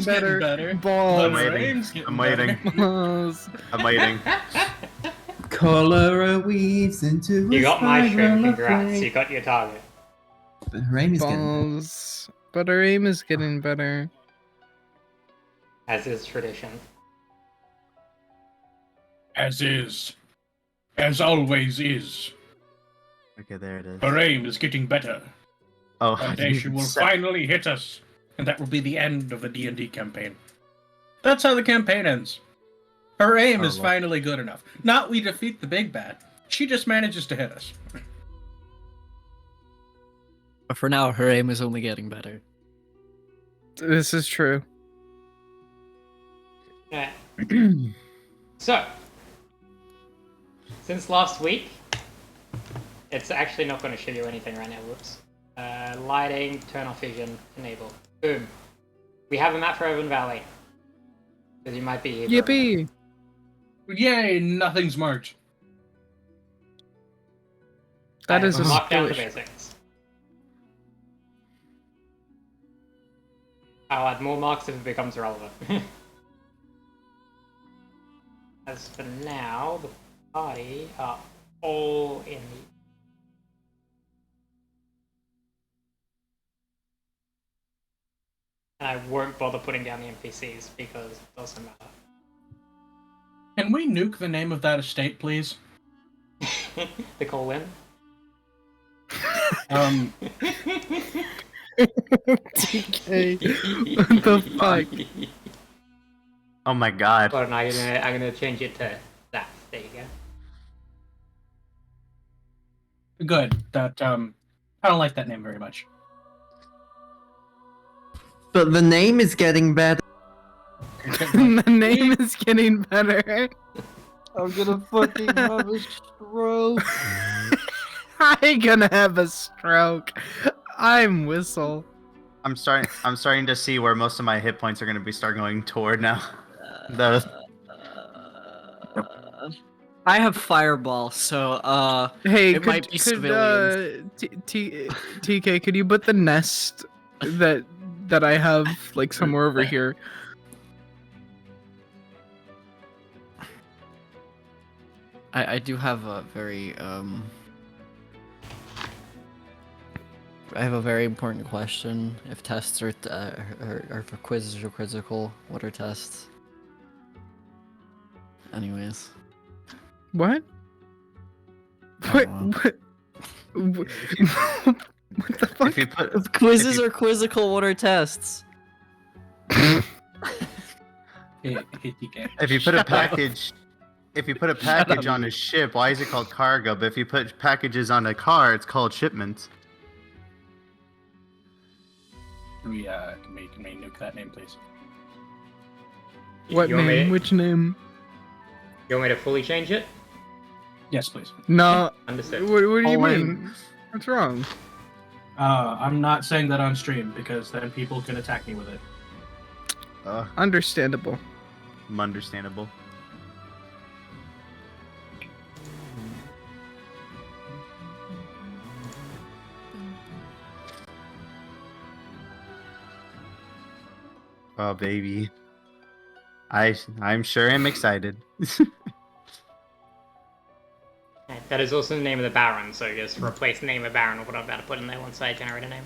better. better. Balls. I'm waiting. Rain's getting I'm waiting. better. Balls. I'm waiting. Cholera weaves into You a got my spiral shrimp, of congrats, flame. you got your target. But her aim is getting better. Balls. But our aim is getting better. As is tradition. As is. As always is. Okay, there it is. Her aim is getting better. Oh, One day she will finally hit us, and that will be the end of the D&D campaign. That's how the campaign ends. Her aim is well. finally good enough. Not we defeat the big bad. She just manages to hit us. But for now, her aim is only getting better. This is true. Yeah. So, since last week, it's actually not going to show you anything right now. Whoops. Lighting, turn off vision, enable. Boom. We have a map for Urban Valley. Because you might be here. Yippee! Yay, nothing's marked. That is a Mark down the skill. basics. I'll add more marks if it becomes relevant. As for now, the party are all in the... And I won't bother putting down the NPCs because it doesn't matter. Can we nuke the name of that estate, please? The call-in? TK. What the fuck? Oh my god. Hold on, I'm gonna change it to that. There you go. Good. That, I don't like that name very much. But the name is getting better. The name is getting better. I'm gonna fucking have a stroke. I'm gonna have a stroke. I'm Whistle. I'm starting to see where most of my hit points are going to be start going toward now. The I have Fireball, so Hey, It might be civilians. TK, could you put the nest that I have like somewhere over here? I do have a very I have a very important question. If tests are for quizzes or quizzical, what are tests? Anyways. What? What? What? What the fuck? if you put If quizzes If you- are quizzical, what are tests? if you put a package if you put a package on a ship, why is it called cargo? But if you put packages on a car, it's called shipments. Can we nuke that name, please? What You want me name? to- Which name? You want me to fully change it? Yes, please. No. Understood. What do you All in. mean? What's wrong? I'm not saying that on stream because then people can attack me with it. Understandable. Understandable. Oh baby. I'm sure I'm excited. That is also the name of the Baron, so just replace the name of Baron with what I'm about to put in there once I generate a name.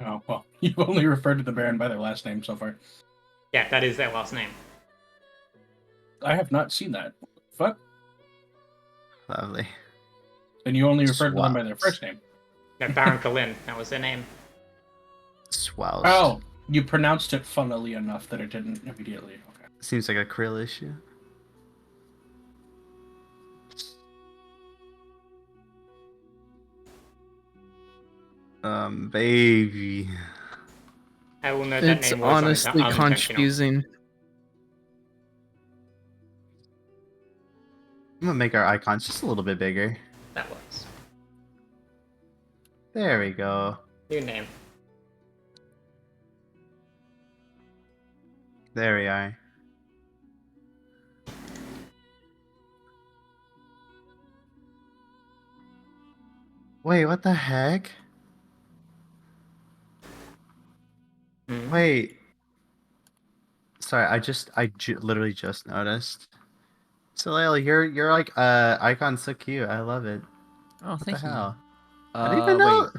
Oh, well, you've only referred to the Baron by their last name so far. Yeah, that is their last name. I have not seen that. Fuck. Lovely. And you only referred to them by their Swaps. first name. No, Baron Kalin, that was their name. Swell. Oh, you pronounced it funnily enough that it didn't immediately. Okay. Seems like a Krill issue. Baby. I will note that It's name was honestly unintentional. confusing. I'm gonna make our icons just a little bit bigger. That works. There we go. New name. There we are. Wait, what the heck? Mm. Wait. Sorry, literally just noticed. So Layla, your like icon's so cute. I love it. Oh, What the thank you. hell? I didn't even Wait, know.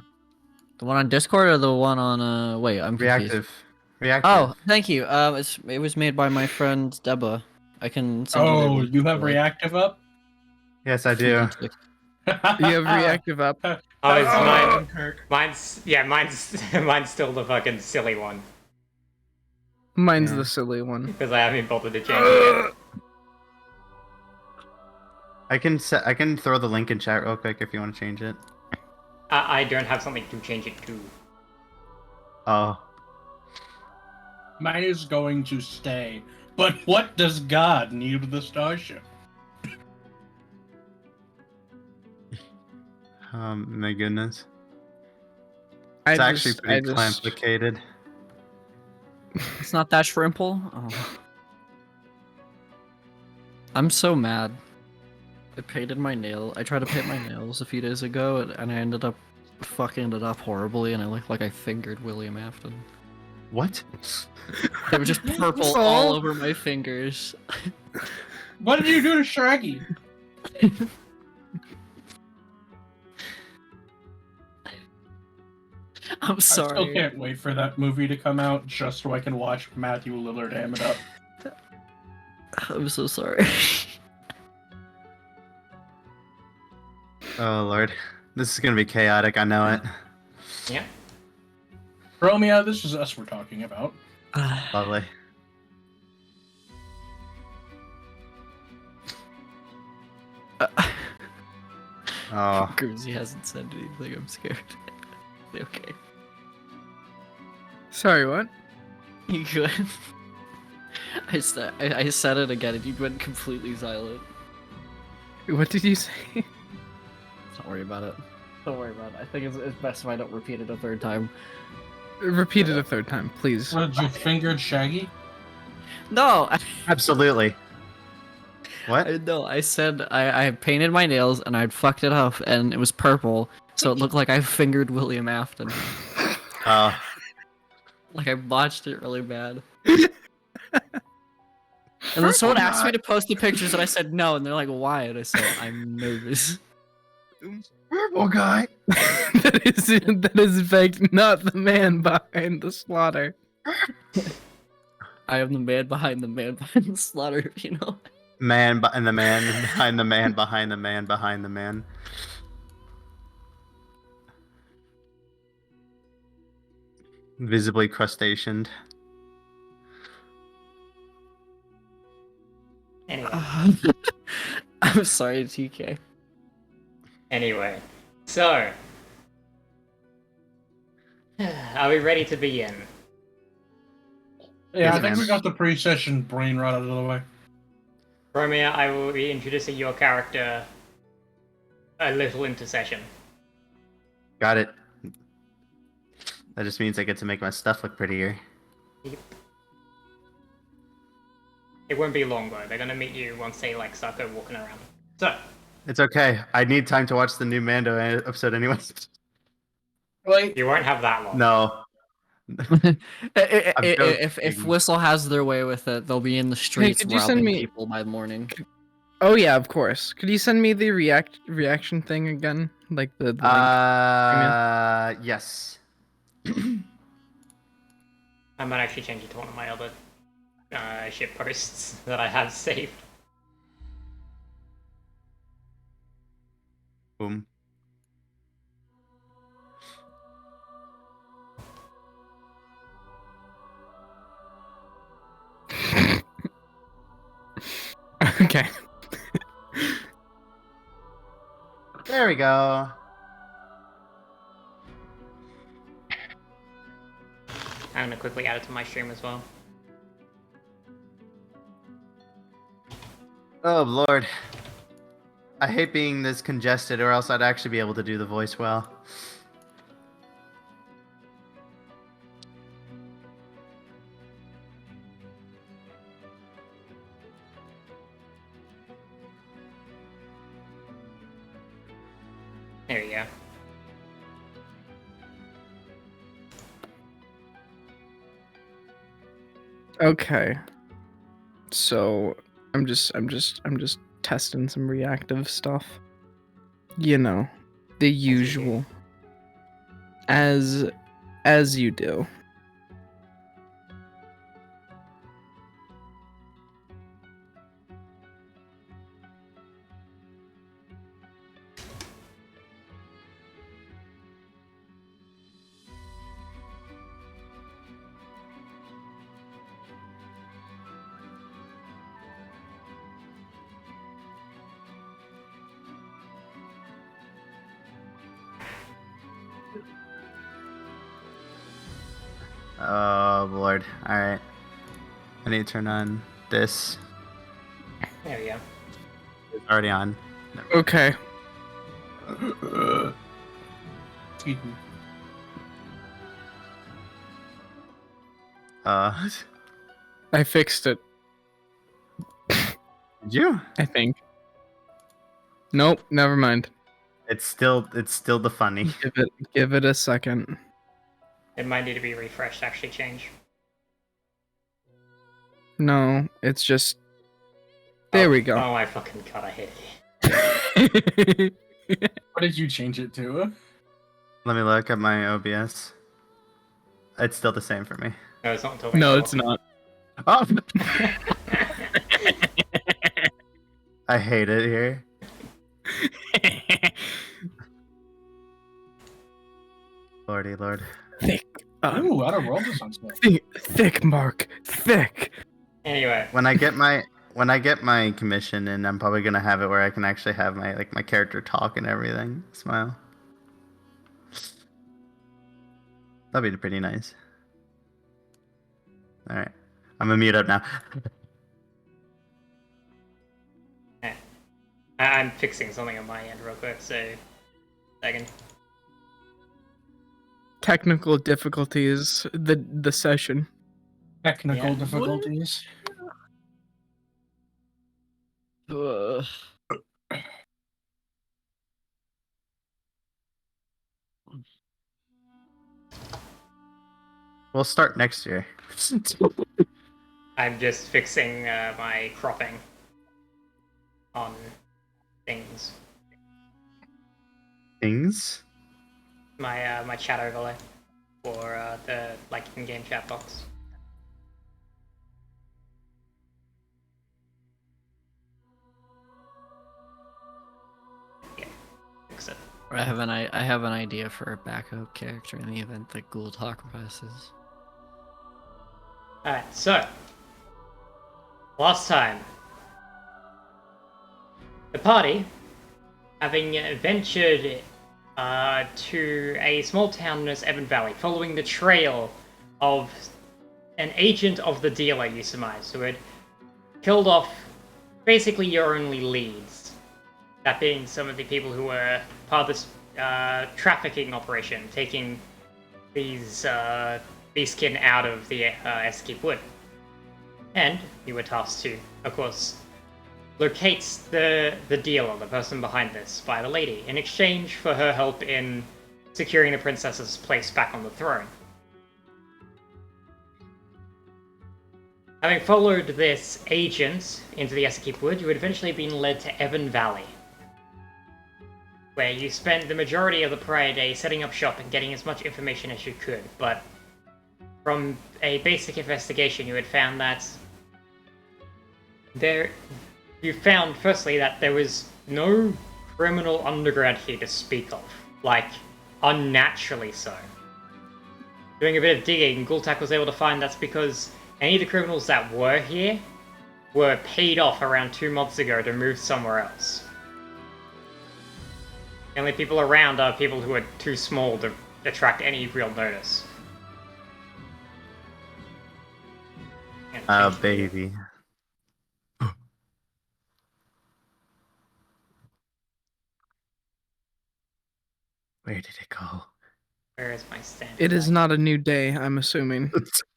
the one on Discord or the one on wait, I'm confused. Reactive. Reactive. Oh, thank you. It was made by my friend Deba. I can send you their Oh, link you if have like. reactive up? Yes, I if you do. want to. You have reactive up. Oh, it's mine. Kirk. Mine's still the fucking silly one Mine's Yeah. the silly one. because I haven't bothered to change it. I can throw the link in chat real quick if you want to change it. I don't have something to change it to. Oh. Mine is going to stay. But what does God need with the starship? My goodness. I It's actually just- pretty I just- complicated. It's not that shrimple. Oh. I'm so mad. I painted my nail. I tried to paint my nails a few days ago, and I ended up horribly, and I looked like I fingered William Afton. What? They were just purple all over my fingers. What did you do to Shaggy? I'm I still sorry. can't wait for that movie to come out just so I can watch Matthew Lillard ham it up. I'm so sorry. Oh lord. This is gonna be chaotic, I know it. Yeah. Romeo, this is us we're talking about. Lovely. Oh. Grimsy hasn't said anything. I'm scared. Okay. Sorry, what? You good? I said it again, and you went completely silent. What did you say? Don't worry about it. Don't worry about it. I think it's best if I don't repeat it a third time. Repeat it a third time, please. What, did you fingered Shaggy? No! Absolutely. What? No, I said I painted my nails and I'd fucked it up and it was purple, so it looked like I fingered William Afton. Like I botched it really bad. And then someone asked me to post the pictures and I said no, and they're like, why? And I said, I'm nervous. Purple guy. that is in fact not the man behind the slaughter. I am the man behind the slaughter, you know? Man and the man behind the man behind the man behind the man. Visibly crustaceaned. Anyway. I'm sorry, TK. Anyway. So. Are we ready to begin? Yeah, I Yes, think we ma'am. got the pre-session brain rot out of the way. Romeo, I will be introducing your character a little into session. Got it. That just means I get to make my stuff look prettier. It won't be long though. They're gonna meet you once they start walking around. So, It's okay. I need time to watch the new Mando episode anyways. Like, you won't have that long. No. If joking. Whistle has their way with it, they'll be in the streets could you send robbing me- people by the morning. Oh yeah, of course. Could you send me the reaction thing again? Like the link? Yes. I might actually change it to one of my other ship posts that I have saved. Boom. Okay. There we go. I'm gonna quickly add it to my stream as well. Oh lord. I hate being this congested, or else I'd actually be able to do the voice well. There you go. Okay. So I'm just testing some reactive stuff. You know, the usual. As you do. Oh lord. Alright. I need to turn on this. There we go. It's already on. Okay. Excuse me. I fixed it, Did you? I think. Nope, never mind. It's still the funny. Give it a second. It might need to be refreshed to actually change. No, it's just there we go. Oh my fucking god, I hate it. What did you change it to? Let me look at my OBS. It's still the same for me. No, it's not until No, it's not. Oh! I hate it here. Lordy lord. Thick. Ooh, Outer Worlds is on sale. Thick, Mark. Thick. Anyway, When I get my commission, and I'm probably gonna have it where I can actually have my character talk and everything. Smile. That'd be pretty nice. All right, I'm gonna mute up now. I'm fixing something on my end real quick, so second. Technical difficulties. The session. Technical Yeah. difficulties. We'll start next year. I'm just fixing my cropping on things. Things. My chat overlay for the in-game chat box. Yeah, fix it. I have an idea for a backup character in the event that Ghoul Talk passes. Alright, so last time the party, having ventured to a small town known as Evan Valley, following the trail of an agent of the dealer you surmise, who had killed off basically your only leads. That being some of the people who were part of this trafficking operation, taking these Beastkin out of the Escape Wood. And you were tasked to, of course, locate the dealer, the person behind this, by the lady, in exchange for her help in securing the princess's place back on the throne. Having followed this agent into the Escape Wood, you had eventually been led to Evan Valley, where you spent the majority of the prior day setting up shop and getting as much information as you could, but from a basic investigation you had found that you found firstly that there was no criminal underground here to speak of, like unnaturally so. Doing a bit of digging, Gultak was able to find that's because any of the criminals that were here were paid off around 2 months ago to move somewhere else. The only people around are people who are too small to attract any real notice. Oh, baby. Where did it go? Where is my stand? It is not a new day, I'm assuming.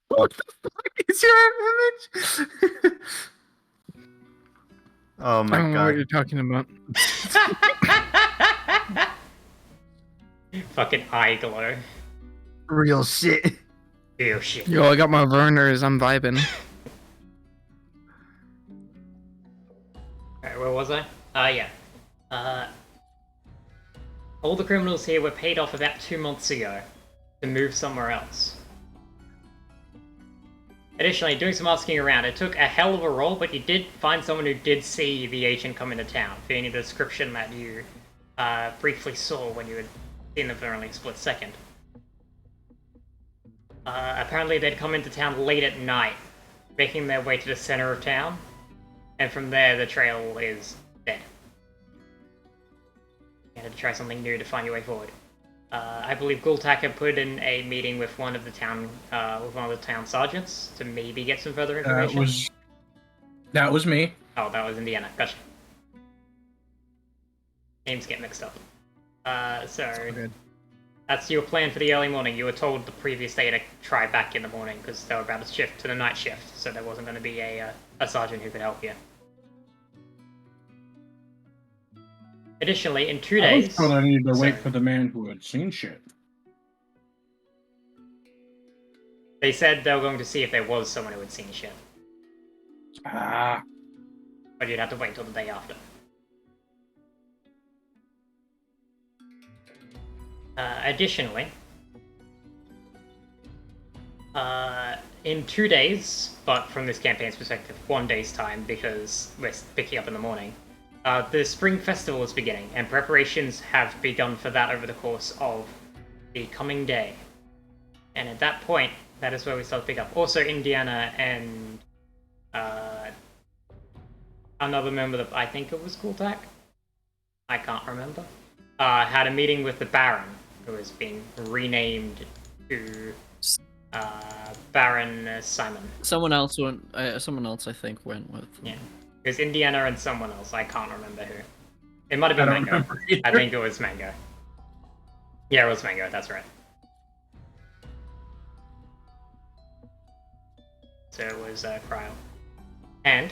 What the fuck is your image? Oh I my don't know what god. you're talking about. Fucking eye glow. Real shit. Ew, shit. Yo, I got my Verners, I'm vibing. the criminals here were paid off about 2 months ago to move somewhere else. Additionally, doing some asking around, it took a hell of a roll, but you did find someone who did see the agent come into town, fitting the description that you briefly saw when you had seen them for only a split second. Apparently they'd come into town late at night, making their way to the center of town, and from there the trail is dead. You had to try something new to find your way forward. I believe Gultak had put in a meeting with one of the town sergeants to maybe get some further information. That was me. Oh, that was Indiana. Gotcha. Names get mixed up. So that's your plan for the early morning. You were told the previous day to try back in the morning because they were about to shift to the night shift, so there wasn't going to be a sergeant who could help you. Additionally, in 2 days... I was told I needed to wait for the man who had seen shit. They said they were going to see if there was someone who had seen shit. Ah. But you'd have to wait until the day after. Additionally, in 2 days, but from this campaign's perspective, 1 day's time, because we're picking up in the morning, the Spring Festival is beginning, and preparations have begun for that over the course of the coming day. And at that point, that is where we start to pick up. Also, Indiana and another member that I think it was Gultak, I can't remember, had a meeting with the Baron, who has been renamed to Baron Simon. Someone else I think went with. Yeah. It was Indiana and someone else. I can't remember who. It might have been Mango. I think it was Mango. Yeah, it was Mango. That's right. So it was Cryo. And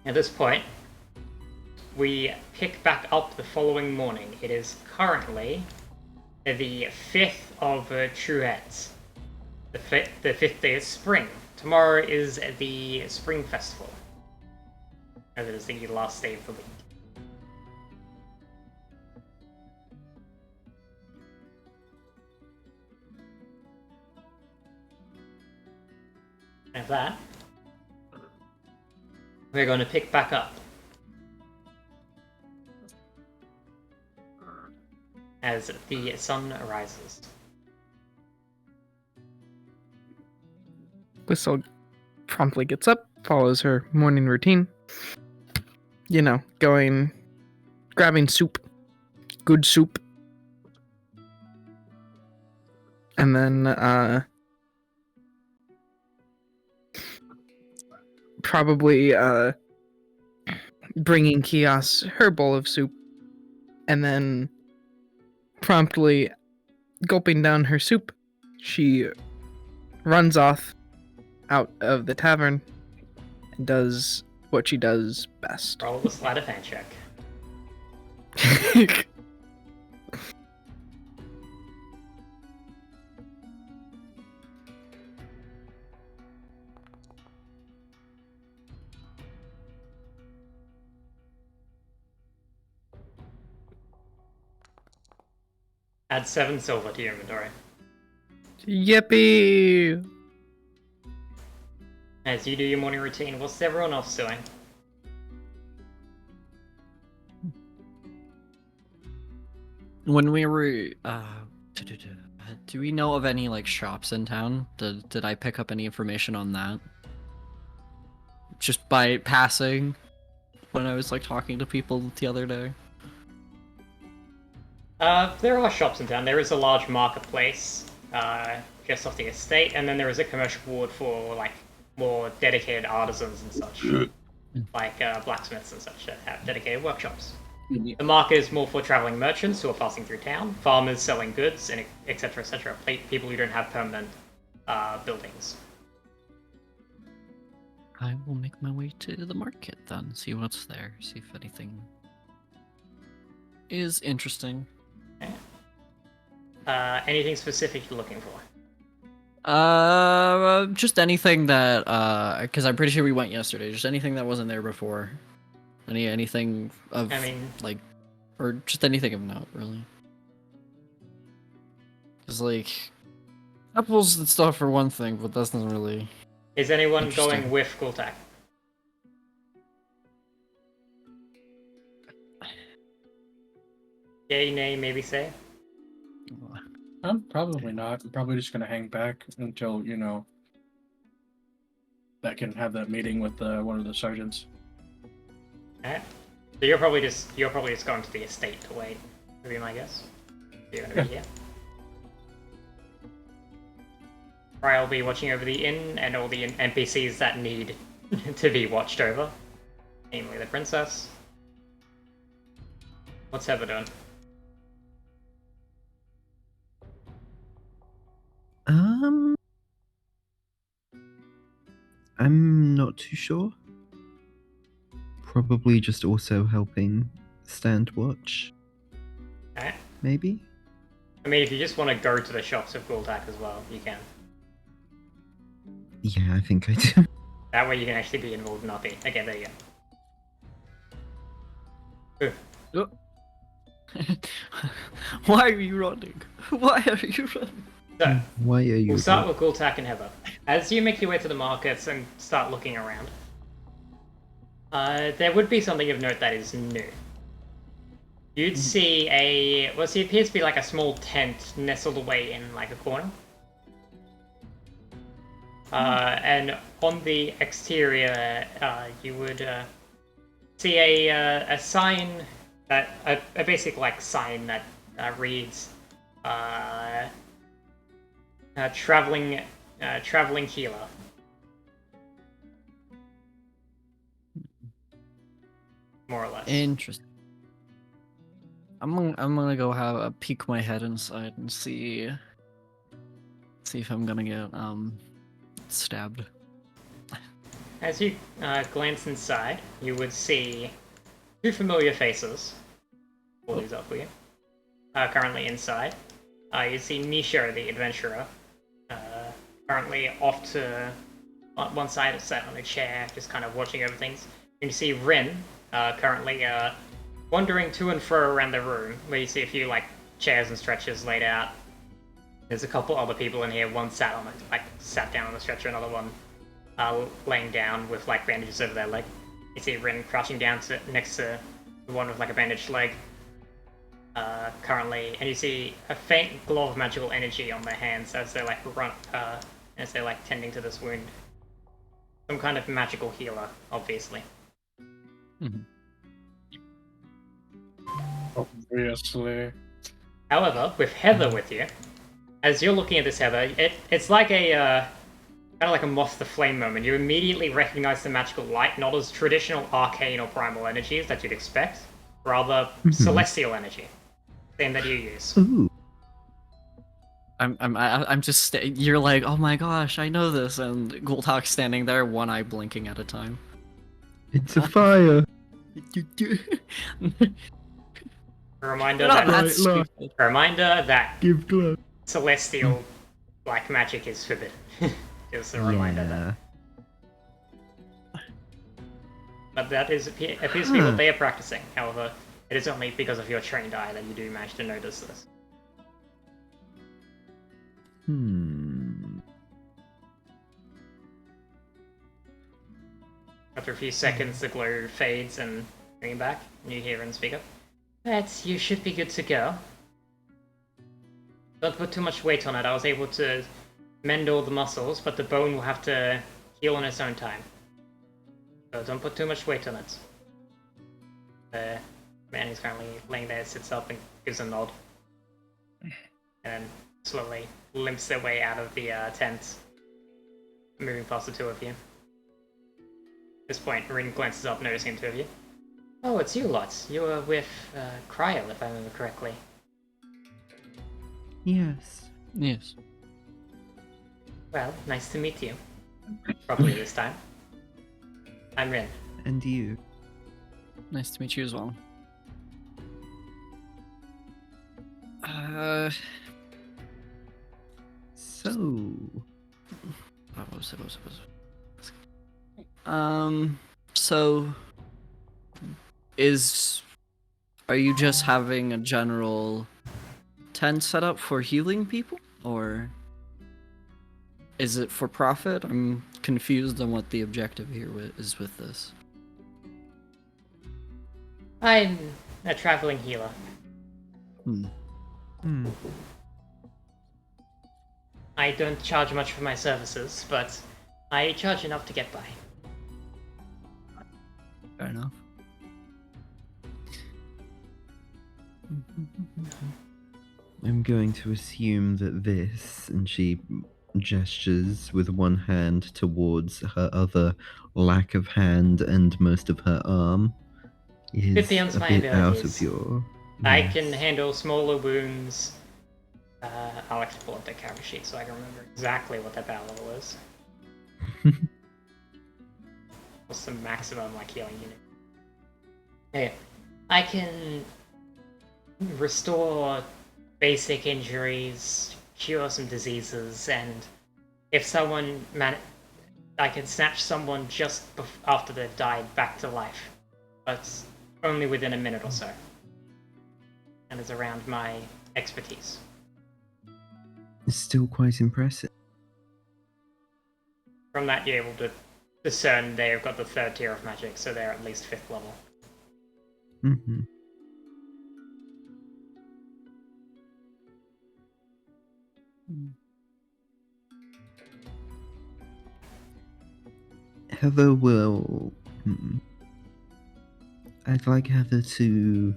at this point, we pick back up the following morning. It is currently the 5th of Truhet. The 5th day of spring. Tomorrow is the Spring Festival, as it is the last day of the week. And that, we're going to pick back up as the sun rises. Whistle promptly gets up, follows her morning routine. You know, grabbing soup. Good soup. And then, probably, bringing Kios her bowl of soup. And then, promptly gulping down her soup, she runs off out of the tavern and does what she does best. Roll the sleight of hand check. Add 7 silver to your inventory. Yippee! As you do your morning routine, what's everyone else doing? When we were, do we know of any like shops in town? Did I pick up any information on that? Just by passing, when I was like talking to people the other day. There are shops in town. There is a large marketplace just off the estate, and then there is a commercial ward for like more dedicated artisans and such, like blacksmiths and such that have dedicated workshops. The market is more for traveling merchants who are passing through town, farmers selling goods, and etc. etc. People who don't have permanent buildings. I will make my way to the market then, see what's there, see if anything is interesting. Okay. Anything specific you're looking for? Just anything that, because I'm pretty sure we went yesterday. Just anything that wasn't there before. Anything of, like, or just anything of note, really. Because like apples and stuff are one thing, but that's not really. Is anyone Interesting. going with Gultak? Yay, nay, maybe say? I'm probably not. I'm probably just gonna hang back until, you know, I can have that meeting with one of the sergeants. Alright. So you're probably just going to the estate to wait, would be my guess. You're gonna be here. I'll be watching over the inn and all the NPCs that need to be watched over. Namely the princess. What's Heather doing? I'm not too sure. Probably just also helping stand watch. Alright. Maybe? I mean, if you just want to go to the shops of Gultak as well, you can. Yeah, I think I do. That way you can actually be involved in RP. Okay, there you go. Why are you running? Why are you running? So, Why are you? we'll start with Gultak and Heather. As you make your way to the markets and start looking around, there would be something of note that is new. You'd see it appears to be like a small tent nestled away in like a corner. And on the exterior, you would see a sign that a basic like sign that reads traveling healer. More or less. Interesting. I'm gonna go have a peek my head inside and see if I'm gonna get stabbed. As you glance inside, you would see two familiar faces. Pull these up for you. Currently inside. You see Nisha, the adventurer, currently off to one side, sat on a chair, just kind of watching over things. You can see Rin, currently wandering to and fro around the room, where you see a few like chairs and stretchers laid out. There's a couple other people in here. One sat down on the stretcher, another one laying down with like bandages over their leg. You see Rin crouching down next to the one with like a bandaged leg. Currently, and you see a faint glow of magical energy on their hands as they as they're tending to this wound. Some kind of magical healer, obviously. Mm-hmm. Obviously. However, with Heather with you, as you're looking at this Heather, it's like a kind of like a moth to flame moment. You immediately recognize the magical light, not as traditional arcane or primal energies that you'd expect, rather celestial energy. Same that you use. Ooh. I'm just you're like, oh my gosh, I know this, and Gultak's standing there, one eye blinking at a time. It's a fire. A reminder Not that that stupid. a reminder that Give glow. celestial black magic is forbidden. Just a reminder that. But that appears to be what they are practicing. However, it is only because of your trained eye that you do manage to notice this. After a few seconds, the glow fades and bring back, and you hear Rin speak up. But you should be good to go. Don't put too much weight on it. I was able to mend all the muscles, but the bone will have to heal on its own time. So don't put too much weight on it. The man who's currently laying there sits up and gives a nod. And slowly limps their way out of the tent, moving past the two of you. At this point, Rin glances up, noticing the two of you. Oh, it's you lot. You were with Cryo, if I remember correctly. Yes. Yes. Well, nice to meet you. Probably this time. I'm Rin. And you. Nice to meet you as well. So. What was it? So, Are you just having a general tent set up for healing people, or is it for profit? I'm confused on what the objective here is with this. I'm a traveling healer. I don't charge much for my services, but I charge enough to get by. Fair enough. I'm going to assume that this, and she gestures with one hand towards her other lack of hand and most of her arm, is beyond a my bit out of abilities. your... I can handle smaller wounds. I'll actually pull up the character sheet so I can remember exactly what that battle level is. What's the maximum like healing unit? Okay. I can restore basic injuries, cure some diseases, and if someone I can snatch someone just after they've died back to life, but only within a minute or so. And is around my expertise. It's still quite impressive. From that, you're able to discern they've got the 3rd tier of magic, so they're at least 5th level. Mm-hmm. Heather will... I'd like Heather to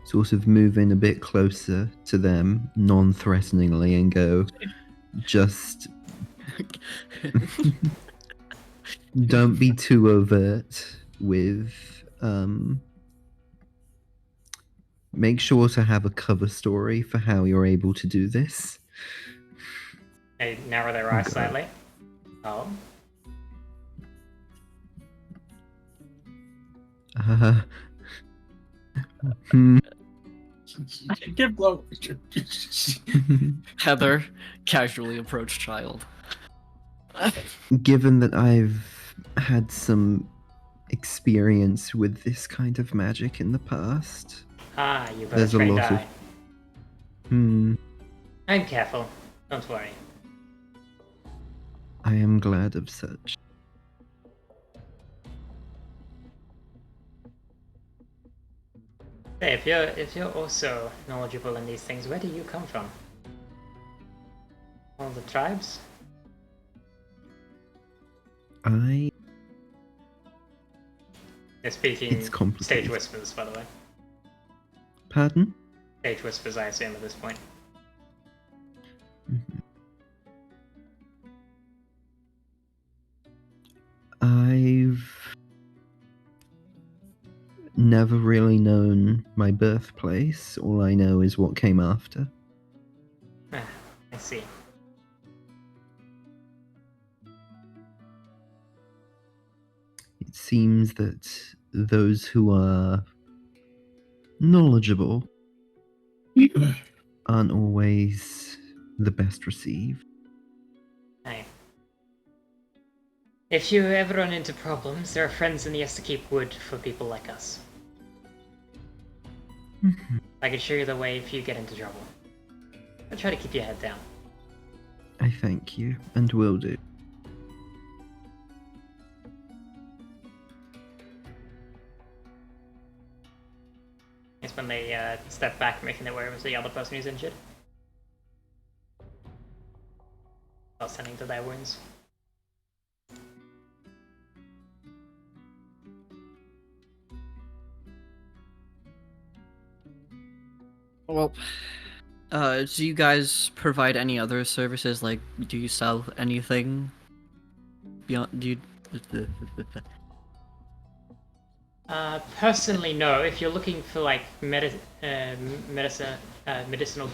sort of move in a bit closer to them, non-threateningly, and go, just... don't be too overt with... Make sure to have a cover story for how you're able to do this. They narrow their eyes Okay. slightly. Oh. Hmm. Give blow. Heather casually approached child. Given that I've had some experience with this kind of magic in the past, You both there's a trained lot of... eye. I'm careful. Don't worry. I am glad of such. Hey, if you're also knowledgeable in these things, where do you come from? All the tribes? I... They're speaking It's complicated. stage whispers, by the way. Pardon? Stage whispers, I assume, at this point. Mhm. I've never really known my birthplace. All I know is what came after. Ah, I see. It seems that those who are knowledgeable aren't always the best received. Hey. If you ever run into problems, there are friends in the Estekeep Wood for people like us. I can show you the way if you get into trouble. I'll try to keep your head down. I thank you, and will do. It's when they step back, making their way over to the other person who's injured. Start sending to their wounds. Well, do you guys provide any other services? Like, do you sell anything beyond? Do you? Personally, no. If you're looking for like medicinal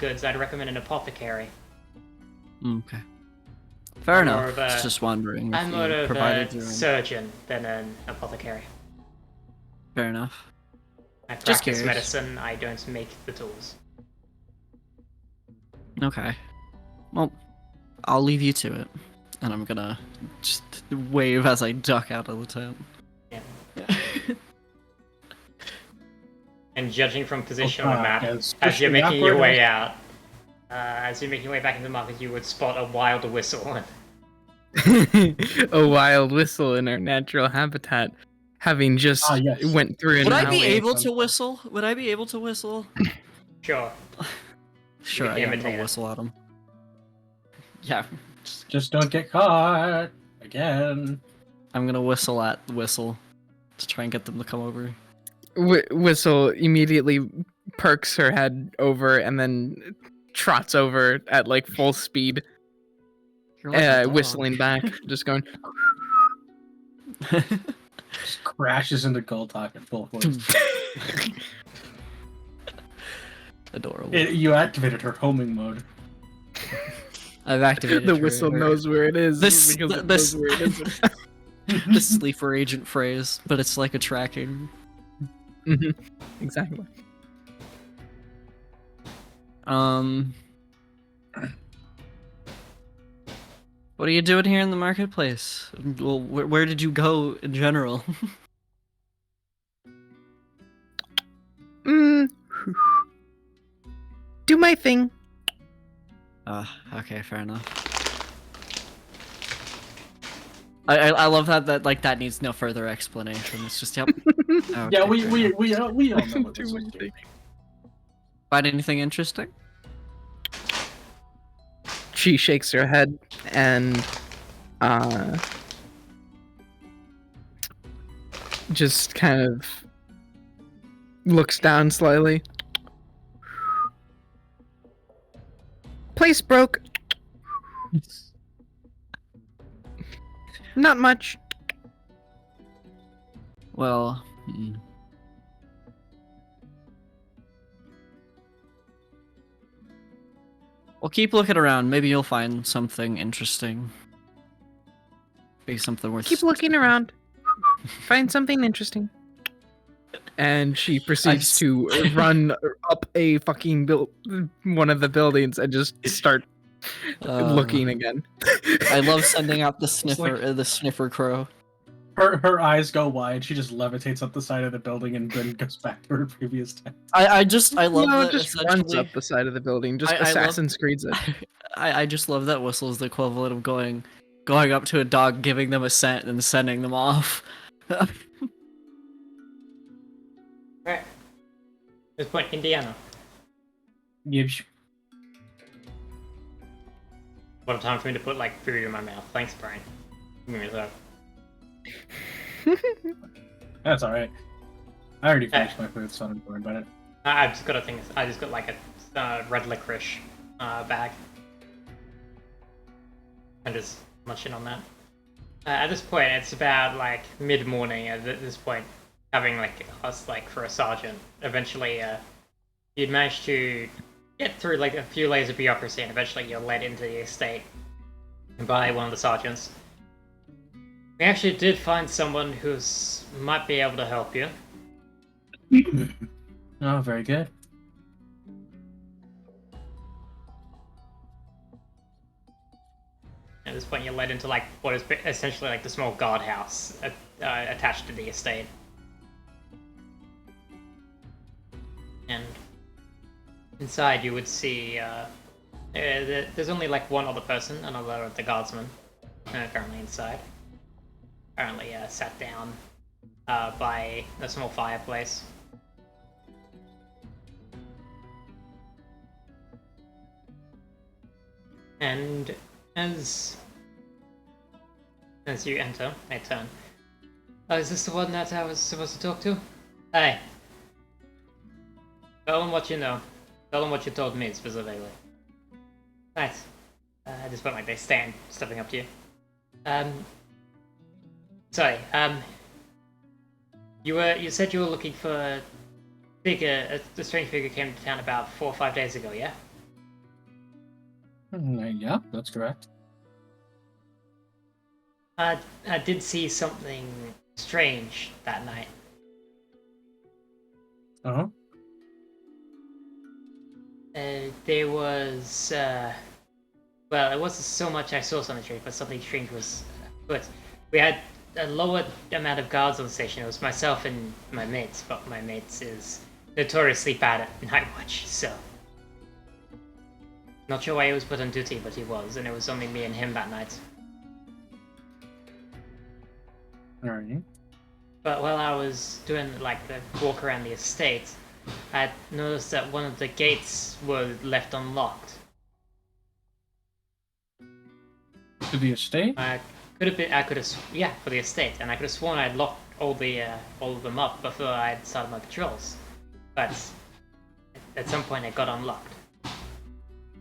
goods, I'd recommend an apothecary. Okay. Fair More enough. of a- Just wondering if I'm more you of provided a your own. surgeon than an apothecary. Fair enough. I Just practice curious. medicine, I don't make the tools. Okay. Well, I'll leave you to it, and I'm gonna just wave as I duck out of the tent. Yeah. And judging from position on the map, Yes. as you're making your way out, as you're making your way back into the market, you would spot a wild whistle. A wild whistle in our natural habitat, having just yes. went through an Would I be alley. able to whistle? Would I be able to whistle? Sure. Sure, can I am imitate gonna it. whistle at him. Yeah, Just don't get caught again. I'm gonna whistle at the whistle to try and get them to come over. Whistle immediately perks her head over and then trots over at like full speed, You're like a dog. whistling back, just going. Just crashes into Goldtalk at full force. Adorable. You activated her homing mode. I've activated The her- whistle her- knows where it is This- because it this- knows where it is. the sleeper agent phrase, but it's like a tracking. Mhm. Exactly. What are you doing here in the marketplace? Well, where did you go in general? Do my thing. Okay, fair enough. I love that like that needs no further explanation. It's just yep. Okay, Yeah, we fair all enough. know what Do this my was. thing. Find anything interesting? She shakes her head and just kind of looks down slightly. Place broke. Not much. Well, well, keep looking around. Maybe you'll find something interesting. Maybe something worth. Keep looking around. Find something interesting. And she proceeds to run up a fucking one of the buildings and just start looking again. I love sending out the like- sniffer crow. Her eyes go wide. She just levitates up the side of the building and then goes back to her previous time. I love No, that just runs essentially- up the side of the building. Just I love- Assassin's Creed's it. I just love that Whistle is the equivalent of going up to a dog, giving them a scent, and sending them off. Right. This point, Indiana. Yibsh. What a time for me to put like food in my mouth. Thanks, Brian. Give me that. That's alright. I already finished my food, so don't worry about it. I've just got a thing. I just got like a red licorice bag. And just munching on that. At this point, it's about like mid-morning. At this point, having like us like for a sergeant, eventually you'd manage to get through like a few layers of bureaucracy, and eventually you're led into the estate by one of the sergeants. We actually did find someone who's might be able to help you. Oh, very good. At this point, you're led into like what is essentially like the small guardhouse attached to the estate. And inside, you would see there's only like one other person, another of the guardsmen, currently inside. Currently sat down by a small fireplace. And as you enter, they turn. Oh, is this the one that I was supposed to talk to? Hey. Tell them what you know. Tell them what you told me specifically. Right. At this point, like, they stand, stepping up to you. Sorry, you said you were looking for a figure, the strange figure came to town about 4 or 5 days ago, yeah? Yeah, that's correct. I did see something strange that night. Uh-huh. There was, well, it wasn't so much I saw something strange, but something strange was afoot. We had a lower amount of guards on the station. It was myself and my mates, but my mates is notoriously bad at night watch, so. Not sure why he was put on duty, but he was, and it was only me and him that night. Alright. But while I was doing like the walk around the estate, I noticed that one of the gates was left unlocked. To the estate? I could have, yeah, for the estate, and I could have sworn I'd locked all of them up before I'd started my patrols. But at some point it got unlocked.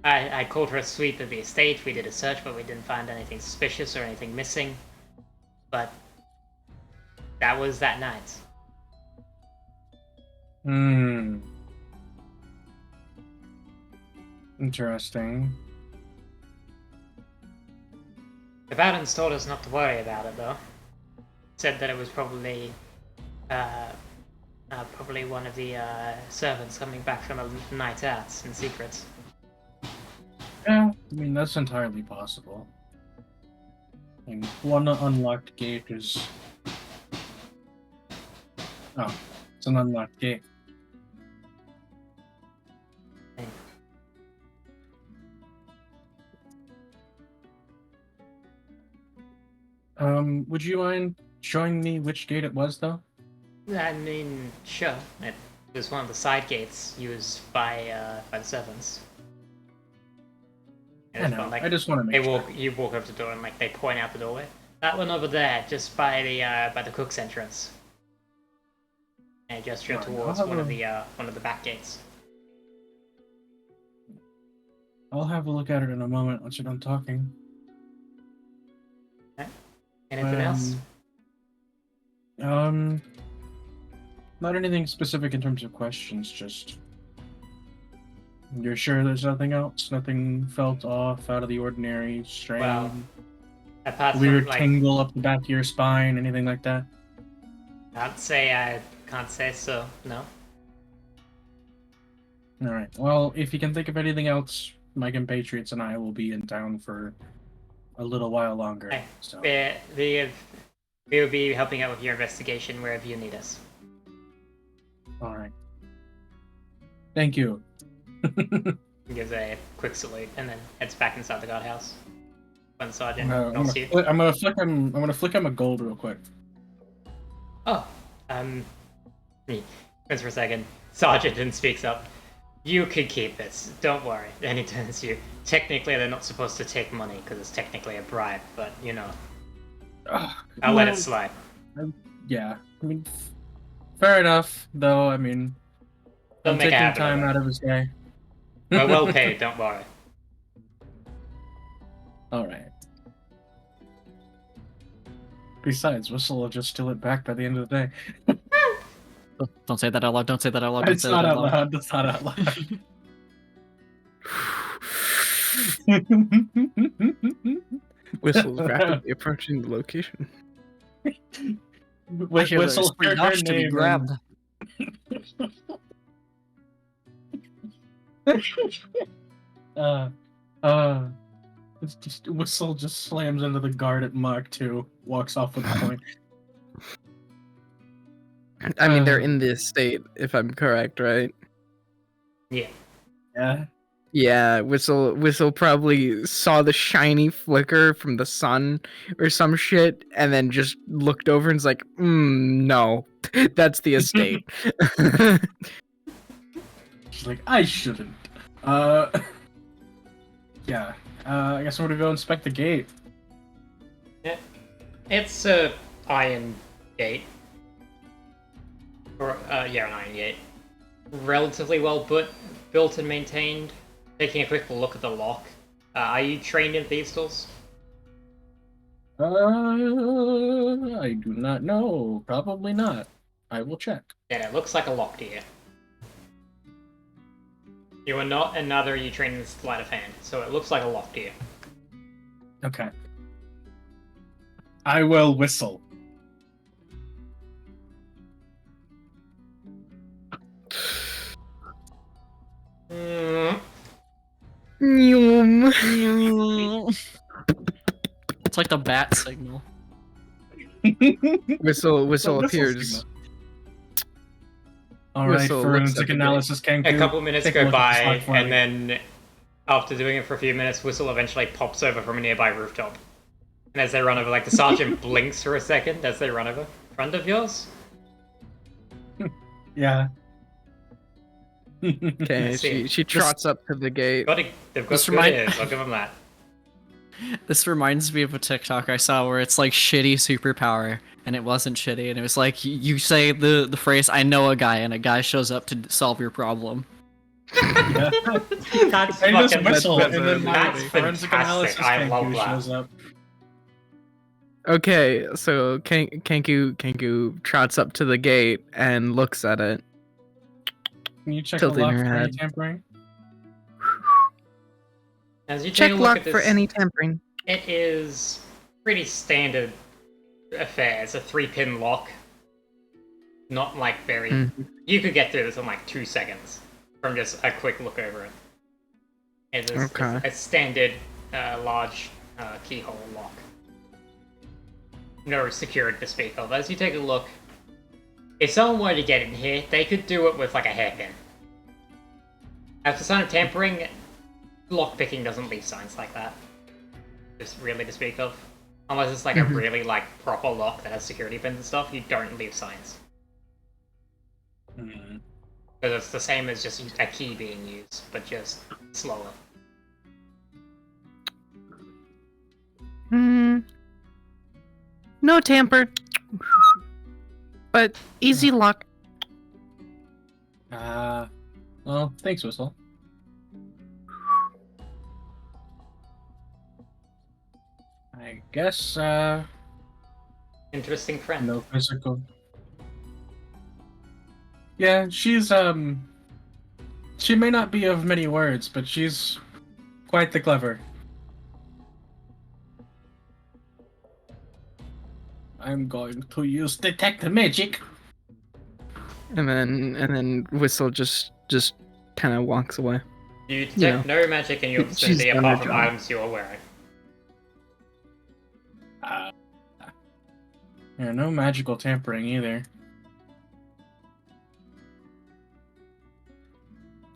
I called for a sweep of the estate, we did a search, but we didn't find anything suspicious or anything missing. But that was that night. Interesting. The Valens told us not to worry about it, though. Said that it was probably one of the servants coming back from a night out in secret. Yeah, I mean, that's entirely possible. I mean, one unlocked gate is... Oh, it's an unlocked gate. Would you mind showing me which gate it was, though? I mean, sure. It was one of the side gates used by the servants. I know. I just want to make sure. You walk up to the door and like they point out the doorway. That one over there, just by the cook's entrance. And gesture towards one of the back gates. I'll have a look at it in a moment once you're done talking. Okay. Anything else? Not anything specific in terms of questions, just... You're sure there's nothing else? Nothing felt off, out of the ordinary, strange? Well, apart from, weird like, tingle up the back of your spine, anything like that? I can't say so, no. Alright, well, if you can think of anything else, my compatriots and I will be in town for a little while longer. Hey, So. we will be helping out with your investigation wherever you need us. Alright. Thank you. He gives a quick salute and then heads back inside the guardhouse. When Sergeant I'm calls you. gonna flick him a gold real quick. Oh, he turns for a second. Sergeant then speaks up. You can keep this, don't worry. Then he turns to you. Technically, they're not supposed to take money because it's technically a bribe, but you know, I'll let it slide. Yeah, I mean, fair enough. Though, I mean, Don't I'm make a taking habit of time it. out of his day. We're well paid, don't worry. Alright. Besides, Whistle will just steal it back by the end of the day. Don't say that out loud. Don't say that out loud. Don't It's say not that out loud. That's not out loud. Whistle's rapidly approaching the location. I hear there's Whistle free heard Nosh her to be name grabbed. It's just Whistle just slams into the guard at Mark 2, walks off with the point. I mean, they're in this state, if I'm correct, right? Yeah. Yeah. Yeah, Whistle probably saw the shiny flicker from the sun or some shit, and then just looked over and's like, no, that's the estate. She's like, I shouldn't. Yeah. I guess I'm gonna go inspect the gate. It's a iron gate. Or, yeah, an iron gate. Relatively well built and maintained. Taking a quick look at the lock. Are you trained in thieves' tools? I do not know. Probably not. I will check. Yeah, it looks like a lock to you. You are not, and neither are you trained in sleight of hand, so it looks like a lock to you. Okay. I will whistle. It's like the bat signal. Whistle Whistle appears. signal. All right, Whistle looks forensic at the analysis can A couple minutes take a go look at the by, slide for me. and then after doing it for a few minutes, Whistle eventually pops over from a nearby rooftop. And as they run over, like the sergeant blinks for a second as they run over. Friend of yours? Yeah. Okay, See. she trots up to the gate. They've got This good remind- ears, I'll give them that. This reminds me of a TikTok I saw where it's like shitty superpower, and it wasn't shitty, and it was like you say the phrase "I know a guy," and a guy shows up to solve your problem. Yeah. That's And just fucking whistle, that's and then that's my forensic analysis fantastic. I love Kenku that. shows up. Okay, so Kenku trots up to the gate and looks at it. Can you check the Tilting lock her for any head. tampering? As you take Check a look lock at this, for any tampering. it is pretty standard affair. It's a 3-pin lock. Not like very... Mhm. You could get through this in like 2 seconds from just a quick look over it. It is Okay. a standard large keyhole lock. No security to speak of. As you take a look, if someone were to get in here, they could do it with like a hairpin. As for sign of tampering, lockpicking doesn't leave signs like that. Just really to speak of. Unless it's like a really like proper lock that has security pins and stuff, you don't leave signs. Hmm. Because it's the same as just a key being used, but just slower. No tamper. But easy lock. Well, thanks, Whistle. I guess, Interesting friend. no physical. Yeah, she's, she may not be of many words, but she's quite the clever. I'm going to use detect magic. And then Whistle just kind of walks away. You detect Yeah. no magic in your She's vicinity done her apart from job. items you are wearing. Yeah, no magical tampering either.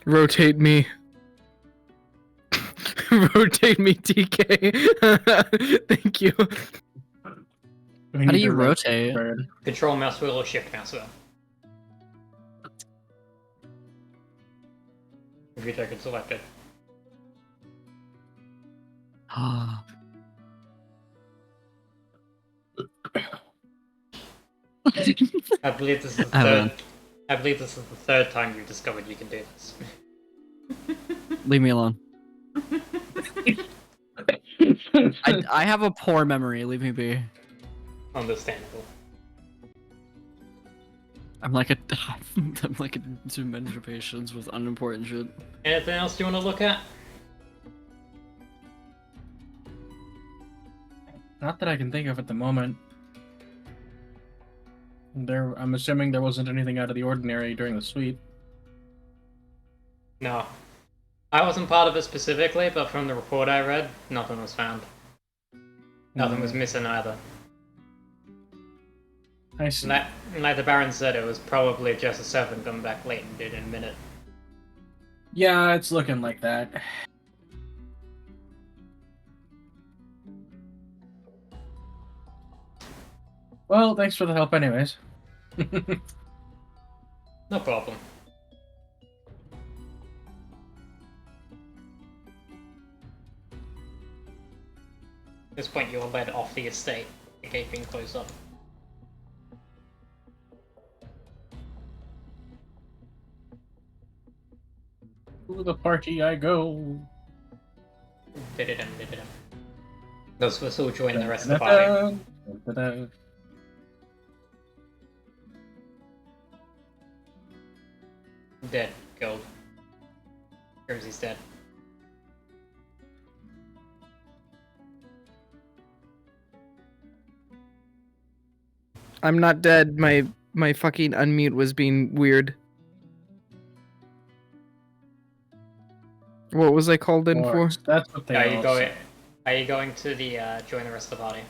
Rotate me. Rotate me, TK. Thank you. We How do need you to rotate? bird. Control mouse wheel or shift mouse wheel. If you take it selected. I believe this is the I third. haven't. I believe this is the third time you've discovered you can do this. Leave me alone. I have a poor memory. Leave me be. Understandable. I'm like a dementia patients with unimportant shit. Anything else you want to look at? Not that I can think of at the moment. I'm assuming there wasn't anything out of the ordinary during the sweep. No. I wasn't part of it specifically, but from the report I read, nothing was found. Nothing was missing either. I see. Like the Baron said, it was probably just a servant coming back late and did in a minute. Yeah, it's looking like that. Well, thanks for the help anyways. No problem. At this point, you are led off the estate, the gate being closed up. To the party I go. Did-dum. Those will still join the rest of the party. Da-da. Dead. Gold. Grimsy's dead. I'm not dead. My fucking unmute was being weird. What was I called in for? Orcs, that's what they Are you all going? say. Are you going to the join the rest of the party?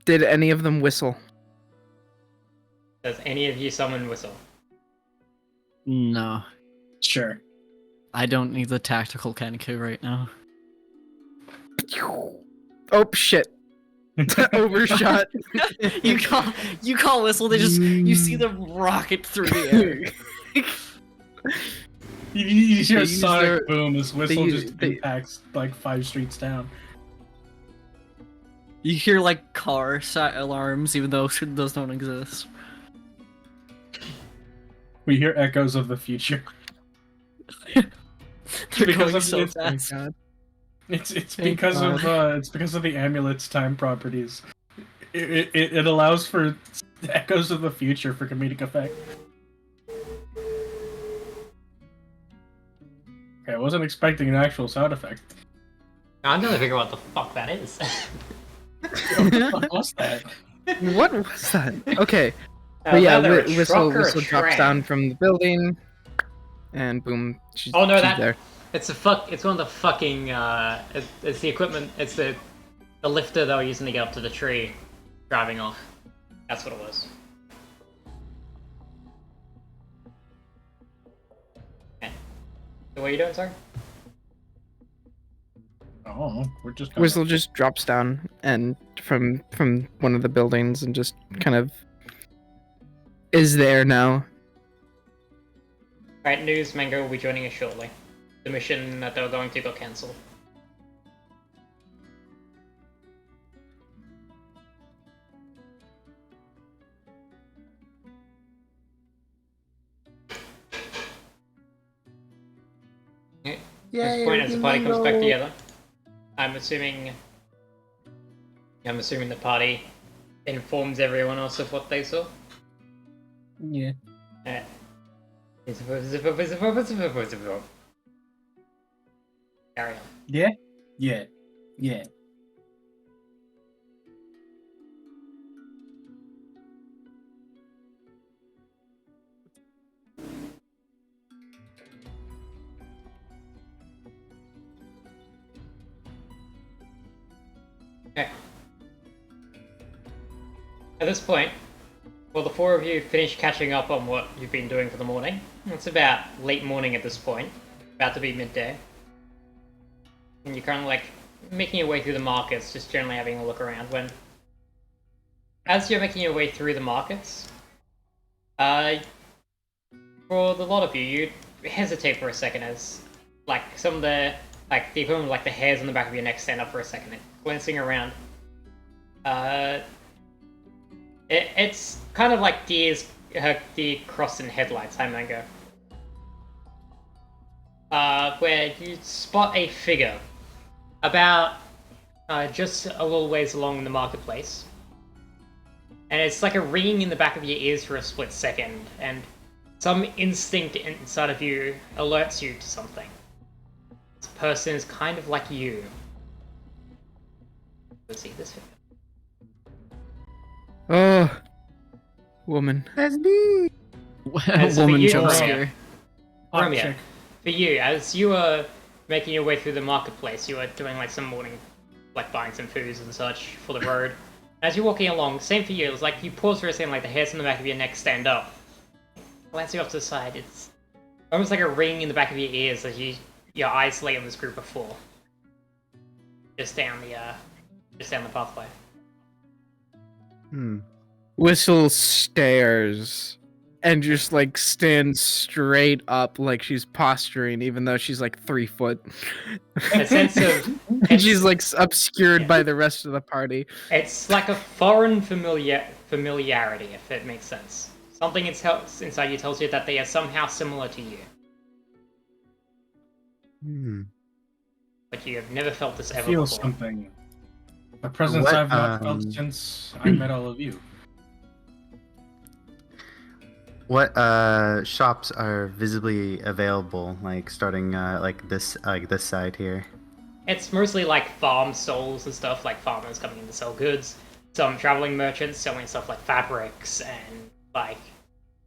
Did any of them whistle? Does any of you summon Whistle? No, Sure. I don't need the tactical Kenku right now. Oh shit! Overshot. you call whistle. They just you see them rocket through the air. You hear They a use sonic their- boom as whistle use- just they- impacts like 5 streets down. You hear like car alarms, even though those don't exist. We hear echoes of the future. They're Because going of so its- fast. God. It's Thank because of it's because of the amulet's time properties. It allows for echoes of the future for comedic effect. Okay, I wasn't expecting an actual sound effect. I'm trying to figure out what the fuck that is. What was that? What was that? Okay. But yeah, whether a whistle truck or a drops tram. down from the building, and boom, she's, Oh no, she's that there. it's it's one of the fucking it's the equipment. It's the lifter they were using to get up to the tree, driving off. That's what it was. Okay. So what are you doing, sir? Oh, we're just kinda- Whistle just drops down and from one of the buildings and just kind of is there now. Right, news. Mango will be joining us shortly. The mission that they were going to got cancelled. At this point, as the party comes back together, I'm assuming the party informs everyone else of what they saw. Yeah. Alright. Carry on. Yeah. Yeah. Yeah. Okay. At this point, well, the four of you finish catching up on what you've been doing for the morning. It's about late morning at this point, about to be midday. And you're kind of like making your way through the markets, just generally having a look around. When, as you're making your way through the markets, for the lot of you, you hesitate for a second as, like, some of the, like, the equivalent of, like, the hairs on the back of your neck stand up for a second, glancing around. It's kind of like deer crossing headlights, hi Mango. Where you spot a figure about just a little ways along the marketplace. And it's like a ringing in the back of your ears for a split second, and some instinct inside of you alerts you to something. This person is kind of like you. Let's see this figure. Oh, woman. As for Woman you, jump Romeo. scare. Hot Romeo, chick. for you, as you were making your way through the marketplace, you were doing like some morning, like buying some foods and such for the road. As you're walking along, same for you, it was like you pause for a second, like the hairs on the back of your neck stand up. Glancing off to the side, it's almost like a ring in the back of your ears as your eyes lay on this group of four. Just down the pathway. Whistle stares and just like stands straight up like she's posturing even though she's like 3 foot. A sense of And she's like obscured by the rest of the party. it's like a foreign familiarity, if it makes sense. Something inside you tells you that they are somehow similar to you, but you have never felt this I ever feel before. something. A presence What, I've not felt since I met all of you. What shops are visibly available? Like starting like this side here. It's mostly like farm stalls and stuff, like farmers coming in to sell goods. Some traveling merchants selling stuff like fabrics and like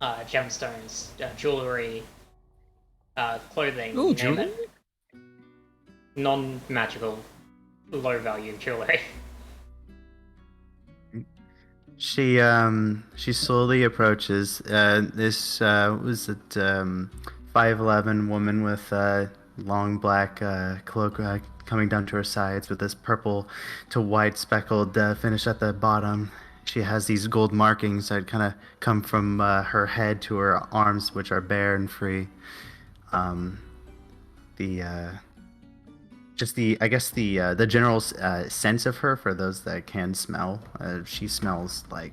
gemstones, jewelry, clothing, Ooh, you name it. jewelry? Non-magical, low-value jewelry. She slowly approaches. This was it 5'11" woman with long black cloak coming down to her sides with this purple to white speckled finish at the bottom. She has these gold markings that kind of come from her head to her arms, which are bare and free. I guess the general sense of her, for those that can smell, she smells like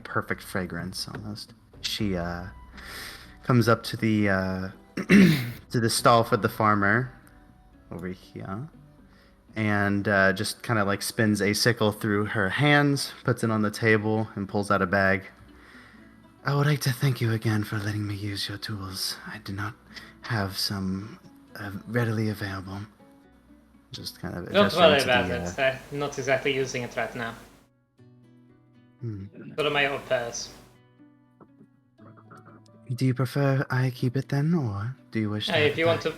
perfect fragrance almost. She comes up to the to the stall for the farmer over here, and just kind of like spins a sickle through her hands, puts it on the table, and pulls out a bag. I would like to thank you again for letting me use your tools. I did not have some readily available. Just kind of Don't gesture worry into about the, it. I'm not exactly using it right now. Put on my own purse. Do you prefer I keep it then, or do you wish to have If it you want back?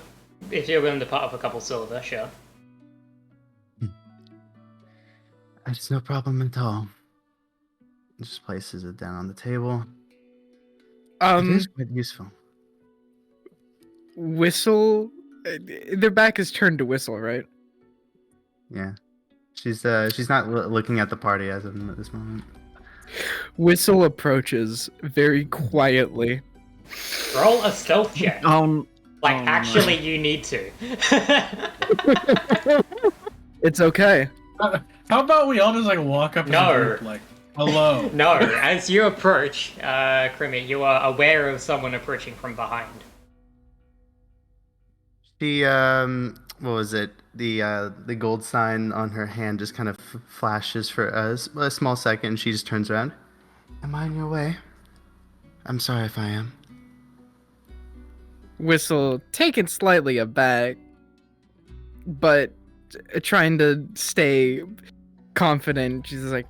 to, if you're willing to part of a couple silver, sure. It's no problem at all. Just places it down on the table. It is quite useful. Whistle. Their back is turned to Whistle, right? Yeah, she's not looking at the party as of at this moment. Whistle approaches very quietly. Roll a stealth check. Like, no. actually, you need to. It's okay. How about we all just like walk up as No. a group, like, hello? No, as you approach, Krimi, you are aware of someone approaching from behind. She what was it? The gold sign on her hand just kind of flashes for a small second. She just turns around. Am I in your way? I'm sorry if I am. Whistle, taken slightly aback, but trying to stay confident. She's like,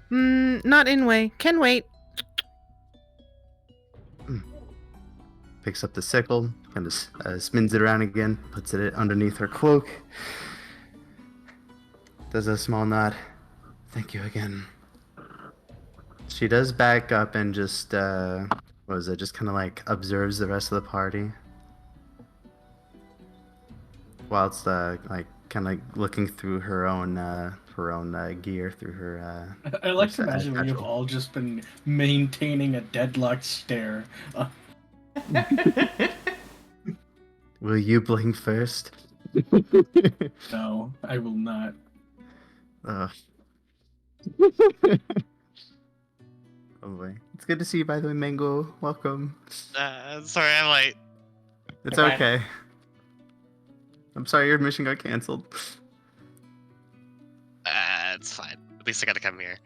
not in way. Can wait. Picks up the sickle, kind of spins it around again, puts it underneath her cloak. Does a small nod. Thank you again. She does back up and just, what was it? Just kind of like observes the rest of the party. Whilst like kind of looking through her own gear through her. I like to her imagine we've satchel. all just been maintaining a deadlocked stare. Will you blink first? No, I will not. Oh boy. It's good to see you, by the way, Mango. Welcome. Sorry, I'm late. It's Goodbye. okay. I'm sorry your mission got canceled. It's fine. At least I got to come here.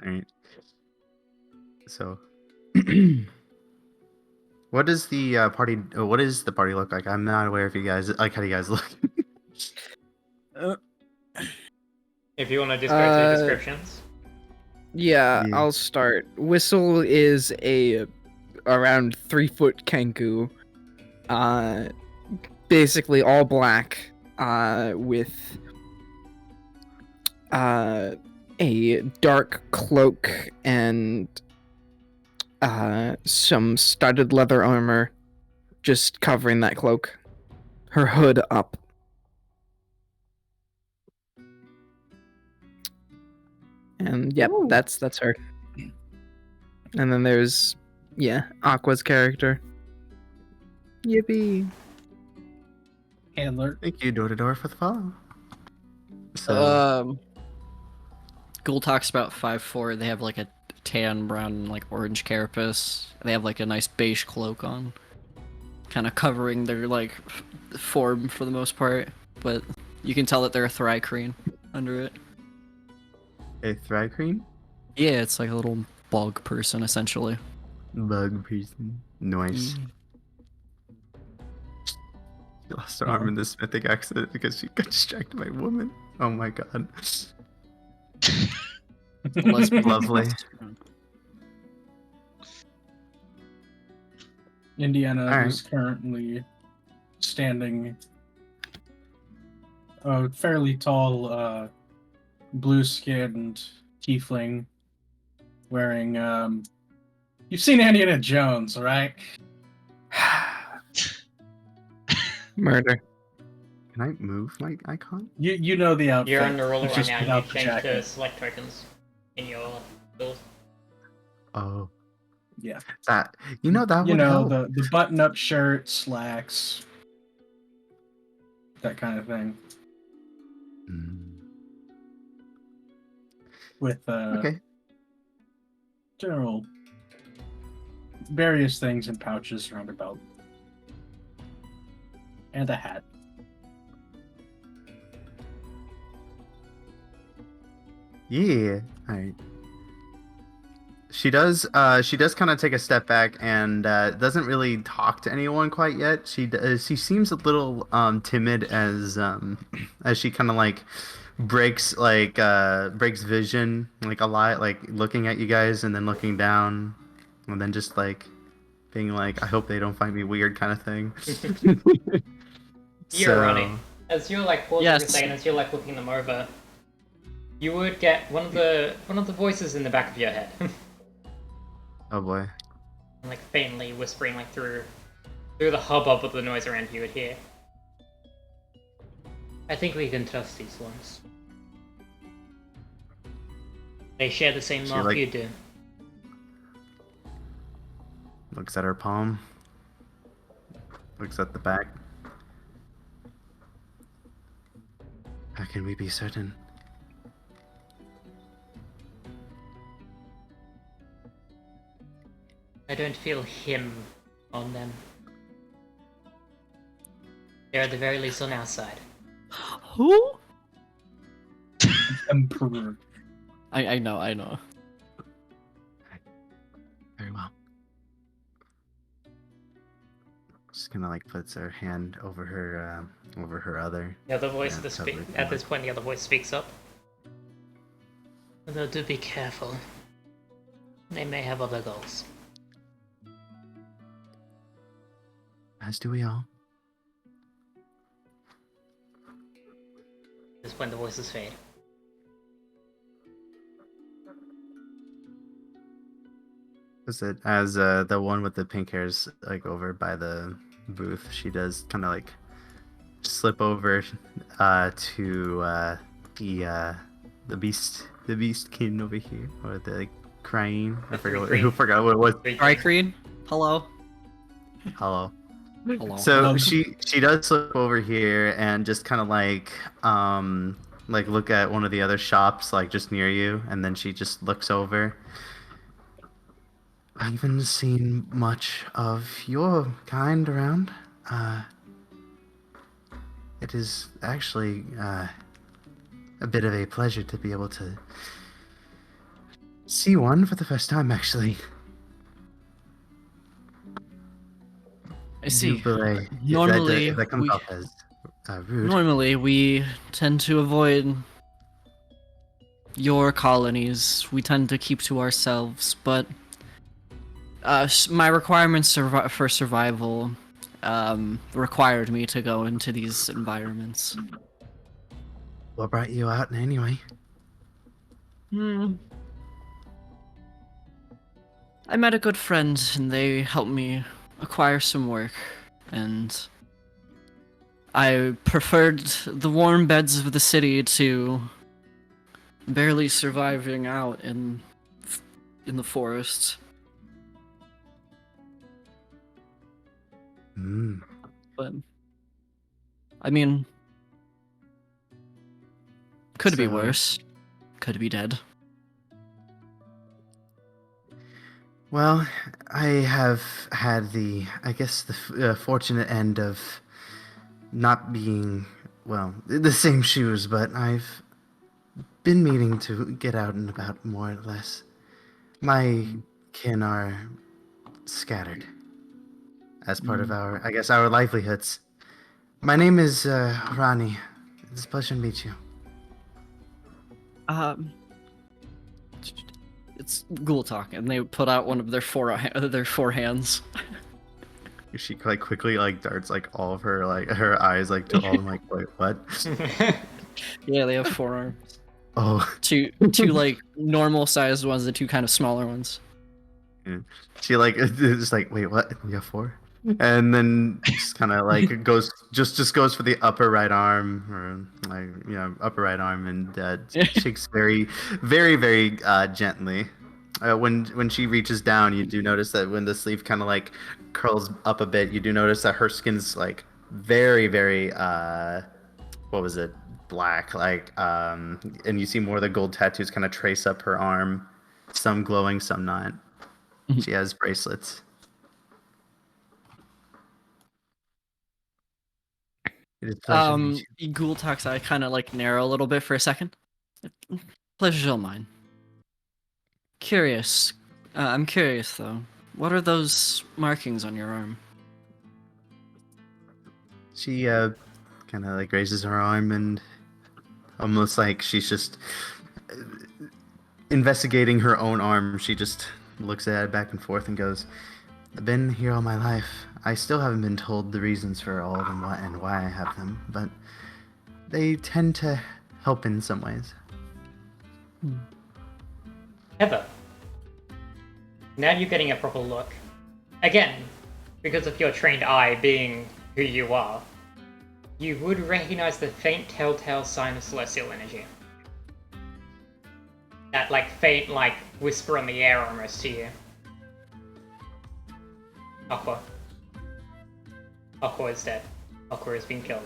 Alright. So, what does the party? What does the party look like? I'm not aware if you guys like. How do you guys look? If you want to just go through descriptions. Yeah, Yeah. I'll start. Whistle is a around 3-foot Kenku. Basically all black, with a dark cloak and some studded leather armor just covering that cloak. Her hood up. And yep, that's her. And then there's Aqua's character. Yippee. Handler. Thank you, Door to Door, for the follow. So, Ghoul talks about 5'4". They have like a tan, brown, like orange carapace. They have like a nice beige cloak on, kind of covering their like form for the most part. But you can tell that they're a Thri-kreen under it. a Thri-kreen? Yeah, it's like a little bog person essentially. Bug person. Nice. She lost her arm in this mythic accident because she got distracted by a woman. Oh my god. Lovely. Indiana Alright. is currently standing a fairly tall, blue-skinned tiefling wearing. You've seen Indiana Jones, right? Murder. Can I move my icon? You know the outfit. You're on the ruler It's right just now. without You the change to jacket. select tokens in your build. Oh, Yeah. that that You would know help. the button-up shirt, slacks, that kind of thing. Mm. With Okay. general various things in pouches around her belt. And a hat. Yeah. All right. She does kind of take a step back and doesn't really talk to anyone quite yet. She seems a little timid as she kind of like breaks vision like a lot, like looking at you guys and then looking down and then just like being like, I hope they don't find me weird kind of thing. You're running. As you're like pausing for a Yes. second, as you're like looking them over, you would get one of the voices in the back of your head, Oh boy. like faintly whispering like through the hubbub of the noise around you would hear. I think we can trust these ones. They share the same She, mark like- you do. Looks at her palm. Looks at the back. How can we be certain? I don't feel him on them. They're at the very least on our side. Who? Emperor. I know. Very well. Just kind of like puts her hand over her other. The other voice Yeah, totally at fine. this point, the other voice speaks up. Although do be careful. They may have other goals. As do we all. At this point, the voices fade. Is it as the one with the pink hair's like over by the booth? She does kind of like slip over to the beast king over here, or the like, crying. I forgot what it was. Dry Creed? Hello? Hello. Hello. So she does slip over here and just kind of like look at one of the other shops like just near you, and then she just looks over. I haven't seen much of your kind around. It is actually a bit of a pleasure to be able to see one for the first time, actually. I see. Dubile, Normally, if that comes we- off as rude. Normally, we tend to avoid your colonies. We tend to keep to ourselves, but my requirements for survival required me to go into these environments. What brought you out anyway? I met a good friend, and they helped me acquire some work, and I preferred the warm beds of the city to barely surviving out in the forest. Mm. But I mean, could be So- worse. Could be dead. Well, I have had the fortunate end of not being, well, the same shoes, but I've been meaning to get out and about more or less. My kin are scattered as part of our livelihoods. My name is Rani. It's a pleasure to meet you. It's Ghoul Talk, and they put out one of their four hands. she like quickly like darts like all of her like her eyes like to all of them like wait what? Yeah, they have 4 arms. Oh, Two like normal sized ones, the 2 kind of smaller ones. she like is like wait what? You have 4? And then just kind of like goes just goes for the upper right arm or like upper right arm and shakes very gently. When she reaches down, you do notice that when the sleeve kind of like curls up a bit, you do notice that her skin's like very what was it, black, like and you see more of the gold tattoos kind of trace up her arm, some glowing, some not. She has bracelets. It is a pleasure to meet you. Gultax, I kind of like narrow a little bit for a second. Pleasure's all mine. Curious. I'm curious though. What are those markings on your arm? She kind of like raises her arm and almost like she's just investigating her own arm. She just looks at it back and forth and goes, I've been here all my life. I still haven't been told the reasons for all of them and why I have them, but they tend to help in some ways. Heather, now you're getting a proper look. Again, because of your trained eye being who you are, you would recognize the faint telltale sign of celestial energy. That like faint like whisper in the air almost to you. Aqua. Aqua is dead. Aqua has been killed.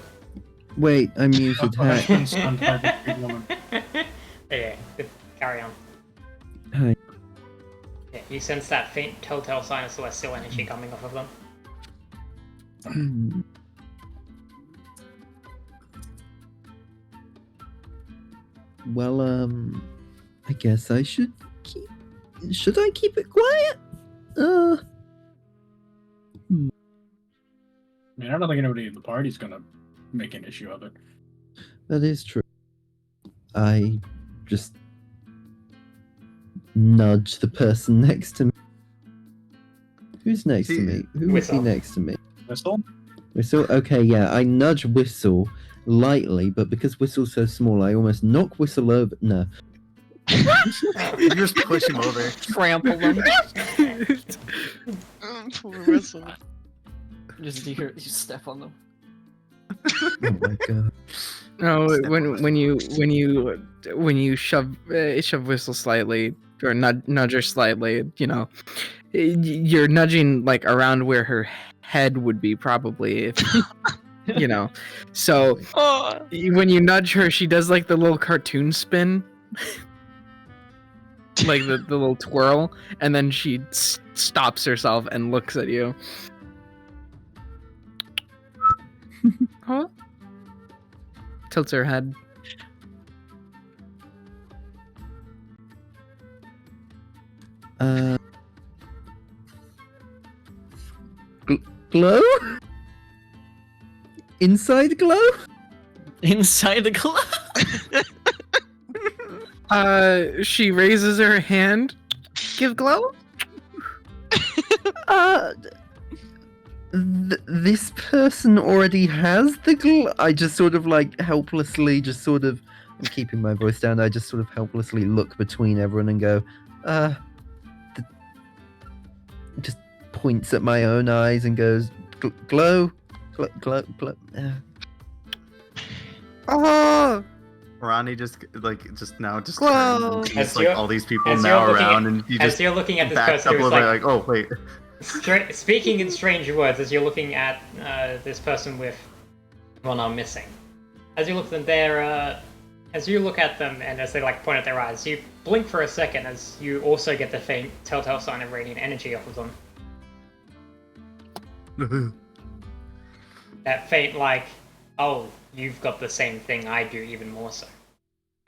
Wait, I muted her. Yeah, carry on. Hi. Yeah, you sense that faint telltale sign of celestial energy coming off of them. Well, I guess I should keep. Should I keep it quiet? I mean, I don't think anybody in the party's gonna make an issue of it. That is true. I just nudge the person next to me. Who's next to me? Who would be Whistle. next to me? Whistle? Whistle? Okay, yeah, I nudge Whistle lightly, but because Whistle's so small, I almost knock Whistle over. No. You just push him over. Trample them. Poor Whistle. Just you step on them. Oh my god. No, Step when you shove Whistle slightly or nudge her slightly, you're nudging like around where her head would be probably, if So when you nudge her, she does like the little cartoon spin, like the little twirl, and then she stops herself and looks at you. Huh? Tilts her head. Glow? Inside glow? Inside the glove. She raises her hand. Give glow? This person already has the glow. I just sort of like helplessly, I'm keeping my voice down. I just sort of helplessly look between everyone and go, just points at my own eyes and goes, glow, glow. Oh, Ronnie just Whoa. turns, As like you're- all these people as now you're looking around, at- and he As just you're looking at this backs person up a who's little like bit, like, oh wait. speaking in strange words, as you're looking at this person with one arm missing. As you look at them, as you look at them and as they like point at their eyes, you blink for a second as you also get the faint telltale sign of radiant energy off of them. That faint like, oh, you've got the same thing I do, even more so.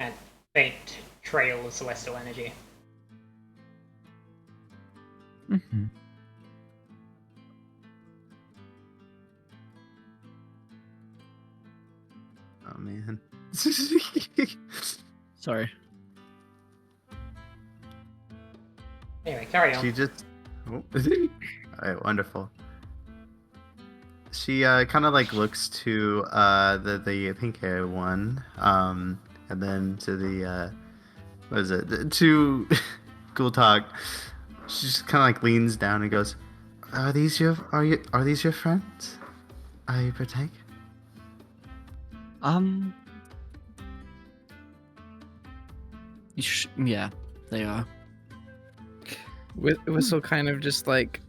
And faint trail of celestial energy. Mm-hmm. Oh man. Sorry. Anyway, carry on. She just. Oh. Alright, wonderful. She kind of like looks to the pink hair one, and then to the what is it, to Gultak. She just kind of like leans down and goes, "Are these your friends? I partake." Yeah, they are. Whistle kind of just like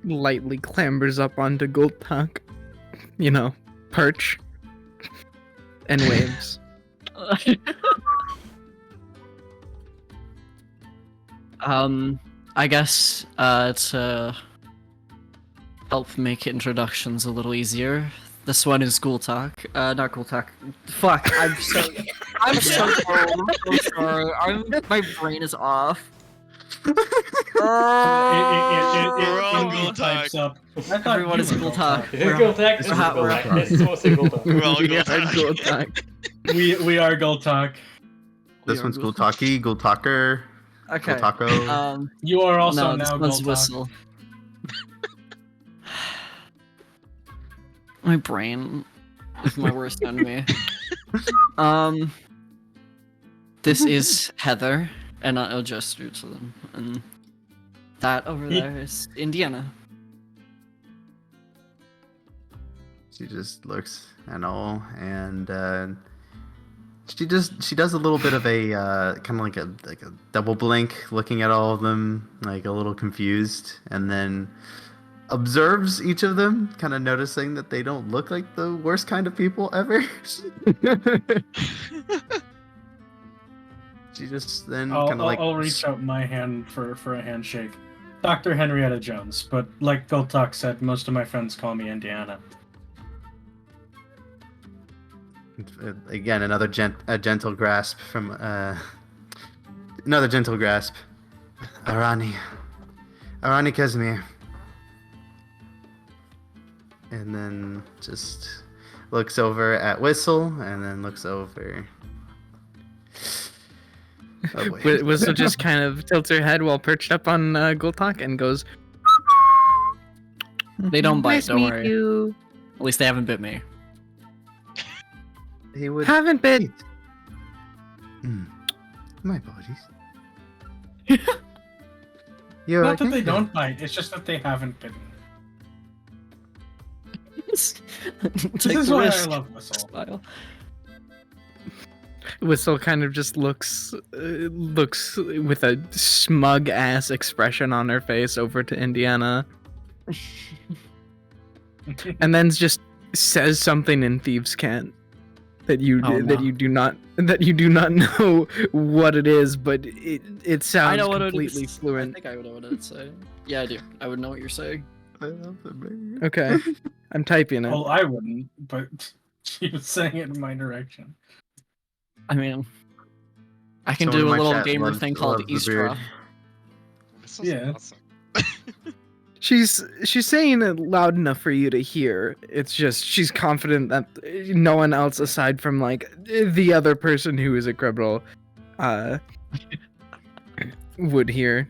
lightly clambers up onto Gultak, perch, and waves. I guess to help make introductions a little easier, this one is Gultak. Not Gultak. Fuck, I'm so sorry. My brain is off. We're all Gultak. Gultak. Everyone is Gultak. This is Gultak. This is Gultak. This is also Gultak. We're all We are Gultak. Gultak. We are Gultak. This one's Gultaki, Gultaker, Okay. Gultako. You are also no, this now one's Gultak. Whistle. My brain is my worst enemy. This is Heather, and I'll gesture to them. And that over there is Indiana. She just looks and all, and she does a little bit of a kind of like a double blink, looking at all of them, like a little confused, and then observes each of them, kind of noticing that they don't look like the worst kind of people ever. She just then kind of like I'll reach out my hand for a handshake. Dr. Henrietta Jones, but like Gultak said, most of my friends call me Indiana. Again, another gentle grasp from another gentle grasp. Arani Casimir. And then just looks over at Whistle, and then looks over. Oh boy. Whistle just kind of tilts her head while perched up on Gultak and goes, They don't bite, "Nice to don't meet worry. you. At least they haven't bit me. He would. Haven't been." My apologies. You're Not that okay? they don't bite, it's just that they haven't bitten. This This is why I love Whistle. Style. Whistle kind of just looks with a smug ass expression on her face over to Indiana, and then just says something in Thieves' Cant that you Oh, no. you do not know what it is, but it sounds I know what completely it is. fluent. I think I would know what it'd say. Yeah, I do. I would know what you're saying. I love the baby. Okay, I'm typing it. Well, I wouldn't, but she was saying it in my direction. I mean, I can Someone do a in my little chat gamer loves- thing called loves the eavesdrop. beard. This is Yeah. awesome. She's saying it loud enough for you to hear. It's just she's confident that no one else aside from like the other person who is a criminal would hear.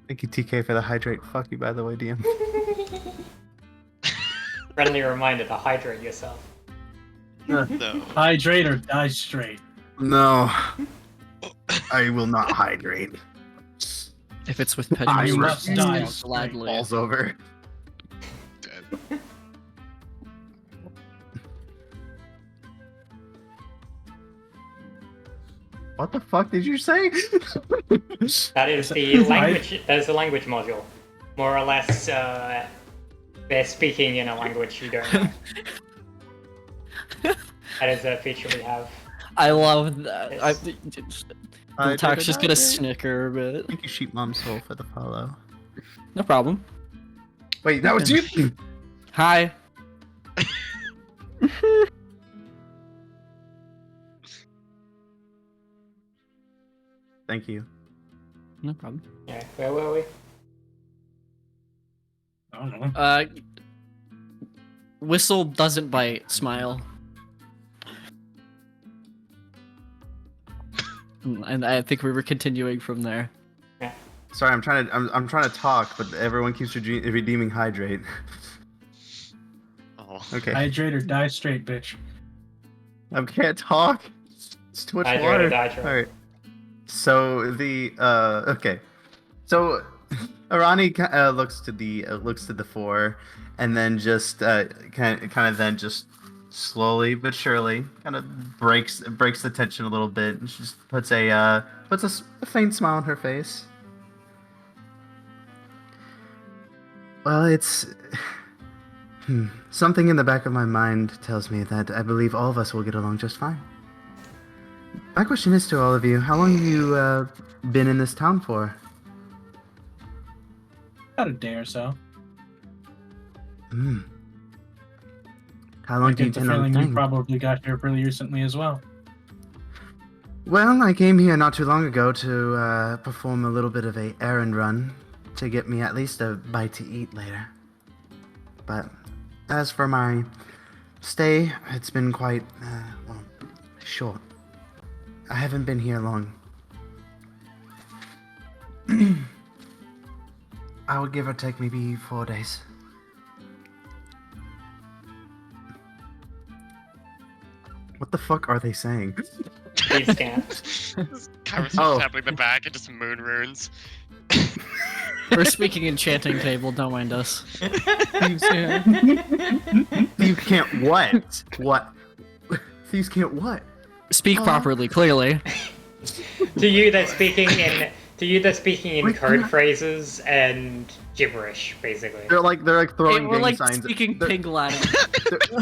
Thank you, TK, for the hydrate. Fuck you, by the way, DM. Friendly reminder to hydrate yourself. No. Hydrate or die straight. No, I will not hydrate. If it's with I petty must restraint, die I'll straight. gladly. Falls over. Dead. What the fuck did you say? That is the language. That is the language module. More or less, they're speaking in a language you don't know. That is a feature we have. I love that. Yes. Talk's just gonna snicker a bit. Thank you, Sheep Mom Soul, for the follow. No problem. Wait, that was you? Hi. Thank you. No problem. Yeah, where were we? I don't know. Whistle doesn't bite. Smile. And I think we were continuing from there. Sorry, I'm trying to talk, but everyone keeps redeeming hydrate. Oh. Okay, Hydrate or die straight, bitch. I can't talk. It's too much Hydrate water. or die trying. All right. So the okay, so Arani looks to the four, and then just kind of then just slowly but surely kind of breaks the tension a little bit, and she just puts a faint smile on her face. Well, it's something in the back of my mind tells me that I believe all of us will get along just fine. My question is to all of you: how long have you been in this town for? About a day or so. Hmm. How I long do you get the intend on feeling you staying? probably got here pretty recently as well. Well, I came here not too long ago to perform a little bit of a errand run to get me at least a bite to eat later. But as for my stay, it's been quite short. I haven't been here long. I would give or take maybe 4 days. What the fuck are they saying? Thieves can't. Kyrus Oh. tapping the back and just moon runes. We're speaking enchanting table, don't mind us. Thieves can't. You can't what? What? Thieves can't what? Speak properly, clearly. To you, they're speaking in Wait, code what? phrases and gibberish, basically. They're like throwing We're gang like signs. speaking they're, pig Latin.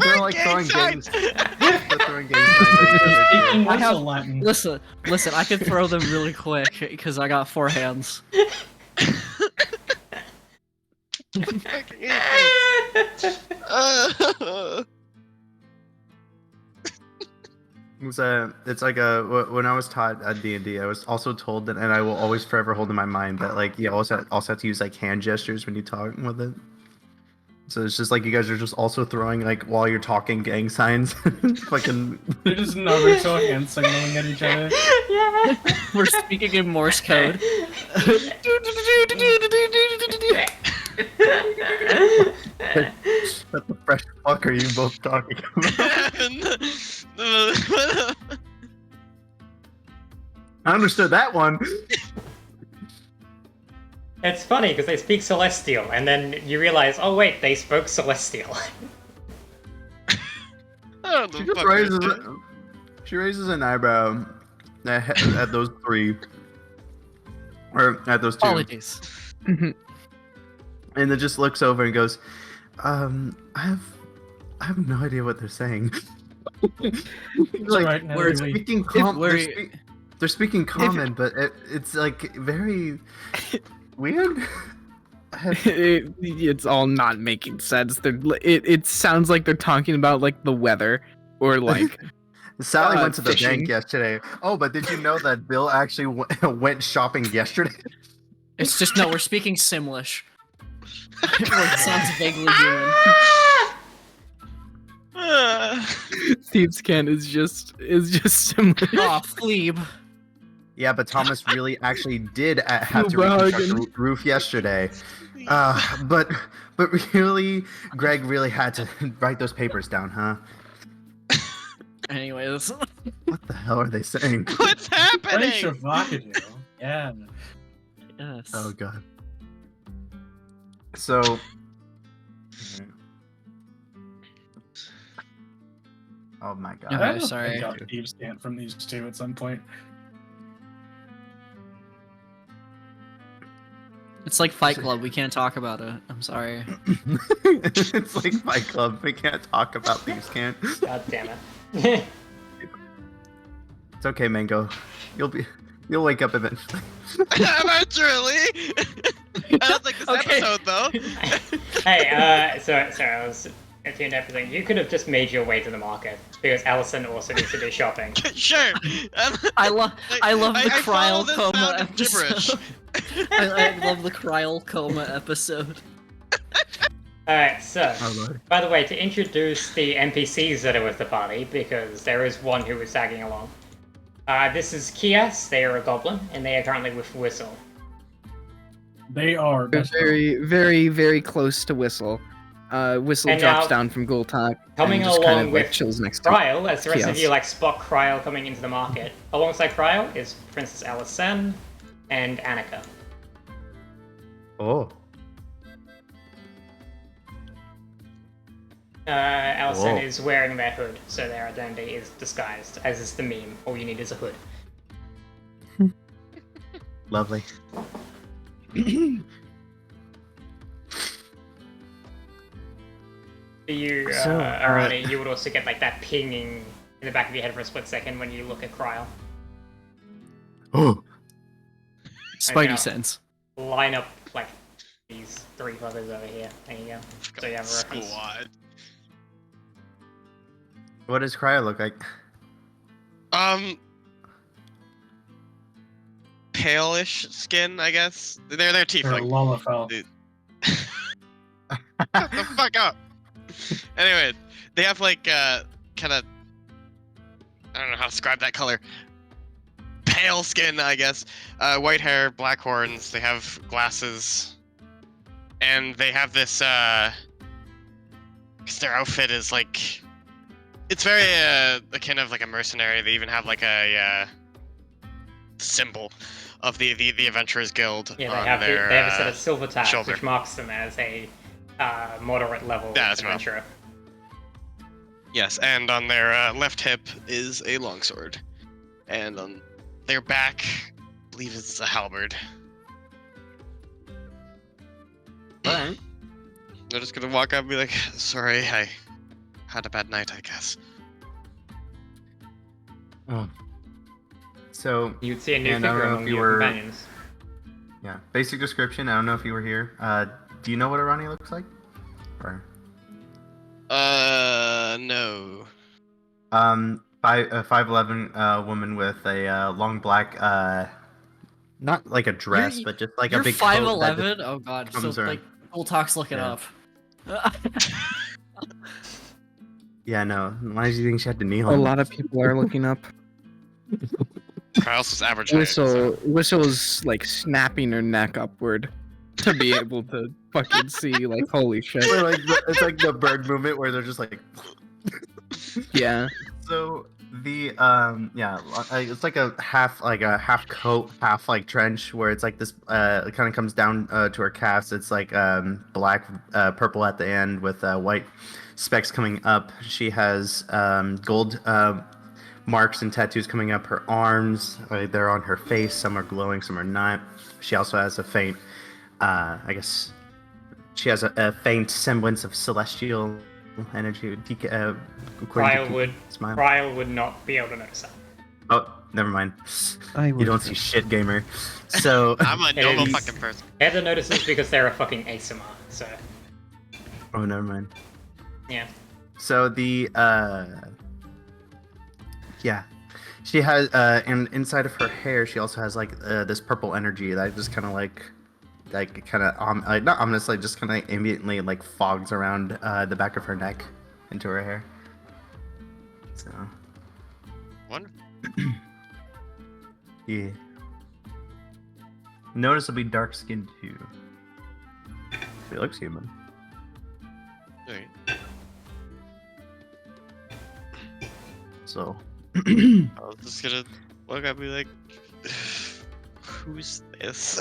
they're like throwing gang. signs! They're throwing gang signs at each other. Speaking I have- whistle Latin. Listen, I can throw them really quick because I got 4 hands. It's like when I was taught at D&D, I was also told that, and I will always forever hold in my mind that like you also have to use like hand gestures when you talk with it. So it's just like you guys are just also throwing like while you're talking gang signs, fucking. They're just Naruto hand signaling at each other. Yeah. We're speaking in Morse code. What the fresh fuck are you both talking about? I understood that one. It's funny because they speak Celestial, and then you realize, oh wait, they spoke Celestial. I don't know She the just fuck raises is it. She raises an eyebrow at those three, or at those two, Apologies. and then just looks over and goes, I have no idea what they're saying. Like, alright, they're Natalie. speaking they're speaking common, but it's like very weird. It's all not making sense. It sounds like they're talking about like the weather or like Sally went to the fishing. bank yesterday. Oh, but did you know that Bill actually went shopping yesterday? It's just, no, we're speaking Simlish. It sounds vaguely human. Thieves Can is just similar. Aw, Fleeb. Yeah, but Thomas really actually did have to Bargain. reconstruct the roof yesterday. But really, Greg really had to write those papers down, huh? Anyways. What the hell are they saying? What's Very happening? Shavakadu. Yeah. Yes. Oh god. So. Oh my god. Okay, I don't sorry. think I'll Steve stand from these two at some point. It's like Fight Club, we can't talk about it. I'm sorry. It's like Fight Club. We can't talk about thieves, can't? God damn it. It's okay, Mango. You'll wake up eventually. Eventually! I don't think this Okay. episode, though. Hey, sorry, I was attuned to everything. You could have just made your way to the market, because Allison also needs to do shopping. Sure. I love the I follow Cryol this Coma sound of gibberish. episode. I love the Cryol Coma episode. Alright, so, Oh lord. by the way, to introduce the NPCs that are with the party, because there is one who is tagging along. This is Kias, they are a goblin, and they are currently with Whistle. They are They're best very, very, very close to Whistle. Whistle And drops now, down from Gultak coming and just along kind of like with chills next to Kryl, as the rest of Kios. you like spot Kryl coming into the market. Alongside Kryl is Princess Alysen and Annika. Oh. Alysen Whoa. is wearing their hood, so their identity is disguised, as is the meme. All you need is a hood. Lovely. For you, So, Arani, you would also get like that pinging in the back of your head for a split second when you look at Kryl. Oh. Spidey now- sense. Line up like these three brothers over here. There you go. So you have a reference. Squad. What does Cryo look like? Palish skin, I guess. Their teeth Or like Lalafell. Dude. Shut the fuck up. Anyway, they have like kind of, I don't know how to describe that color. Pale skin, I guess. White hair, black horns. They have glasses, and they have this. Because their outfit is like, it's very akin of like a mercenary. They even have like a symbol of the Adventurers Guild Yeah, on they have their they have a set of silver tags, shoulder. which marks them as a moderate level Yeah, that's right. adventurer. Yes, and on their left hip is a longsword, and on their back, I believe it's a halberd. Alright. They're just gonna walk up and be like, "Sorry, I had a bad night, I guess." Oh. So, You'd see a new And I don't figure know among if you your were- companions. yeah. Basic description. I don't know if you were here. Do you know what Arani looks like? Or No. 5'11" woman with a long black not like a dress, You're- but just like You're a big coat that 5'11"? just- Oh god. So comes around. like Gultak's looking Yeah. up. Yeah, no. Why did you think she had to kneel? A lot of people are looking up. Kyle's average height. So. Whistle's like snapping her neck upward to be able to fucking see. Like, holy shit. Or, like, it's like the bird movement where they're just like. Yeah. So the it's like a half coat, half like trench where it's like this it kind of comes down to her calves. It's like black, purple at the end with white specks coming up. She has gold marks and tattoos coming up her arms. They're on her face. Some are glowing, some are not. She also has a faint, I guess, she has a faint semblance of celestial energy. Smile. Kryl would not be able to notice that. Oh, never mind. I You would don't see shit, gamer. So. I'm a normal It is- fucking person. Heather notices because they're a fucking ASMR, so Oh, never mind. yeah. So the yeah, she has and inside of her hair, she also has like this purple energy that just kind of like kind of like not ominously, just kind of ambiently like fogs around the back of her neck into her hair. So Wonderful. yeah, noticeably dark skinned too. She looks human. Alright. So I was just gonna look up and be like, "Who's this?"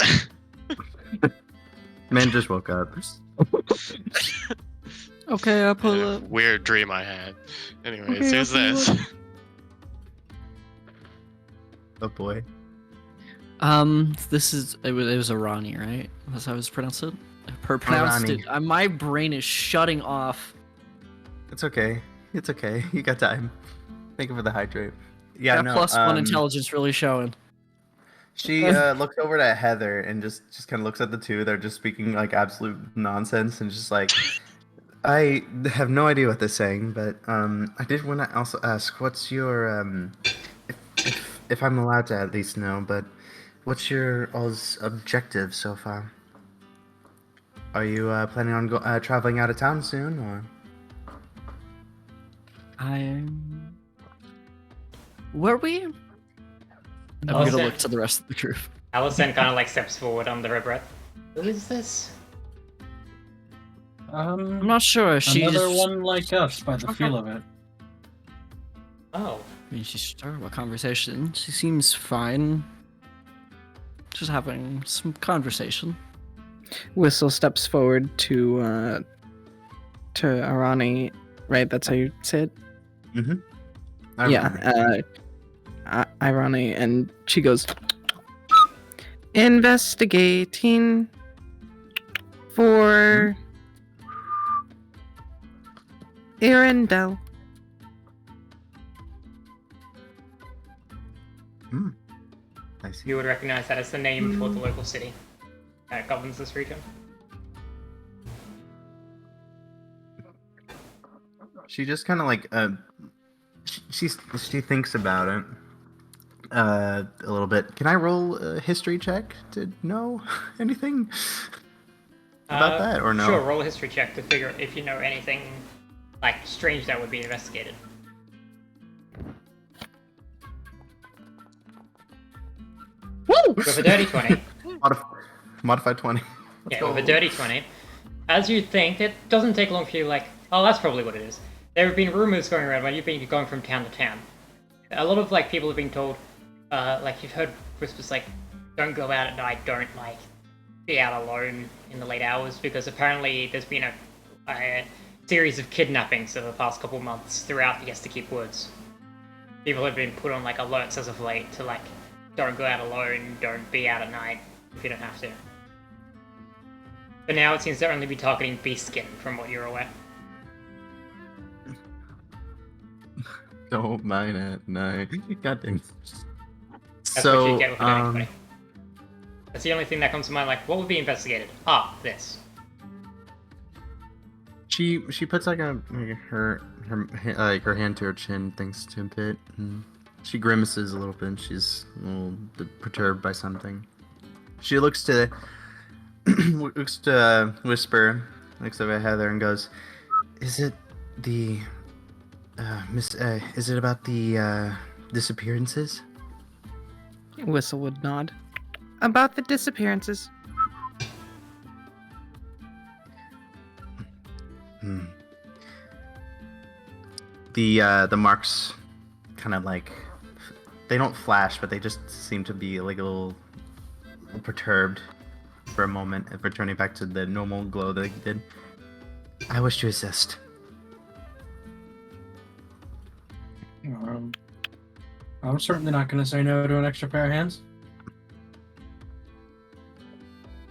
man just woke up. Okay, I pull up. Weird dream I had. Anyways, Okay, who's I'll pull this? Oh boy. This is it was Arani, right? That's how I was pronounced it. I pronounced Arani. it. My brain is shutting off. It's okay. It's okay. You got time. Thank you for the hydrate. Yeah, That no. +1 intelligence really showing. She looks over at Heather and just kind of looks at the two. They're just speaking like absolute nonsense and just like, I have no idea what they're saying, but I did want to also ask, what's your if I'm allowed to at least know, but what's your all's objective so far? Are you planning on traveling out of town soon, or? Were we? I'm Alysen- gonna look to the rest of the group. Alysen kind of like steps forward under her breath. Who is this? I'm not sure. She's Another one like us, by the feel of it. Oh, I mean, she started a conversation. She seems fine. Just having some conversation. Whistle steps forward to Arani, right? That's how you say it. Yeah. Irani, and she goes, investigating for Arendelle. I see. you would recognize that as the name for the local city that governs this region. She just kind of like she thinks about it a little bit. Can I roll a history check to know anything about that or no? Sure, roll a history check to figure if you know anything like strange that would be investigated. Woo! With a dirty 20. Modified 20. Yeah, with a dirty 20. As you think, it doesn't take long for you, like, oh, that's probably what it is. There have been rumors going around when you've been going from town to town. A lot of, like, people have been told, like, you've heard whispers like, don't go out at night, don't, like, be out alone in the late hours, because apparently there's been a series of kidnappings over the past couple months throughout the Estekeep Woods. People have been put on, like, alerts as of late to, like, don't go out alone, don't be out at night if you don't have to. But now it seems to only be targeting Beastskin, from what you're aware. Don't mind at night. God damn. That's So, what you get with anybody. That's the only thing that comes to mind, like, what would be investigated? Ah, this. she puts like her hand to her chin, thinks to a bit. And she grimaces a little bit. She's a little bit perturbed by something. She looks to Whisper, looks over at Heather and goes, "Is it the is it about the disappearances?" Whistle would nod. About the disappearances. The marks kind of like, they don't flash, but they just seem to be like a little perturbed for a moment, returning back to the normal glow that they did. I wish to assist. I'm certainly not going to say no to an extra pair of hands.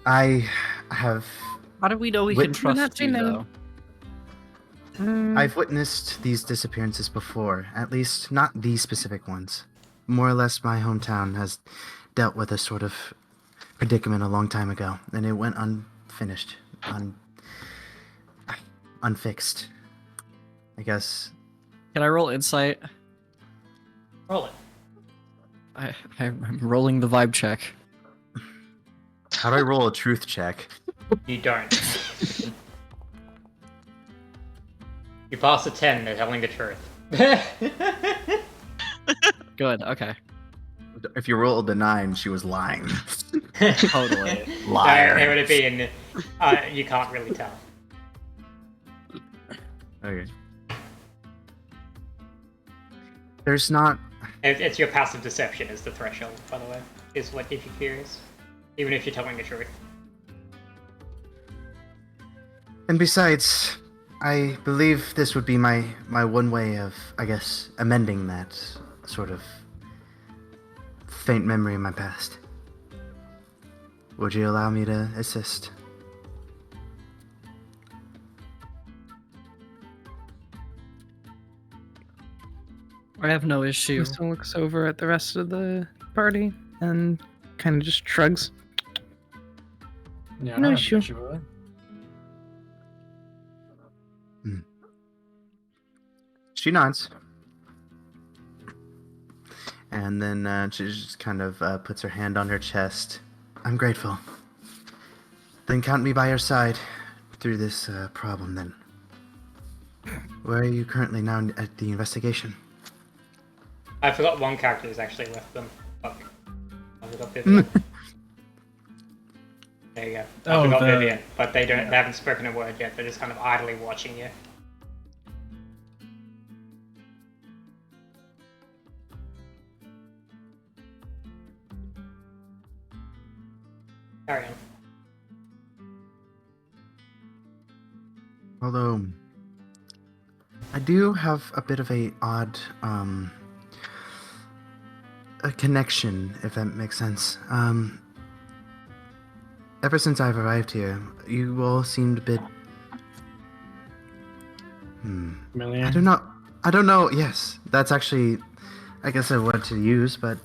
I have How do we know we Wait, can we're not trust you, saying no. though? I've witnessed these disappearances before, at least not these specific ones. More or less, my hometown has dealt with a sort of predicament a long time ago, and it went unfinished, unfixed. I guess. Can I roll insight? Roll it. I'm rolling the vibe check. How do I roll a truth check? You don't. You pass a 10, they're telling the truth. Good. Okay. If you rolled a 9, she was lying. Totally. Liar. It would be in. You can't really tell. Okay. There's not. It's your passive deception is the threshold, by the way. Is what if you're curious, even if you're telling the truth. And besides, I believe this would be my one way of, I guess, amending that sort of faint memory of my past. Would you allow me to assist? I have no issue. Whistle looks over at the rest of the party and kind of just shrugs. Yeah, No I have issue. an issue with it. She nods. And then she just kind of puts her hand on her chest. I'm grateful. Then count me by your side through this problem then. Where are you currently now at the investigation? I forgot one character is actually with them. Fuck. I forgot Vivian. There you go. Oh, I forgot the- Vivian, but they haven't spoken a word yet. They're just kind of idly watching you. Carry on. Although, I do have a bit of a odd, a connection, if that makes sense. Ever since I've arrived here, you all seemed a bit. Familiar? I don't know. Yes, that's actually, I guess, a word to use, but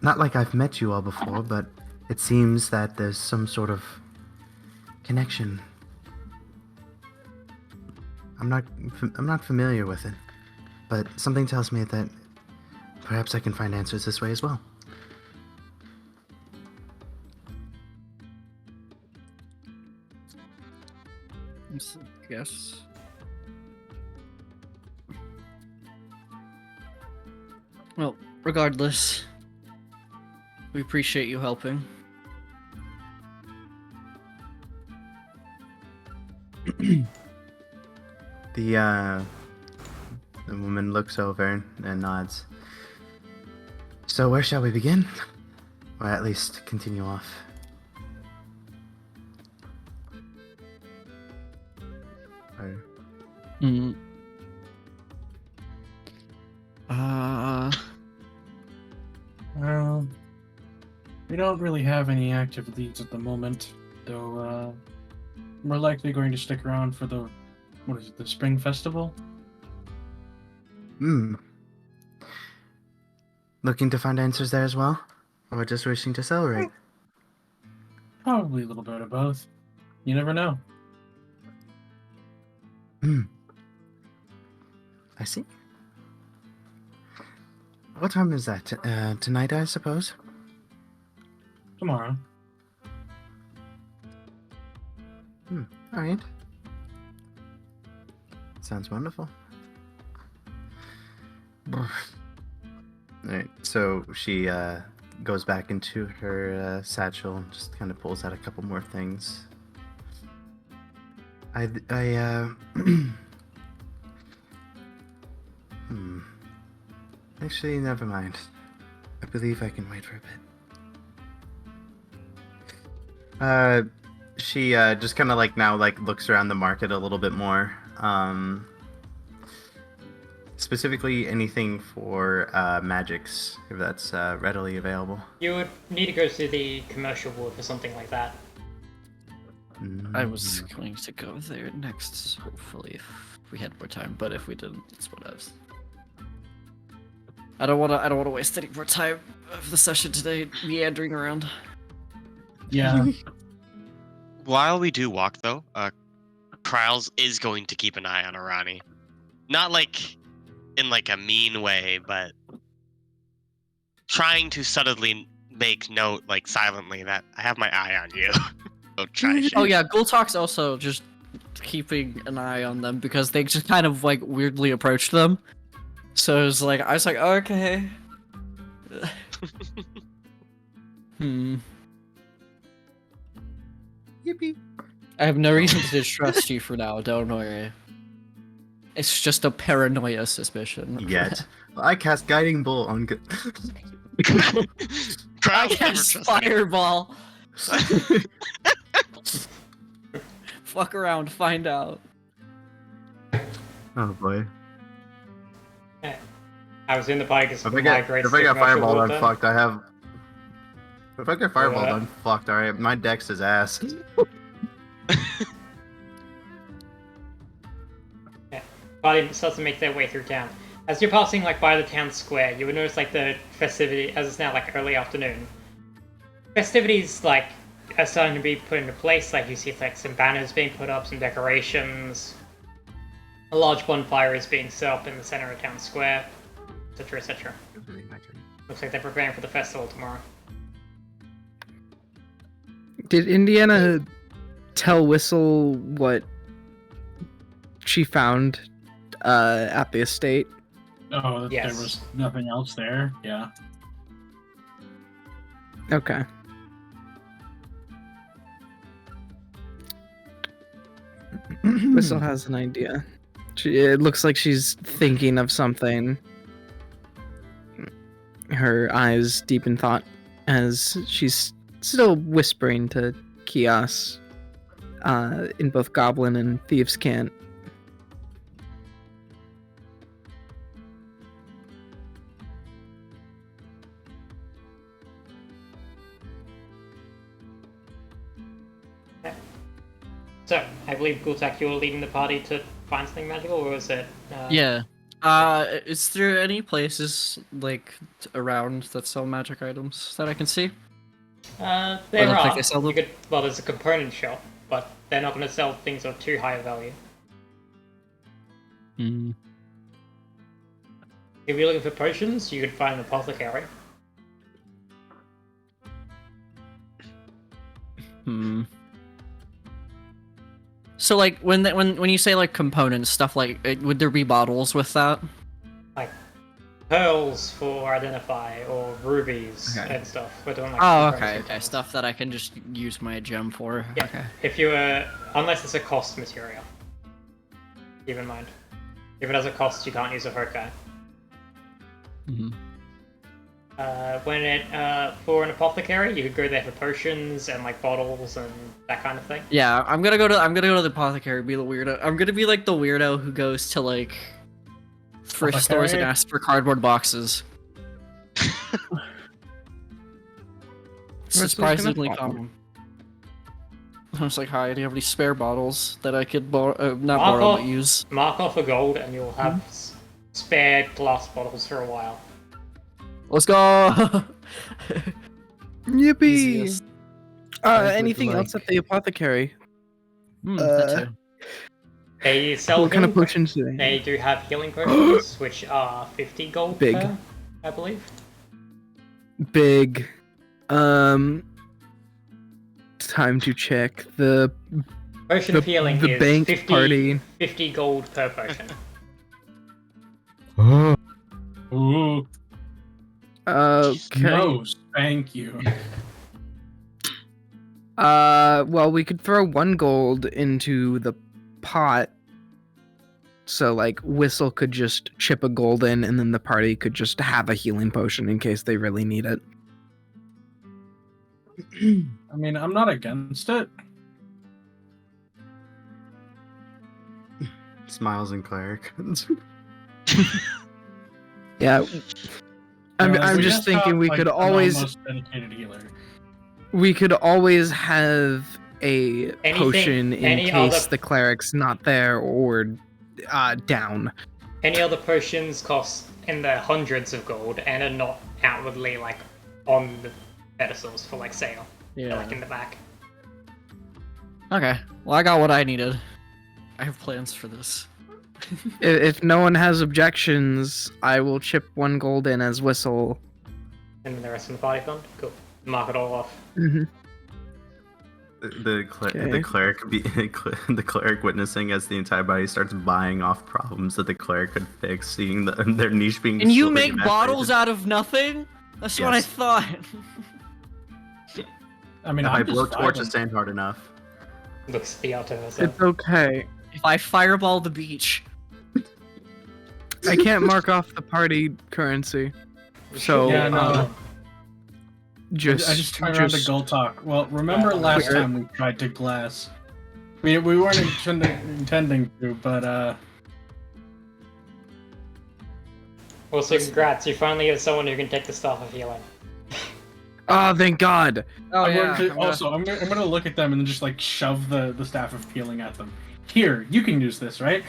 not like I've met you all before. But it seems that there's some sort of connection. I'm not familiar with it, but something tells me that perhaps I can find answers this way as well. Yes. Well, regardless, we appreciate you helping. The woman looks over and nods. So where shall we begin? Or at least continue off? Or- Mm. Well, we don't really have any active leads at the moment, though we're likely going to stick around for the, what is it, the Spring Festival? Looking to find answers there as well? Or just wishing to celebrate? Probably a little bit of both. You never know. I see. What time is that? Tonight, I suppose? Tomorrow. Alright. Sounds wonderful. Alright, so she goes back into her satchel and just kind of pulls out a couple more things. Actually, never mind. I believe I can wait for a bit. She just kind of now looks around the market a little bit more. Specifically, anything for magics, if that's readily available. You would need to go to the commercial ward for something like that. I was going to go there next, hopefully, if we had more time. But if we didn't, it's whatevs. I don't wanna waste any more time of the session today meandering around. Yeah. While we do walk, though, Kryles is going to keep an eye on Arani. Not in a mean way, but trying to subtly make note, silently, that I have my eye on you. Don't try. Oh yeah, Gultalk's also just keeping an eye on them because they just kind of weirdly approached them. So I was like, okay. Yippee. I have no reason to distrust you for now, don't worry. It's just a paranoia suspicion. Yet. I cast Guiding Bolt on I Kryles never cast trusts me. Fireball. Fuck around, find out. Oh boy. I was in the bike as If I get fireballed, I'm fucked. If I get fireballed, I'm fucked. Alright, my dex is ass. Body starts to make their way through town. As you're passing by the town square, you would notice the festivity, as it's now early afternoon. Festivities are starting to be put into place. You see some banners being put up, some decorations. A large bonfire is being set up in the center of town square, etc., etc. Looks like they're preparing for the festival tomorrow. Did Indiana tell Whistle what she found at the estate? Oh, Yes. there was nothing else there? Yeah. Okay. Whistle has an idea. It looks like she's thinking of something. Her eyes deep in thought as she's still whispering to Kios in both Goblin and Thieves' Cant. So, I believe Gultak, you were leading the party to find something magical, or was it? Yeah. Is there any places like around that sell magic items that I can see? There I don't are. think they sell them. Well, there's a component shop, but they're not going to sell things of too high a value. Hmm. If you're looking for potions, you could find an apothecary. Hmm. So like when you say like components stuff, like would there be bottles with that? Pearls for identify, or rubies Okay. and stuff. We're doing like Oh, components okay, and okay, things. stuff that I can just use my gem for. Yeah. Okay. If you unless it's a cost material. Keep in mind. If it has a cost, you can't use a hurt guy. Hmm. For an apothecary, you could go there for potions and like bottles and that kind of thing. Yeah, I'm gonna go to the apothecary. Be the weirdo. I'm gonna be like the weirdo who goes to like thrift stores and Apothecary? asks for cardboard boxes. It's Where's surprisingly gonna fall? common. I was like, "Hi, do you have any spare bottles that I could not Mark borrow off- but use?" Mark off a gold, and you'll have spare glass bottles for a while. Let's go. Yippee! Easiest. I would Anything else like- at the apothecary? That too. They sell What kind of healing potions do they They have? do have healing potions, which are 50 gold Big. per, I believe. Big. Time to check the Potion of healing the is bank 50, party. 50 gold per potion. Ooh, Okay. no, thank you. Well, we could throw 1 gold into the pot. So, like, Whistle could just chip a gold in, and then the party could just have a healing potion in case they really need it. I mean, I'm not against it. Smiles and cleric. Yeah. I'm We just thinking have, we like, could an always almost dedicated healer. have a Anything- potion in any case other- the cleric's not there or down. Any other potions cost in the hundreds of gold and are not outwardly like on the pedestals for like sale. They're Yeah. like in the back. Okay. Well, I got what I needed. I have plans for this. If no one has objections, I will chip 1 gold in as Whistle. And then the rest of the party fund. Cool. Mark it all off. Mm-hmm. The Okay. cleric witnessing as the entire body starts buying off problems that the cleric could fix, seeing their niche being. And you slowly make bottles evaporated. out of nothing? That's what I Yes. thought. I mean, If I I'm just blow torch the vibing. sand hard enough. Looks the out of herself. It's okay. If I fireball the beach. I can't mark off the party currency. So, Yeah, no. I just turned around to gold talk. Well, remember last Clear. time we tried to glass? We weren't intending to, but Also, congrats, you finally have someone who can take the staff of healing. Oh, thank God. Oh I'm yeah. going to, also I'm gonna look at them and then just like shove the staff of healing at them. Here, you can use this, right?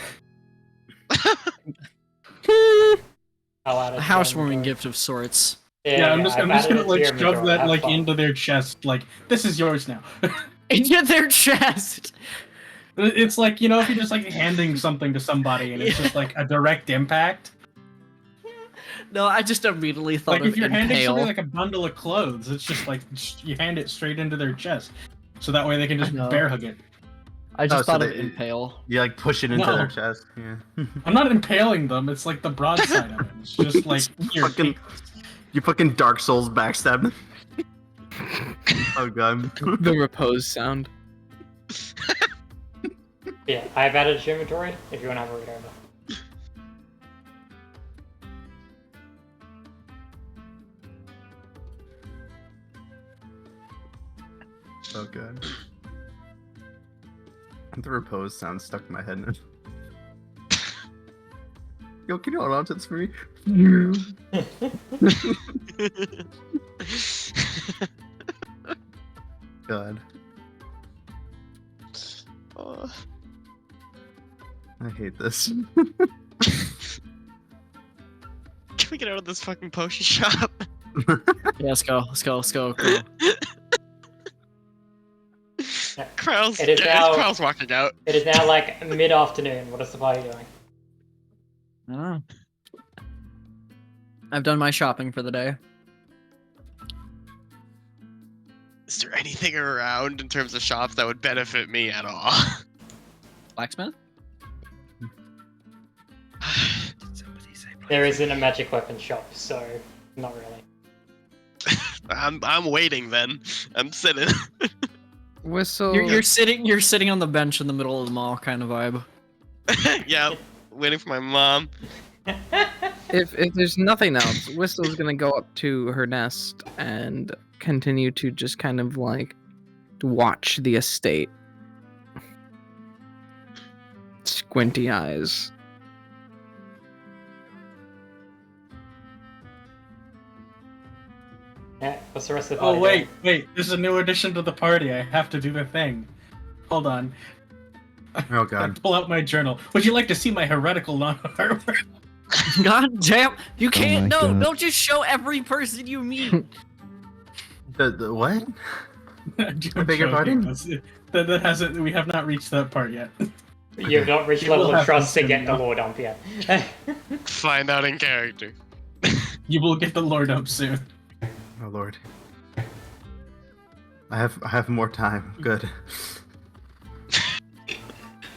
I'll add it A to housewarming your gift of sorts. inventory. Yeah, I'm just I've gonna added it like to your shove inventory. that Have like fun. into their chest. Like this is yours now. Into their chest. It's like, you know, if you're just like handing something to somebody and it's just like a direct impact. No, I just immediately thought Like of if you're handing impale. somebody like a bundle of clothes, it's just like you hand it straight into their chest, so that way they can just I know. bear hug it. I just Oh, so thought of they- impale. You like push it into No. their chest. Yeah. I'm not impaling them. It's like the broadside of it. It's just like here, fucking, you fucking Dark Souls backstab. Oh god. The repose sound. Yeah, I've added a droid if you want to have a read over. So good. The repose sound stuck in my head now. Yo, can you hold on to this for me? God. Oh. I hate this. Can we get out of this fucking potion shop? Yeah, let's go. Cool. Krell's, It is now- Krell's walking out. It is now like mid-afternoon. What is the party doing? I don't know. I've done my shopping for the day. Is there anything around in terms of shops that would benefit me at all? Blacksmith? Somebody say There isn't a magic weapon shop, so not really. I'm waiting then. I'm sitting. Whistle. You're sitting on the bench in the middle of the mall kind of vibe. Yeah, waiting for my mom. If there's nothing else, Whistle's gonna go up to her nest and continue to just kind of like watch the estate. Squinty eyes. Yeah, what's the rest of the Oh party wait, there's a new addition to the party. I have to do the thing. Hold on. Oh I god. pull out my journal. Would you like to see my heretical non-armor? God damn! You can't. my No, God. don't just show every person you meet. The what? I beg your pardon? That hasn't. We have not reached that part yet. doing? You've not reached You level will of have trust to to get the know. lore dump yet. Find out in character. You will get the lord up soon. Oh lord. I have more time. Good.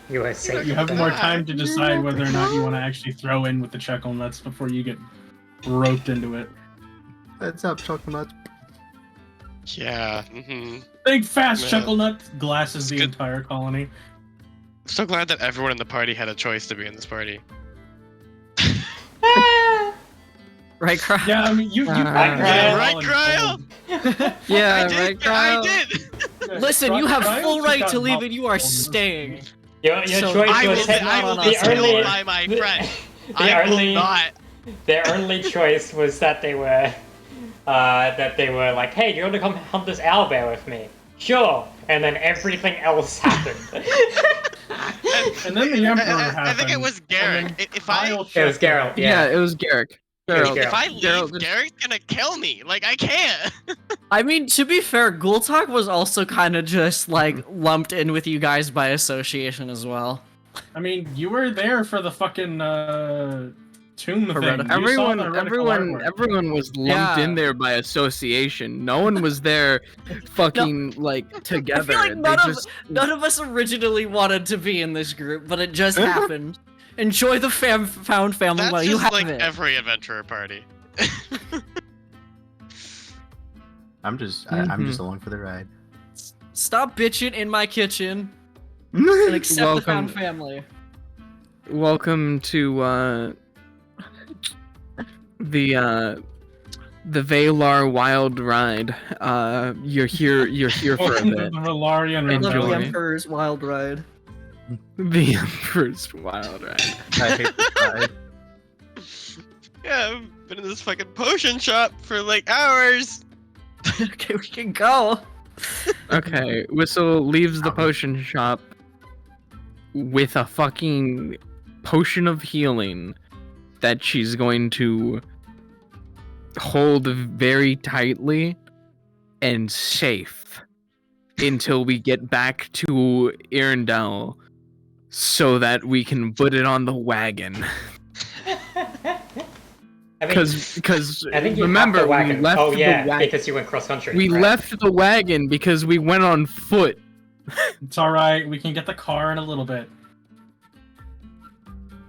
You are safe. You have more time to decide whether or not you want to actually throw in with the chuckle nuts before you get roped into it. What's up, chocolate? Yeah. Mm-hmm. Think fast, Yeah. chuckle nut glasses It's the good. entire colony. So glad that everyone in the party had a choice to be in this party. Right, Cry? Yeah, I mean, you Right, Cryo? Yeah, I did. right, I Kyle? did. Listen, you have Trials full just right got to leave knocked and you are on. staying. Your So choice I was will hit be the killed only- by my friend. the I only- will not. Their only choice was that they were like, hey, do you want to come hunt this owlbear with me? Sure. And then everything else happened. And then the Emperor I think it happened, was and Garrick. then If I Kyle It was checked Geralt, Yeah, yeah. it was Garrick. It was Geralt. Geralt. if I leave, Geralt just- Garrick's gonna kill me. Like I can't. I mean, to be fair, Gultak was also kind of just like lumped in with you guys by association as well. I mean, you were there for the fucking tomb thing. Heretical. You saw the Everyone, heretical everyone, artwork. everyone was lumped Yeah. in there by association. No one was there, fucking like together. like They none of- just- None of us originally wanted to be in this group, but it just happened. Enjoy the found family That's while just you have like it. every adventurer party. I'm just along for the ride. Stop bitching in my kitchen and accept the Welcome. found family. Welcome to the Valar Wild Ride. You're here for a Welcome to bit. the Valarian Enjoy. Love the Rebellion. Emperor's wild ride. The Emperor's Wild Ride. I hate this ride. Yeah, I've been in this fucking potion shop for like hours. Okay, we can go. Okay, Whistle leaves the potion shop with a fucking potion of healing that she's going to hold very tightly and safe until we get back to Arendelle so that we can put it on the wagon. I mean, Because I think you remember, have the we wagon. left Oh the yeah, wagon. because you went cross country. We right? left the wagon because we went on foot. It's alright, we can get the car in a little bit.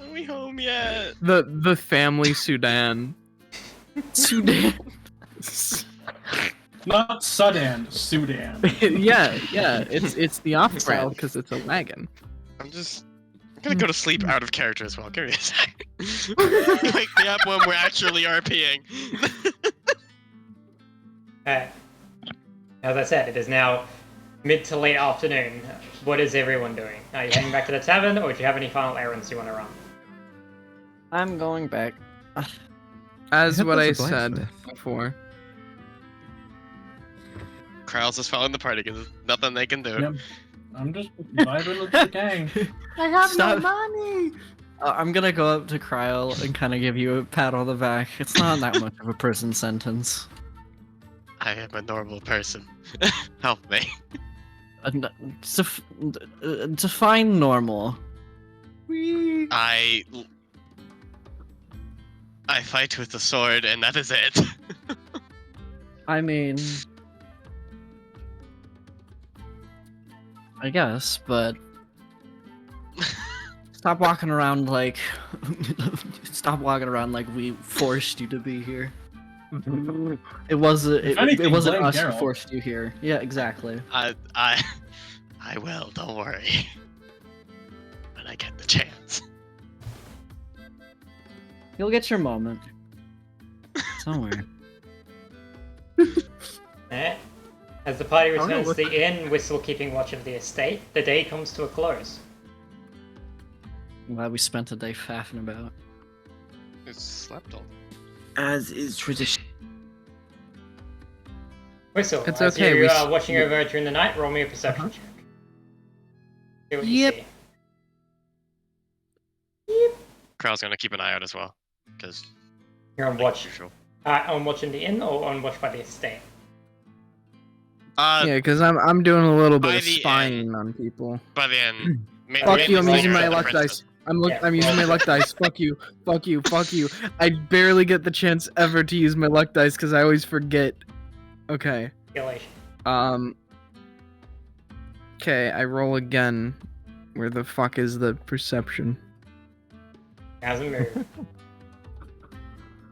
Are we home yet? The family Sudan. Sudan. Not Sudan, Sudan. yeah, it's the off-brand because it's a wagon. I'm gonna go to sleep out of character as well. Give me a sec. Wake me up when we're actually RPing. As I said, it is now mid to late afternoon. What is everyone doing? Are you heading back to the tavern, or do you have any final errands you want to run? I'm going back. As heard what I there's a said blacksmith. before. Krauls is following the party because there's nothing they can do. Yep. I'm just vibing with the gang. I have Stop. no money. I'm gonna go up to Kryl and kind of give you a pat on the back. It's not that much of a prison sentence. I am a normal person. Help me. Define normal. I fight with the sword, and that is it. I mean, I guess, but stop walking around like we forced you to be here. It wasn't. If anything, It wasn't blame us who Geralt. forced you here. Yeah, exactly. I will. Don't worry. When I get the chance. You'll get your moment somewhere. As the party don't know returns what to the inn, we're still keeping watch of the estate. The day comes to a close. I'm glad we spent a day faffing about. It's slept all. As is tradition. Whistle, It's as okay, you we are watching over during the night, roll me a perception check. See what you Yep. see. Krau's gonna keep an eye out as well, because You're on watch. usual. On watch in the inn or on watch by the estate? Yeah, because I'm doing a little by bit of the spying on people. By the end. Fuck you, I'm using my the luck princess. dice. I'm Yeah, using my well- luck dice. Fuck you. Fuck you. Fuck you. I barely get the chance ever to use my luck dice because I always forget. Okay. Calculation. Okay, I roll again. Where the fuck is the perception? Hasn't moved.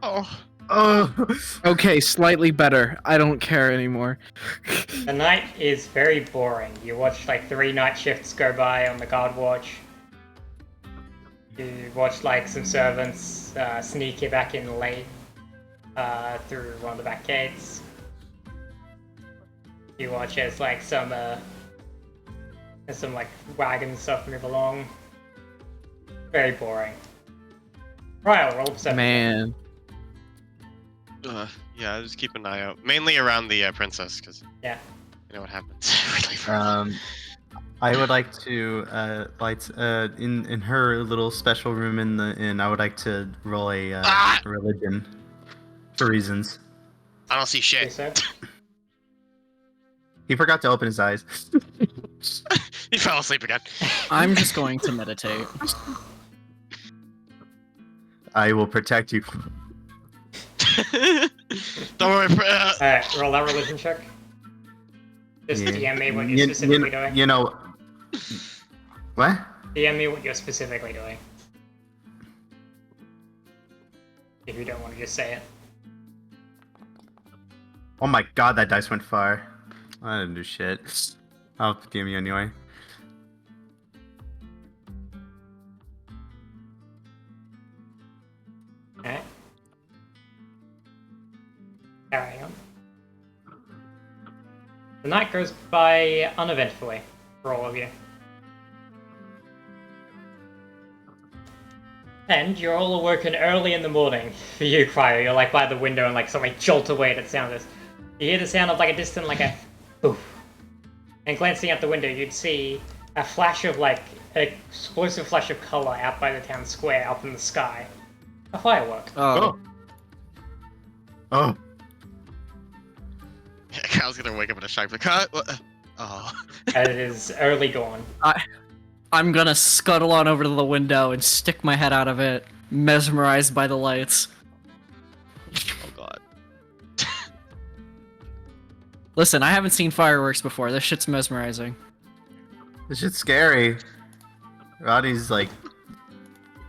Oh. Okay, slightly better. I don't care anymore. The night is very boring. You watch like 3 night shifts go by on the guard watch. You watch like some servants sneak you back in late through one of the back gates. You watch as like some like wagon stuff move along. Very boring. Right, roll perception. Man. Yeah, I'll just keep an eye out. Mainly around the princess, because Yeah. you know what happens. Really I would like to in her little special room in the inn. I would like to roll a religion for reasons. I don't see Okay, shit. so He forgot to open his eyes. He fell asleep again. I'm just going to meditate. I will protect you. Don't worry. Alright, roll that religion check. Just Yeah. DM me what you're specifically doing. You know. What? DM me what you're specifically doing. If you don't want to just say it. Oh my god, that dice went far. I didn't do shit. I'll DM you anyway. Alright. Carrying on. The night goes by uneventfully for all of you. And you're all awoken early in the morning. For you, Cryo, you're like by the window and like something jolt away at the sound of this. You hear the sound of like a distant like a poof. And glancing out the window, you'd see a flash of like an explosive flash of color out by the town square up in the sky. A firework. Oh, Oh. Yeah, Kyle's gonna wake up in a shock. Like, huh? What? Oh. And it is early dawn. I'm gonna scuttle on over to the window and stick my head out of it, mesmerized by the lights. Oh god. Listen, I haven't seen fireworks before. This shit's mesmerizing. This shit's scary. Roddy's like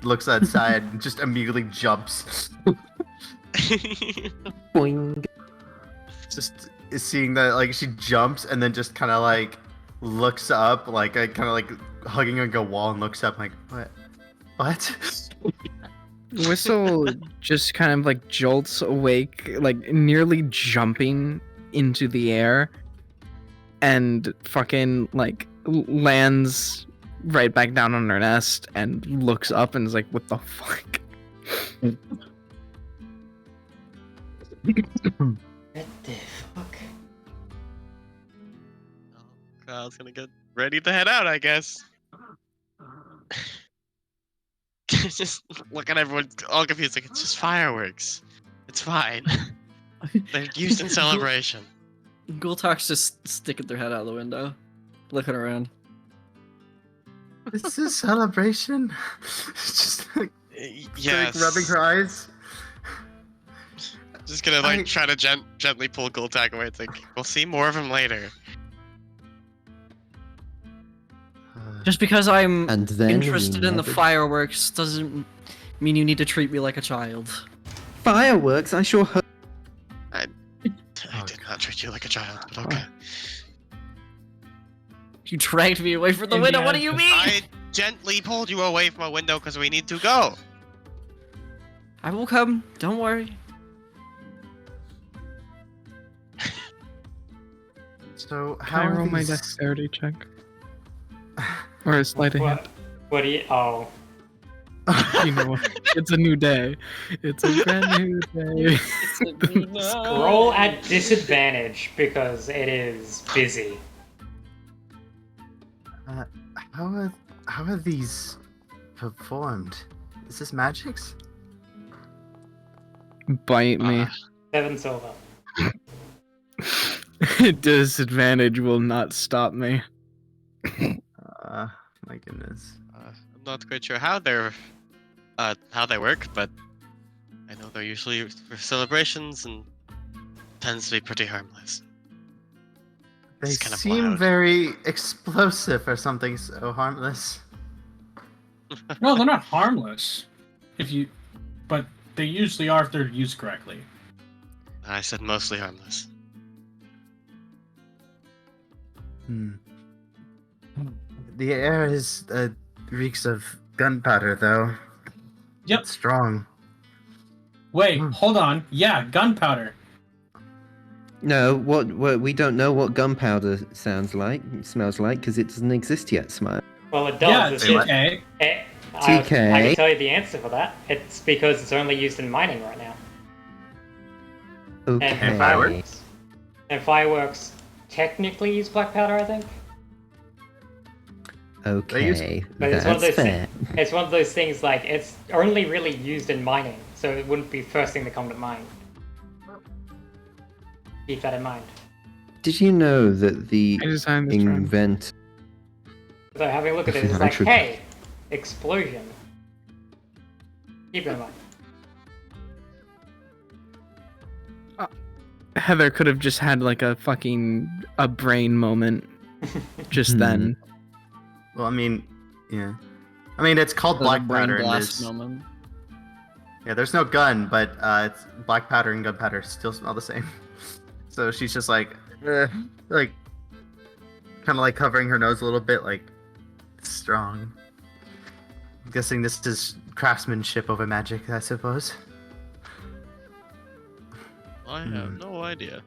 looks outside and just immediately jumps. Boing. Just seeing that like she jumps and then just kind of like looks up like I kind of like hugging like a wall and looks up like, what? What? Whistle just kind of like jolts awake, like nearly jumping into the air, and fucking like lands right back down on her nest and looks up and is like, what the fuck? What the fuck? Kyle's gonna get ready to head out, I guess. Just look at everyone all confused, like it's just fireworks. It's fine. They're used in celebration. Gultak's just sticking their head out the window, looking around. This is celebration. Just like, Yes. like rubbing her eyes. Just gonna like try to gently pull Gultak away. It's like we'll see more of him later. Just because I'm And then interested we in the never- fireworks doesn't mean you need to treat me like a child. Fireworks? I sure hope. I did not treat you like a child, but okay. You dragged me away from the In the window. What do end, you mean? I gently pulled you away from a window because we need to go. I will come. Don't worry. So Can how I are roll my these? dexterity check? Or a sleight of hand? What do you? Oh, You know what? It's a new day. It's a brand new day. roll at disadvantage because it is busy. How are these performed? Is this magics? Bite me. 7 silver. Disadvantage will not stop me. My goodness. I'm not quite sure how they work, but I know they're usually used for celebrations and tends to be pretty harmless. They It's kinda seem loud. very explosive or something so harmless. No, they're not harmless. But they usually are if they're used correctly. I said mostly harmless. The air is reeks of gunpowder, though. Yep. It's strong. Wait, Hmm. hold on. Yeah, gunpowder. No, what we don't know what gunpowder smells like, because it doesn't exist yet, Smile. Well, it Yeah, does. TK. I TK. can tell you the answer for that. It's because it's only used in mining right now. Okay. And fireworks. And fireworks technically use black powder, I think. Okay, But it's one of that's those fair. It's one of those things like it's only really used in mining, so it wouldn't be first thing to come to mind. Keep that in mind. Did you know that the I designed this drawing. invent? So having a look at it, it's I like, should- hey, explosion. Keep it in mind. Heather could have just had like a brain moment just then. Well, I mean, yeah. I mean, it's called The black brain powder. And blast there's, moment. yeah, there's no gun, but it's black powder and gunpowder still smell the same. So she's just like kind of like covering her nose a little bit, like it's strong. I'm guessing this is craftsmanship over magic, I suppose. I have no idea.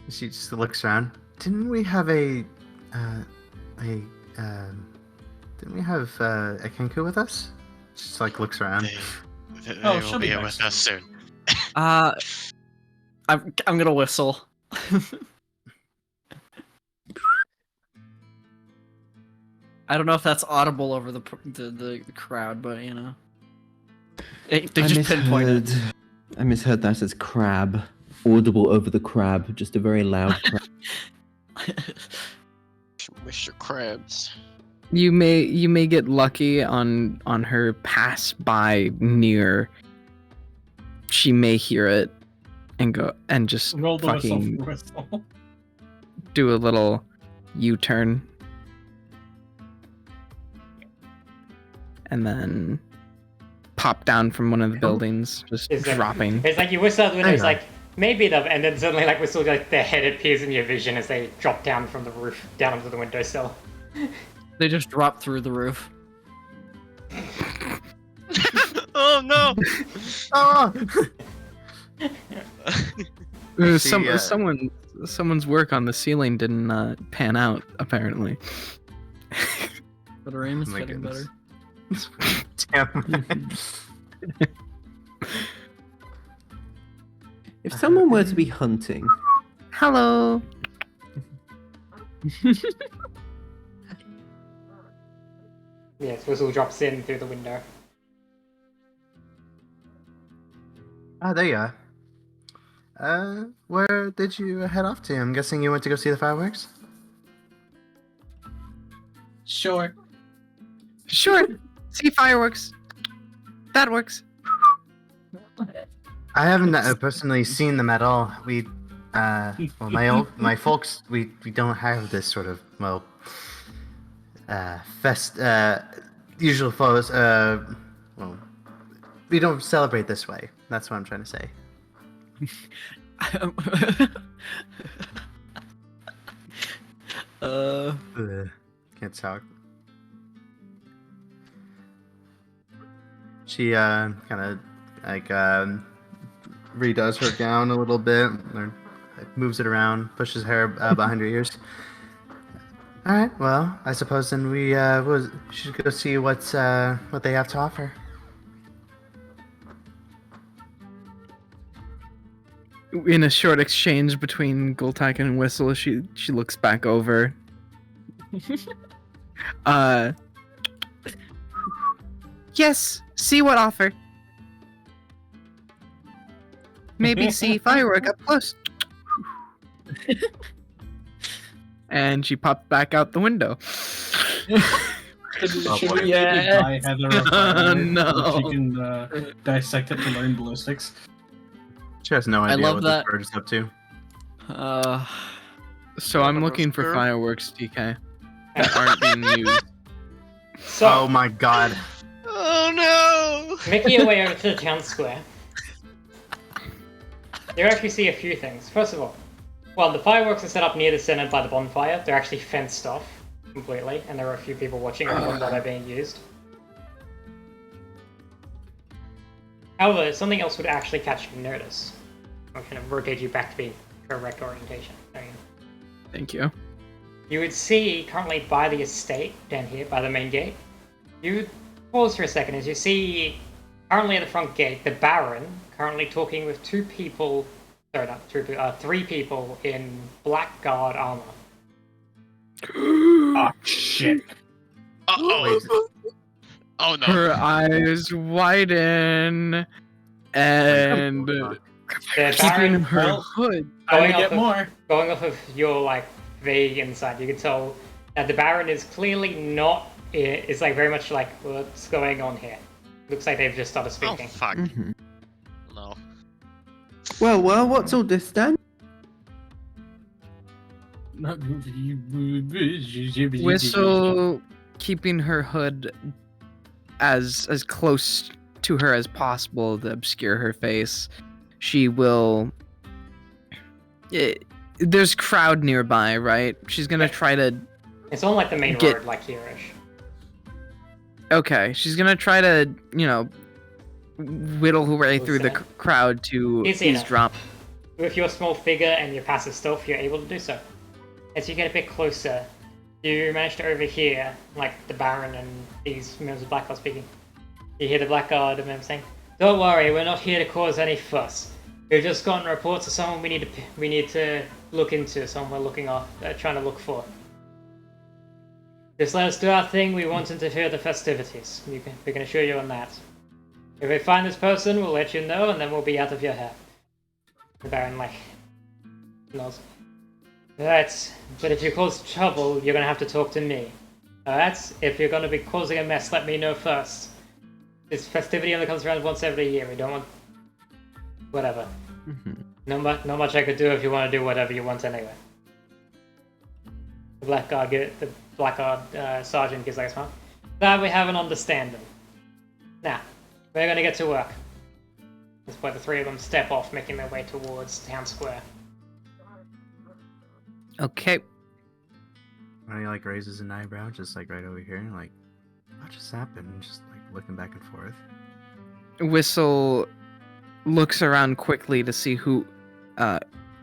She just looks around. Didn't we have a Kenku with us? She just like looks around. They Oh, will she'll be be here next with us soon. I'm gonna whistle. I don't know if that's audible over the crowd, but you know, they just pinpointed. I misheard that as crab, audible over the crab, just a very loud crab. Mr. Krabs. You may get lucky on her pass by near. She may hear it and go and just Roll the whistle fucking for whistle. do a little U-turn. And then pop down from one of the buildings, just It's like- dropping. It's like you whistle out the window, it's Hang on. like, maybe though, and then suddenly, like, Whistle, like, their head appears in your vision as they drop down from the roof, down onto the windowsill. They just drop through the roof. Oh no! Oh! See, Someone's work on the ceiling didn't pan out, apparently. But our aim is Oh my getting goodness. better. Damn. If someone were to be hunting, Hello. Yes, Whistle drops in through the window. Ah, there you are. Where did you head off to? I'm guessing you went to go see the fireworks? Sure. Sure. See fireworks. That works. I haven't personally seen them at all. We, well, my folks, we don't have this sort of, well, usual follows, well, we don't celebrate this way. That's what I'm trying to say. Ugh, can't talk. She kind of like redoes her gown a little bit, or moves it around, pushes her behind her ears. All right, well, I suppose then we should go see what they have to offer. In a short exchange between Gultak and Whistle, she looks back over. Yes, see what offer. Maybe see firework up close. And she popped back out the window. Should boy. we maybe buy Heather a firework No. so she can dissect it to learn ballistics? She has no idea love what that. this bird is up to. So I'm looking for fireworks, DK, that aren't being used. So, Oh my god. Oh no! making your way over to the town square, you actually see a few things. First of all, well, the fireworks are set up near the center by the bonfire. They're actually fenced off completely, and there are a few people watching over them while they're being used. However, something else would actually catch your notice. I'm going to rotate you back to the correct orientation. There you go. Thank you. You would see currently by the estate down here by the main gate. You would pause for a second as you see currently at the front gate the Baron currently talking with three people in Blackguard armor. Ah, shit. Uh-oh. Oh no. Her eyes widen, and The keeping Baron, her well, hood. I Going get off of- more. going off of your like vague insight, you can tell that the Baron is clearly not. It's like very much like what's going on here. Looks like they've just started Oh speaking. fuck. Mhm. No. Well, what's all this then? Whistle, keeping her hood as close to her as possible to obscure her face. She will. There's crowd nearby, right? She's gonna try to. It's on like the main Get- road, like here-ish. Okay, she's gonna try to, whittle her way through the Listen. crowd to Easy enough. eavesdrop. With your small figure and your passive stealth, you're able to do so. As you get a bit closer, you manage to overhear, like, the Baron and these members of Blackguard speaking. You hear the Blackguard member saying, "Don't worry, we're not here to cause any fuss. We've just gotten reports of someone we need to look into, someone we're trying to look for. Just let us do our thing, we won't interfere with the festivities. We can assure you on that. If we find this person, we'll let you know, and then we'll be out of your hair." The Baron, nods. Alright, but if you cause trouble, you're gonna have to talk to me. Alright? If you're gonna be causing a mess, let me know first. This festivity only comes around once every year, we don't want... Whatever. Not much I could do if you want to do whatever you want anyway. The Blackguard sergeant gives like a smile. Glad we have an understanding. Now, we're gonna get to work. That's why the three of them step off, making their way towards town square. Okay. And he like raises an eyebrow, just like right over here, and like, what just happened? Just like looking back and forth. Whistle looks around quickly to see who,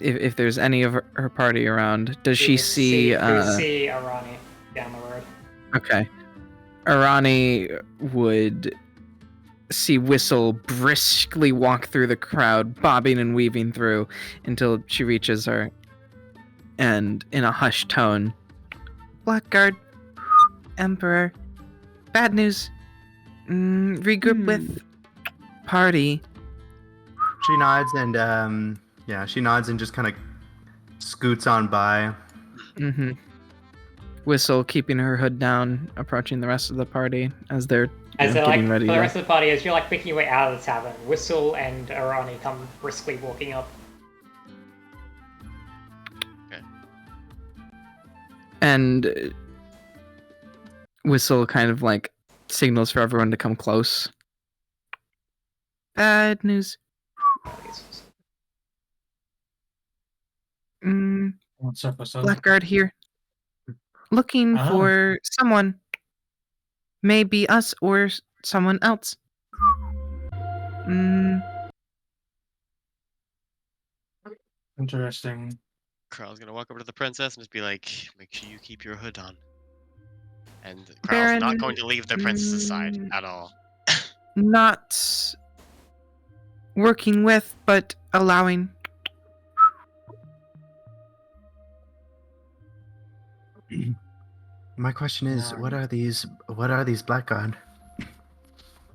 if there's any of her party around. Does she see? You see Arani down the road. Okay. Arani would see Whistle briskly walk through the crowd, bobbing and weaving through until she reaches her. And in a hushed tone, Blackguard, Emperor, bad news. Regroup with party. She nods and she nods and just kind of scoots on by. Mm-hmm. Whistle keeping her hood down, approaching the rest of the party as they're getting ready. For the rest of the party, as you're like making your way out of the tavern, Whistle and Arani come briskly walking up. Okay. And Whistle kind of like signals for everyone to come close. Bad news. What's up, what's up? Blackguard here. Looking for someone. Maybe us or someone else. Interesting. Carl's gonna walk over to the princess and just be like, make sure you keep your hood on. And Carl's Baron, not going to leave the princess's side at all. Not working with, but allowing. My question is, what are these Blackguard?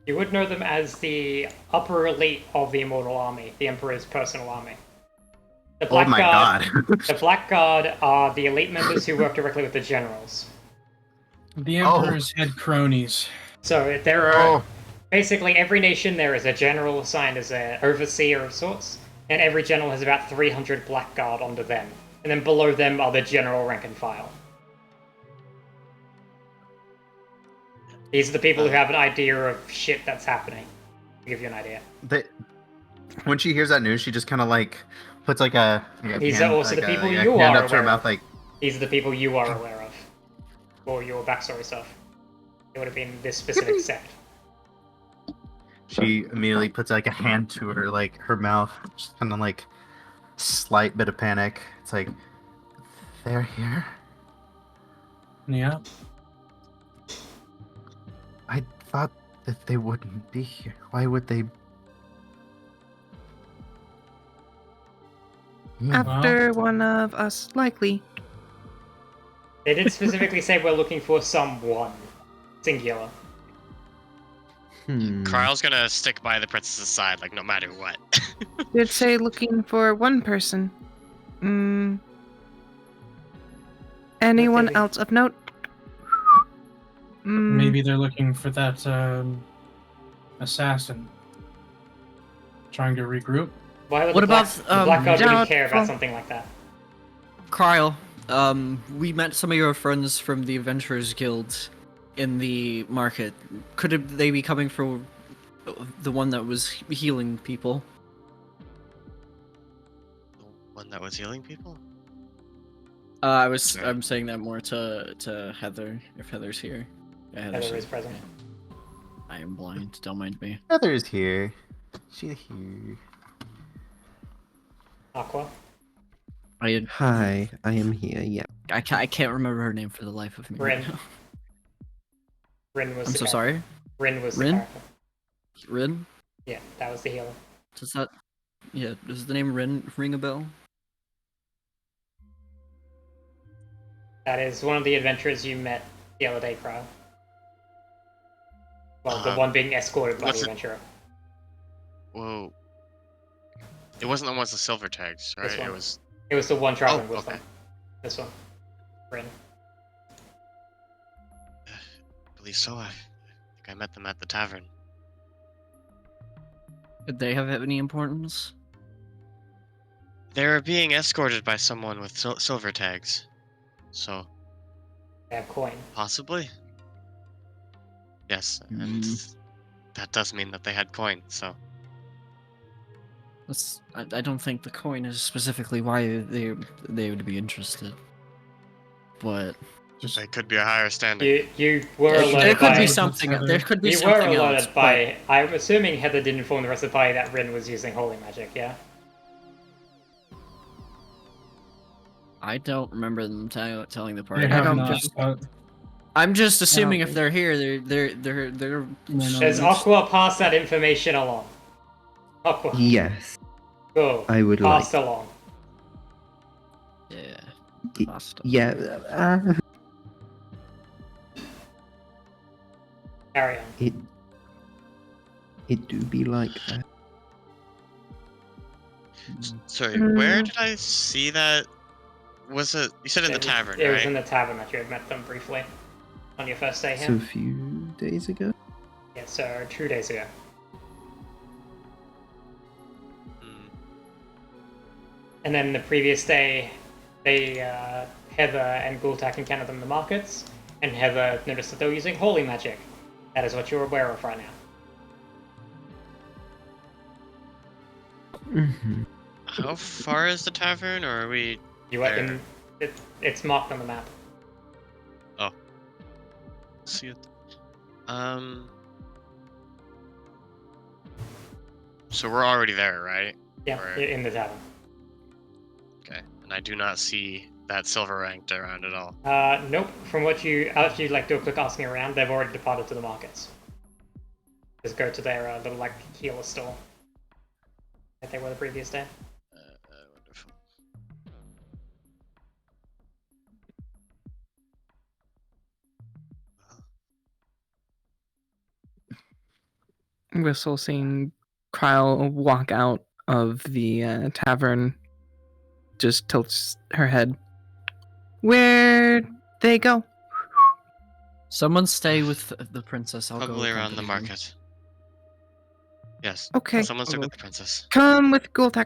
You would know them as the upper elite of the Immortal Army, the Emperor's personal army. The Oh my god. The Blackguard are the elite members who work directly with the generals. The Emperor's head cronies. So there are basically every nation there is a general assigned as an overseer of sorts, and every general has about 300 Blackguard under them. And then below them are the general rank and file. These are the people who have an idea of shit that's happening. To give you an idea. When she hears that news, she just kind of like puts like a. These are also the people you hand are up to her aware mouth, of. like. These are the people you are aware of. For your backstory stuff. It would have been this specific sect. She immediately puts like a hand to her, like her mouth, just kind of like slight bit of panic. It's like, they're here. Yeah. I thought that they wouldn't be here. Why would they? After one of us, likely. They did specifically say we're looking for someone. Singular. Carl's gonna stick by the princess's side, like no matter what. Did say looking for one person. Anyone else of note? Maybe they're looking for that assassin. Trying to regroup. Why would What the about, Blackguard really Doubtful. care about something like that? Kyle, we met some of your friends from the Adventurers Guild in the market. Could they be coming for the one that was healing people? The one that was healing people? I'm saying that more to Heather, if Heather's here. Yeah, Heather is present. I am blind, don't mind me. Heather's here. She's here. Aqua? Hi, I am here. Yeah. I can't remember her name for the life of me. Rin. Right now. Rin was I'm the so character. sorry. Rin was Rin? the character. Rin? Yeah, that was the healer. Does the name Rin ring a bell? That is one of the adventurers you met the other day, Cryo. Well, the one being escorted by the adventurer. Whoa. It wasn't the ones with silver tags, right? This one. It was the one traveling with okay. them. This one. Rin. I believe so. I think I met them at the tavern. Did they have any importance? They're being escorted by someone with silver tags. So, They have coin. possibly? Yes, and that does mean that they had coin, so. I don't think the coin is specifically why they would be interested. But Just It could be a higher standing. You were there alerted could by... be something. There could be You were something alerted else. by... I'm assuming Heather didn't inform the rest of the party that Rin was using holy magic, yeah? I don't remember them telling the they party. have don't not. just- I'm just assuming Yeah. if they're here, they're. Does Aqua pass that information along? Aqua, Yes, go. I would like. Pass along. Yeah. Y- Pasta. Yeah, Carry on. it do be like that. Sorry, where did I see that? Was it? You said in the tavern, It was right? in the tavern that you had met them briefly. On your first day here. So a few days ago. Yeah, so 2 days ago. Hmm. And then the previous day, they, Heather and Gultak encountered them in the markets, and Heather noticed that they were using holy magic. That is what you're aware of right now. Mm-hmm. How far is the tavern, or are we? You are There. it's marked on the map. See it. So we're already there, right? Yeah, Or- in the tavern. Okay. And I do not see that silver ranked around at all. Nope. From what you after you like do a quick asking around, they've already departed to the markets. Just go to their little like healer store that they were the previous day. Wonderful. We're still seeing Kryle walk out of the tavern, just tilts her head. Where'd they go? Someone stay with the princess. I'll Probably go around the accompany them. market. Yes. Okay, Someone stick with the princess. come with Gultak.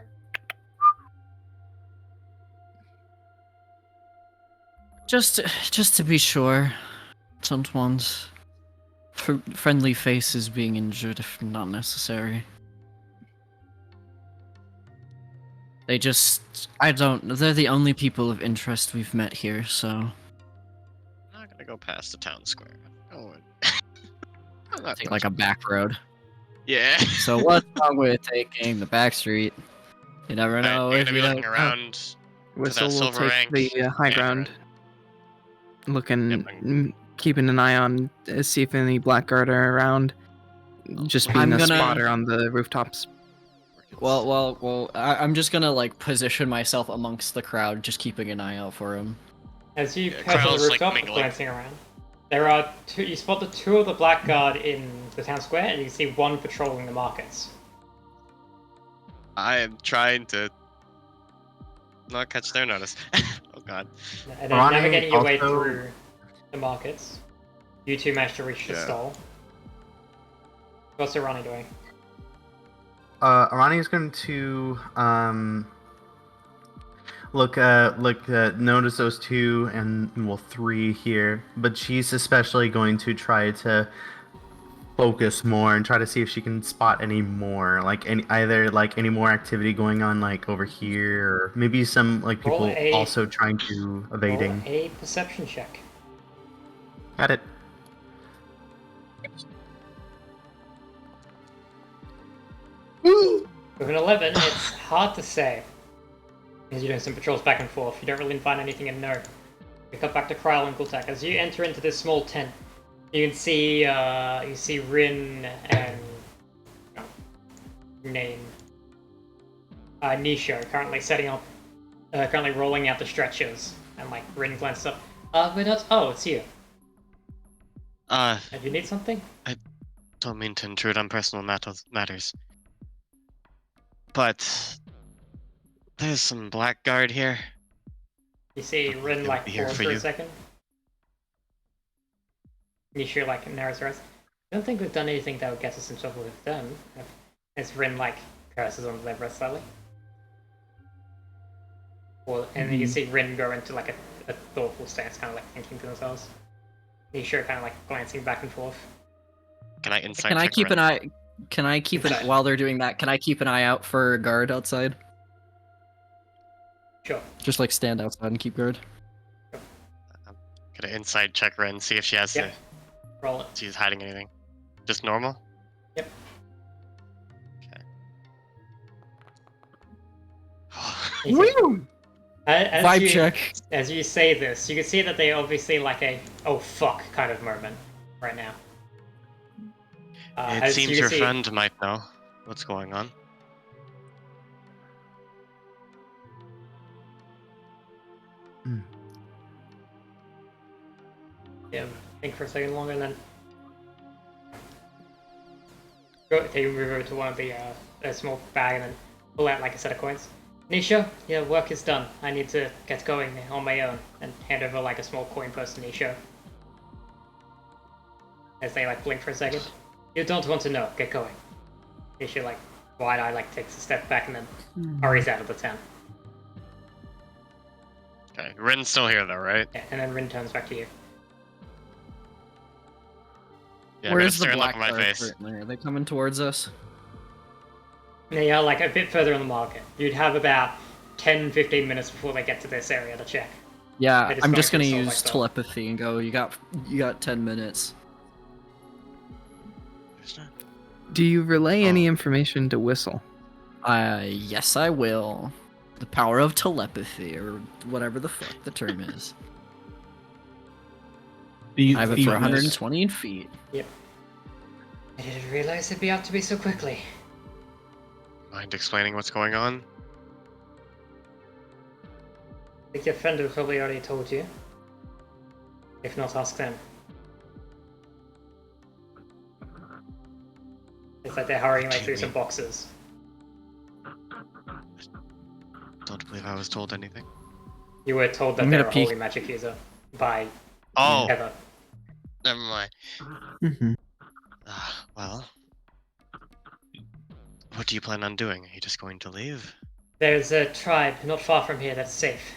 Just to be sure, someone's friendly face is being injured if not necessary. They're the only people of interest we've met here, so. I'm not gonna go past the town square. Oh, I'm not Take like a back road. Yeah. So what's wrong with taking the back street? You never know You're if gonna be you looking don't. around. Whistle that will silver take rank the high banner. ground, looking, Yep, keeping an eye on, see if any blackguard are around. Just being I'm a gonna- spotter on the rooftops. Well, I'm just gonna like position myself amongst the crowd, just keeping an eye out for him. As you Yeah, head to Kryl's, the like, rooftop, mingling. glancing around, there are two. You spot the two of the blackguard in the town square, and you see one patrolling the markets. I am trying to not catch their notice. Oh god. And then Ronnie navigating your way also- through the markets, you two managed to reach the Yeah. stall. What's Ronnie doing? Arani is going to notice those two and well 3 here, but she's especially going to try to focus more and try to see if she can spot any more, like any more activity going on like over here, or maybe some like Roll people a- also trying to evading. Roll a perception check. Got it. With an 11, it's hard to say. As you're doing some patrols back and forth, you don't really find anything in note. We cut back to Kryle and Gultak. As you enter into this small tent, you can see Rin and Nisho currently setting up, currently rolling out the stretchers, and like Rin glances up. It's you. Do you need something? Don't mean to intrude on personal matters. But there's some blackguard here. You see Rin They like would be here pause for for a you. second. Nisho like narrows her eyes. I don't think we've done anything that would get us in trouble with them. As Rin like curses under their breath slightly. And then you see Rin go into like a thoughtful stance, kind of like thinking to themselves. Nisho kind of like glancing back and forth. Can I insight Can I check keep Ren? an eye? Can I keep an while they're doing that? Can I keep an eye out for a guard outside? Sure. Just like stand outside and keep guard. Gonna inside check Ren, see if she has Yep. Roll it. she's hiding anything. Just normal? Yep. Okay. As Vibe you, check. As you say this, you can see that they obviously like a "oh fuck" kind of moment right now. It as seems you your see- friend might know what's going on. Yeah, think for a second longer and then go take move over to one of the a small bag and then pull out like a set of coins. Nisha, your work is done. I need to get going on my own and hand over like a small coin purse to Nisha. As they like blink for a second. You don't want to know, get going. Nisha like wide-eyed like takes a step back and then hurries out of the town. Okay, Ren's still here though, right? Yeah, and then Rin turns back to you. Yeah, Where I'm is the gonna stare and look black at my guard face. currently? Are they coming towards us? They are like a bit further on the market. You'd have about 10-15 minutes before they get to this area to check. Yeah, They're just I'm going just for gonna assault use like that. telepathy and go. You got 10 minutes. There's not- Do you relay any Oh. information to Whistle? Yes, I will. The power of telepathy, or whatever the fuck the term is. I have it for 120 feet. I didn't realize it'd be out to be so quickly. Mind explaining what's going on? I think your friend has probably already told you. If not, ask them. It's like they're hurrying like through some boxes. Don't believe I was told anything. You were told that I'm they're gonna a peek. holy magic user by Oh, Heather. never mind. Mm-hmm. Well, what do you plan on doing? Are you just going to leave? There's a tribe not far from here that's safe.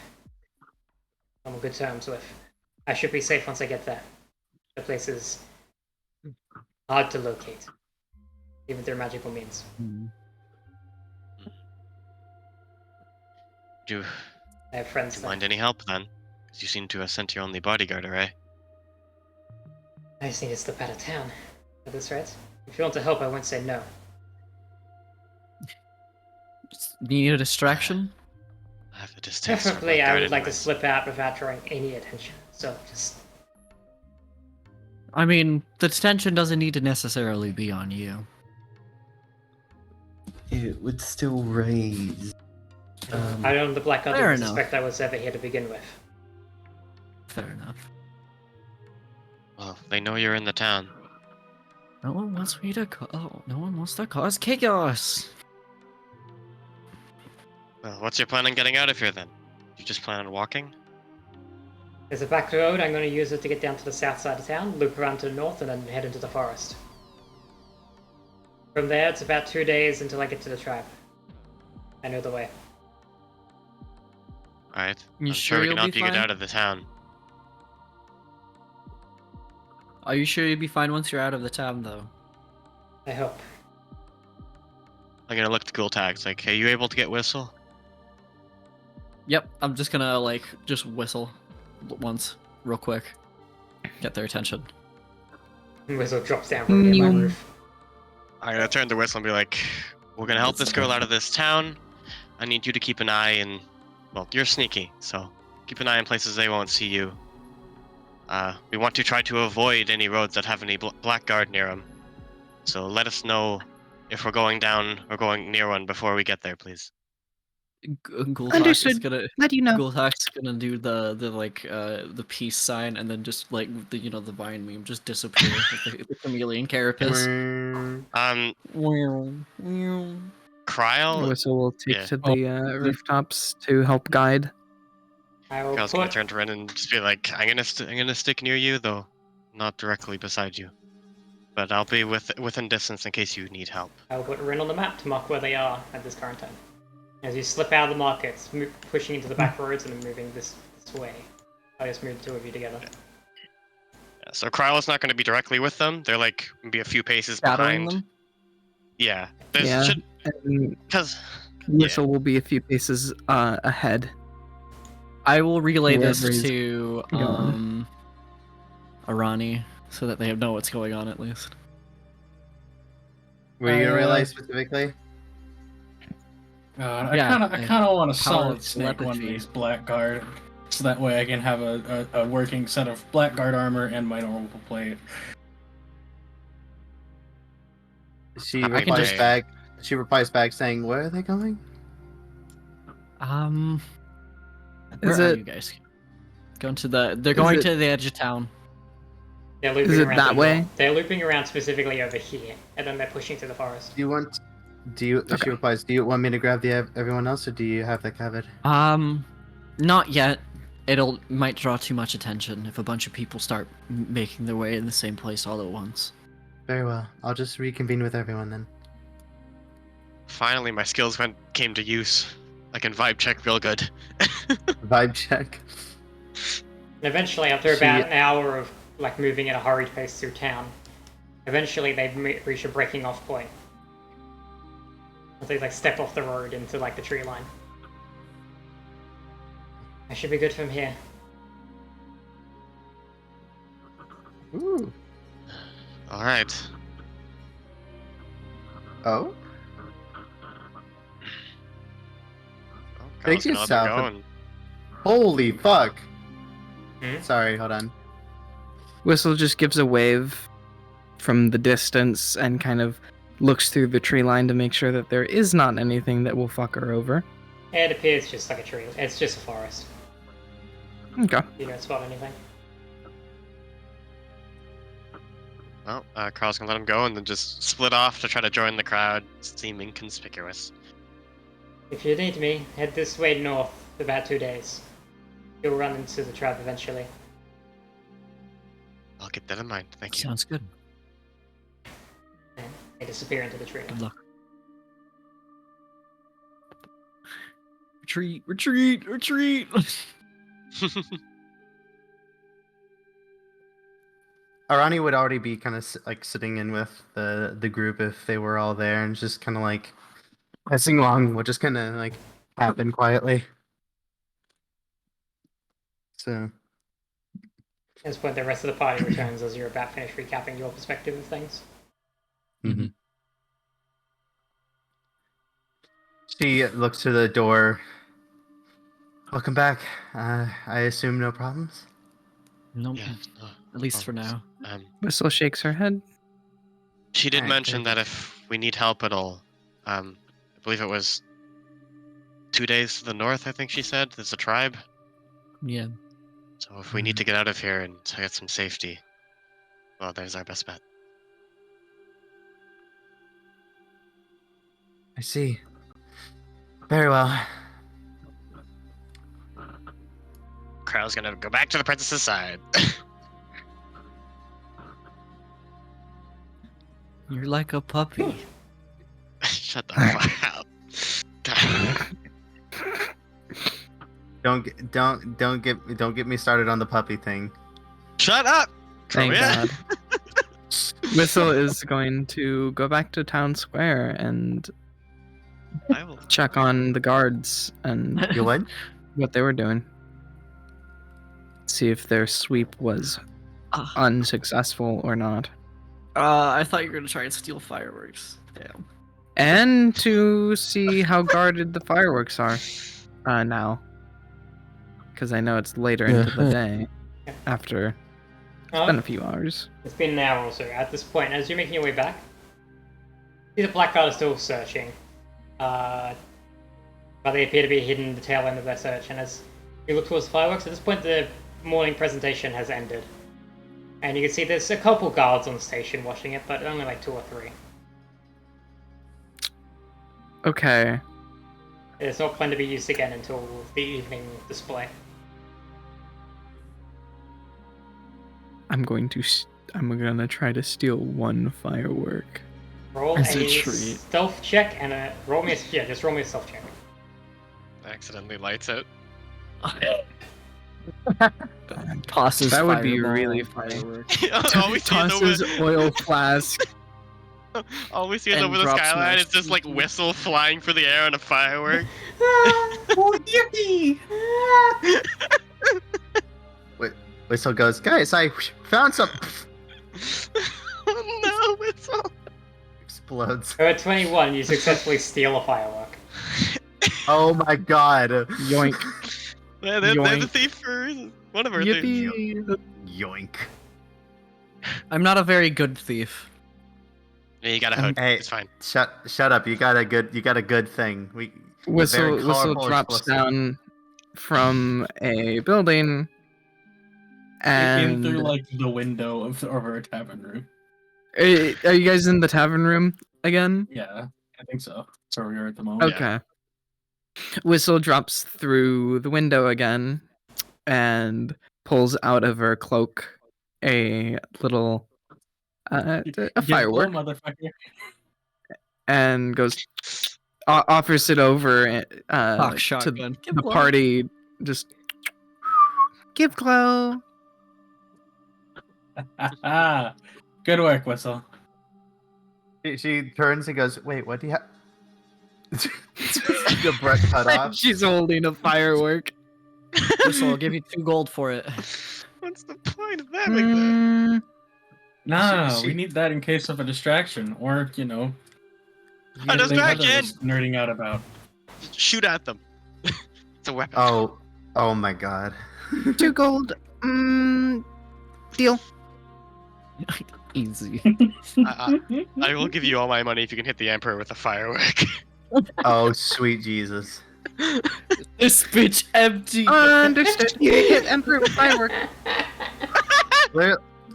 I'm on good terms with. I should be safe once I get there. The place is hard to locate, even through magical means. Do I have friends you there. mind any help then? Because you seem to have sent your only bodyguard, right? I just need to slip out of town. At this rate, if you want to help, I won't say no. Need a distraction? I have a distaste for Preferably, I bodyguard would like to anyways. slip out without drawing any attention. So just I mean, the detention doesn't need to necessarily be on you. It would still raise. I don't. The Black God Fair didn't enough. suspect I was ever here to begin with. Fair enough. Well, they know you're in the town. No one wants me to no one wants to cause chaos. Well, what's your plan on getting out of here then? You just plan on walking? There's a back road. I'm going to use it to get down to the south side of town, loop around to the north, and then head into the forest. From there, it's about 2 days until I get to the tribe. I know the way. Alright. You I'm sure sure we you'll can be help you get fine? out of the town. Are you sure you'll be fine once you're out of the town, though? I hope. I'm gonna look at the ghoul tags. Like, are you able to get whistle? Yep, I'm just gonna like just whistle once, real quick, get their attention. Whistle drops down from near my Neom. roof. I'm gonna turn to whistle and be like, we're gonna help this girl out of this town. I need you to keep an eye in. Well, you're sneaky, so keep an eye in places they won't see you. We want to try to avoid any roads that have any blackguard near them. So let us know if we're going down or going near one before we get there, please. Gultak is Understood. gonna Let you know. Gultak's gonna do the peace sign and then just like the the Vine meme just disappear with the chameleon carapace. Kryl, Whistle will take yeah. to the rooftops to help guide. I will Kryl's gonna put. turn to Ren and just be like, I'm gonna stick near you, though not directly beside you. But I'll be within distance in case you need help. I will put Rin on the map to mark where they are at this current time. As you slip out of the markets, pushing into the back roads and then moving this way. I just moved the two of you together. Yeah, so Kryl is not going to be directly with them. They're like maybe a few paces Shadowing behind. them. Yeah. There's Yeah. And because Whistle will be a few paces ahead. I will relay this Whoever is to going. Arani so that they know what's going on at least. Were you gonna realize specifically? I Yeah, kind of want to power solid of snake one of telepathy. these Blackguard, so that way I can have a working set of Blackguard armor and my normal plate. She I can replies just- back. She replies back saying, "Where are they going?" Where Is are it- you guys? Going to the. They're going it- to the edge of town. They're looping Is it around that the way? north. They're looping around specifically over here, and then they're pushing through the forest. Do you want? Do you? Okay. She replies, "Do you want me to grab the everyone else, or do you have that covered?" Not yet. Might draw too much attention if a bunch of people start making their way in the same place all at once. Very well. I'll just reconvene with everyone then. finally my skills came to use. I can vibe check real good. Vibe check. And eventually, after about an hour of like moving at a hurried pace through town, eventually they reach a breaking off point. They like step off the road into like the tree line. I should be good from here. Ooh. All right. Oh. Well, Thank Kyle's you, gonna let them South. go and- Holy fuck. Hmm? Sorry, hold on. Whistle just gives a wave from the distance and kind of looks through the tree line to make sure that there is not anything that will fuck her over. It appears just like a tree. It's just a forest. Okay. You don't spot anything. Well, Carl's gonna let him go and then just split off to try to join the crowd, seem inconspicuous. If you need me, head this way north for about 2 days. You'll run into the trap eventually. I'll keep that in mind. Thank you. Sounds good. And they disappear into the tree. Good luck. Retreat! Retreat! Retreat! Arani would already be kind of like sitting in with the group if they were all there, and just kind of like passing along what just kind of like happened quietly. So At this point, the rest of the party returns as you're about finished recapping your perspective of things. she looks to the door. Welcome back. I assume no problems. Nope. Yeah. At least for now. Whistle shakes her head. She did Alright, mention good. that if we need help at all, I believe it was 2 days to the north, I think she said, there's a tribe. Yeah. So if we need to get out of here and to get some safety, well, there's our best bet. I see. Very well. Crow's gonna go back to the princess's side. You're like a puppy. Shut the fuck up. God. Don't get me started on the puppy thing. Shut up! Thank Chromia. God. Whistle is going to go back to town square and I will. check on the guards and You what? what they were doing. See if their sweep was unsuccessful or not. I thought you were gonna try and steal fireworks. Damn. And to see how guarded the fireworks are now. Because I know it's later into the day after it's been a few hours. It's been an hour or so. At this point, as you're making your way back, see the Blackguard is still searching. But they appear to be hidden the tail end of their search. And as you look towards the fireworks, at this point the morning presentation has ended. And you can see there's a couple guards on the station watching it, but only like 2 or 3. Okay. It's not planned to be used again until the evening display. I'm gonna try to steal one firework. Roll As a a treat. stealth check and roll me a stealth check. Accidentally lights out. Tosses. That would be fireball really and funny. firework. All we see is Tosses over- oil flask All we see is And over the drop skyline smash. is just like Whistle flying through the air on a firework. Oh, yippee! Whistle goes, guys, I found some. Oh no, Whistle! Explodes. So at 21, you successfully steal a firework. Oh my god. Yoink. They're the Yoink. thief for a reason. One of our thieves. Yippee. Yoink. I'm not a very good thief. Yeah, you got a hook. Hey. It's fine. Shut up. You got a good thing. Very Whistle colorful drops explosive. down from a building, It came through and like the window of our tavern room. are you guys in the tavern room again? Yeah, I think so. That's where we are at the moment. Okay. Whistle drops through the window again and pulls out of her cloak a little a Give blow, firework motherfucker. and goes offers it over Cock to shotgun. the party. Just give glow. Good work, Whistle. She turns and goes, wait, what do you have? The breath cut off. She's holding a firework. Whistle, I'll give you 2 gold for it. What's the point of having that? Mm, No, She- we need that in case of a distraction, or A thing Heather distraction! was nerding out about. Shoot at them. It's a weapon. Oh my god. 2 gold. Deal. Easy. I will give you all my money if you can hit the Emperor with a firework. Oh, sweet Jesus. This bitch empty. Understood. You hit Emperor with firework.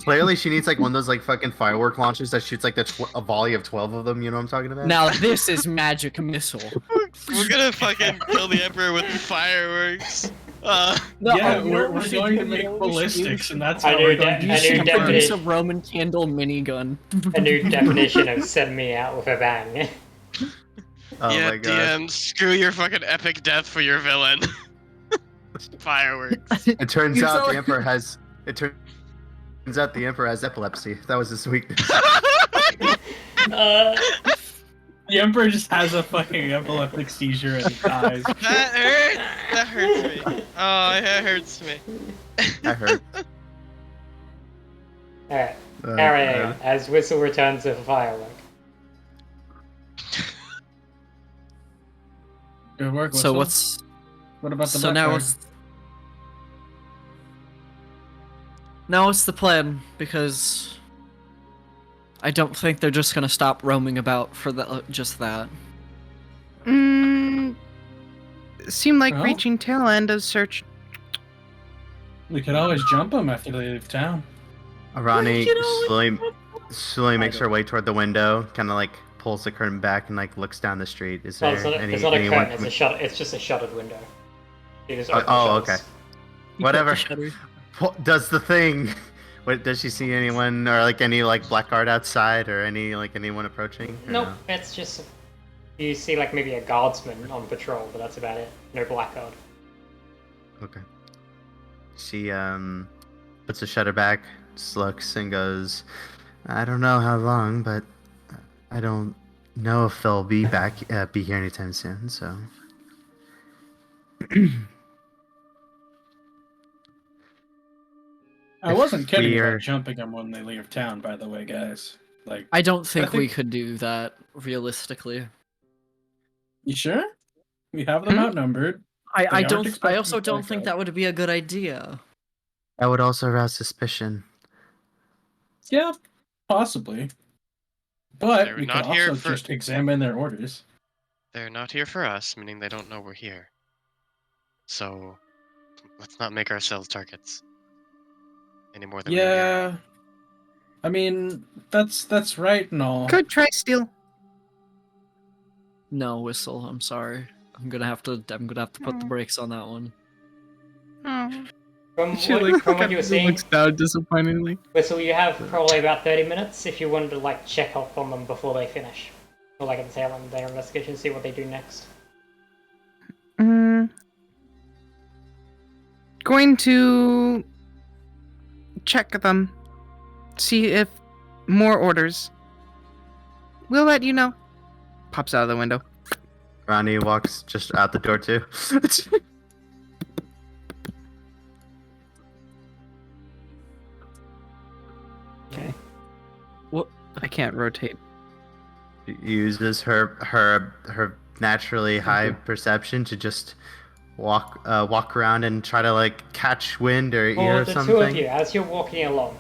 Clearly, she needs like one of those like fucking firework launchers that shoots like a volley of 12 of them. You know what I'm talking about? Now this is magic missile. We're gonna fucking kill the Emperor with fireworks. No, Yeah, you know we're what we should going to do? make You know what we should ballistics, do? and that's I how knew we're that- going I to knew You that- produce a Roman candle minigun. A new definition of send me out with a bang. Oh yeah, my god. DM, screw your fucking epic death for your villain. Fireworks. It turns You out sound the Emperor has. It turns out the Emperor has epilepsy. That was his weakness. The Emperor just has a fucking epileptic seizure and dies. That hurt. That hurts me. Oh, it hurts me. I heard. Alright, Oh, carrying man. on, as Whistle returns with a firework. Good work, So Whistle. What about the so black now card? what's the plan? Because I don't think they're just gonna stop roaming about for just that. Seem like Well. reaching tail end of search. We could always jump them after they leave town. Arani You know, slowly makes her way toward the window, kind of like pulls the curtain back and like looks down the street. Is Well, there it's not a anyone? curtain, it's just a shuttered window. You just Oh, open the oh, shutters. okay. Whatever. Does the thing? What does she see anyone or like any like blackguard outside or anyone approaching? or Nope, no? it's just you see like maybe a guardsman on patrol, but that's about it. No blackguard. Okay. She puts the shutter back, just looks and goes, I don't know how long, but I don't know if they'll be here anytime soon. So. I wasn't kidding we are- about jumping them when they leave town, by the way, guys. Like, I don't think we think- could do that realistically. you sure? We have them Hmm? outnumbered. I aren't don't. I expecting also don't think backup. that would be a good idea. That would also arouse suspicion. Yeah, possibly. But They're we not could here also for- just examine their orders. They're not here for us, meaning they don't know we're here. So, let's not make ourselves targets. Any more than we already are. Yeah. I mean, that's right and all. Could try steal. No, Whistle. I'm sorry. I'm gonna have to put the brakes on that one. Oh. From She what, like from what kind you were of seeing, looks down disappointingly. Whistle, you have probably about 30 minutes if you wanted to like check up on them before they finish. Or like at the tail end of their investigation, see what they do next. Going to check them, see if more orders. We'll let you know. Pops out of the window. Ronnie walks just out the door too. Okay. What? I can't rotate. She uses her naturally high perception to just walk around and try to like catch wind or For hear the something. two of you, as you're walking along,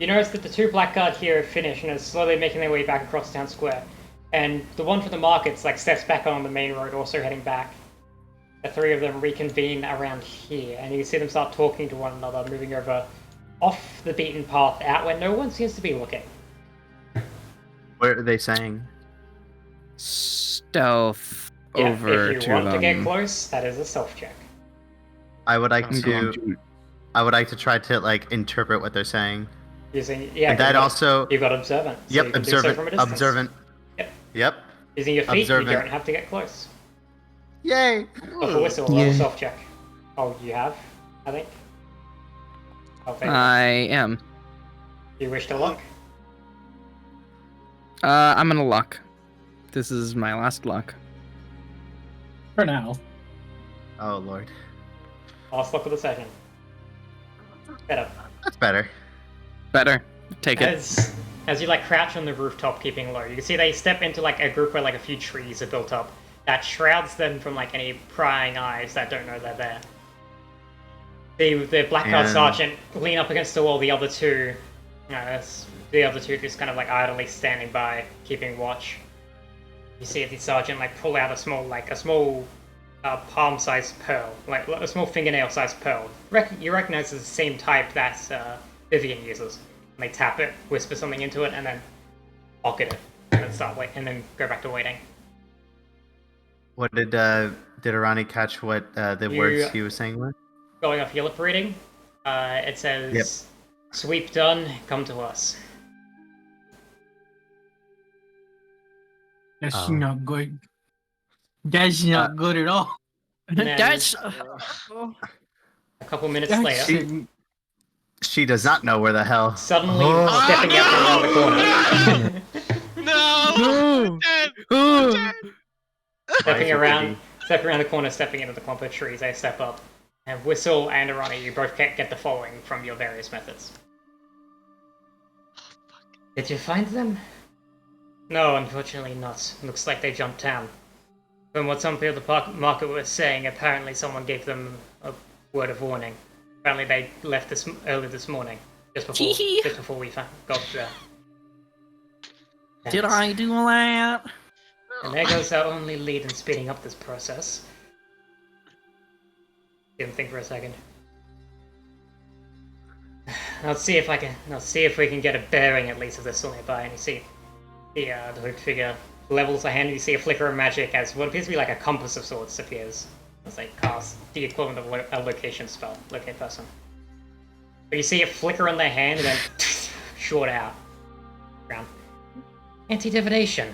you notice that the two Blackguard here have finished and are slowly making their way back across town square. And the one from the markets like steps back on the main road, also heading back. The three of them reconvene around here, and you can see them start talking to one another, moving over off the beaten path out where no one seems to be looking. What are they saying? Stealth Yeah, over if to you want to get them. close, that is a stealth check. I would like I'm going to. I would like to try to like interpret what they're saying. Using And that also. you've got observant. So Yep, you can do so observant. from a distance. Observant. Yep. Yep. Using your feet, Observant. you don't have to get close. Yay! Or for whistle, Yeah. level self check. Oh, you have, I think. Okay. I am. You wish to look? I'm gonna luck. This is my last luck. For now. Oh lord, Last look of the session. Better. that's better. Better. Take it. As you like crouch on the rooftop, keeping low, you can see they step into like a group where like a few trees are built up that shrouds them from like any prying eyes that don't know they're there. The Blackguard And- sergeant lean up against the wall. The other two, the other two just kind of like idly standing by, keeping watch. You see the sergeant like pull out a small palm-sized pearl, like a small fingernail-sized pearl. You recognize it's the same type that Vivian uses. And they tap it, whisper something into it, and then pocket it, and then and then go back to waiting. What did Arani catch? What the You- words he was saying were? Going off your lip reading, it says, "Sweep done, come to us." That's Oh. not good. That's not good at all. And then That's a couple minutes That's later, She does not know where the hell. suddenly Oh. stepping out around the corner, No! Dead! stepping Why is it around the corner, stepping into the clump of trees, they step up. And Whistle and Arani, you both get the following from your various methods. Did you find them? No, unfortunately not. Looks like they jumped town. From what some people at the market were saying, apparently someone gave them a word of warning. Apparently they left early this morning, just before we got there. Did I do that? And there goes our only lead in speeding up this process. Didn't think for a second. Let's see if we can get a bearing at least of this story nearby. And you see the hood figure levels a hand. You see a flicker of magic as what appears to be like a compass of sorts appears as they cast the equivalent of a location spell, locate person. But you see it flicker in their hand and then short out. Ground. Anti-divination.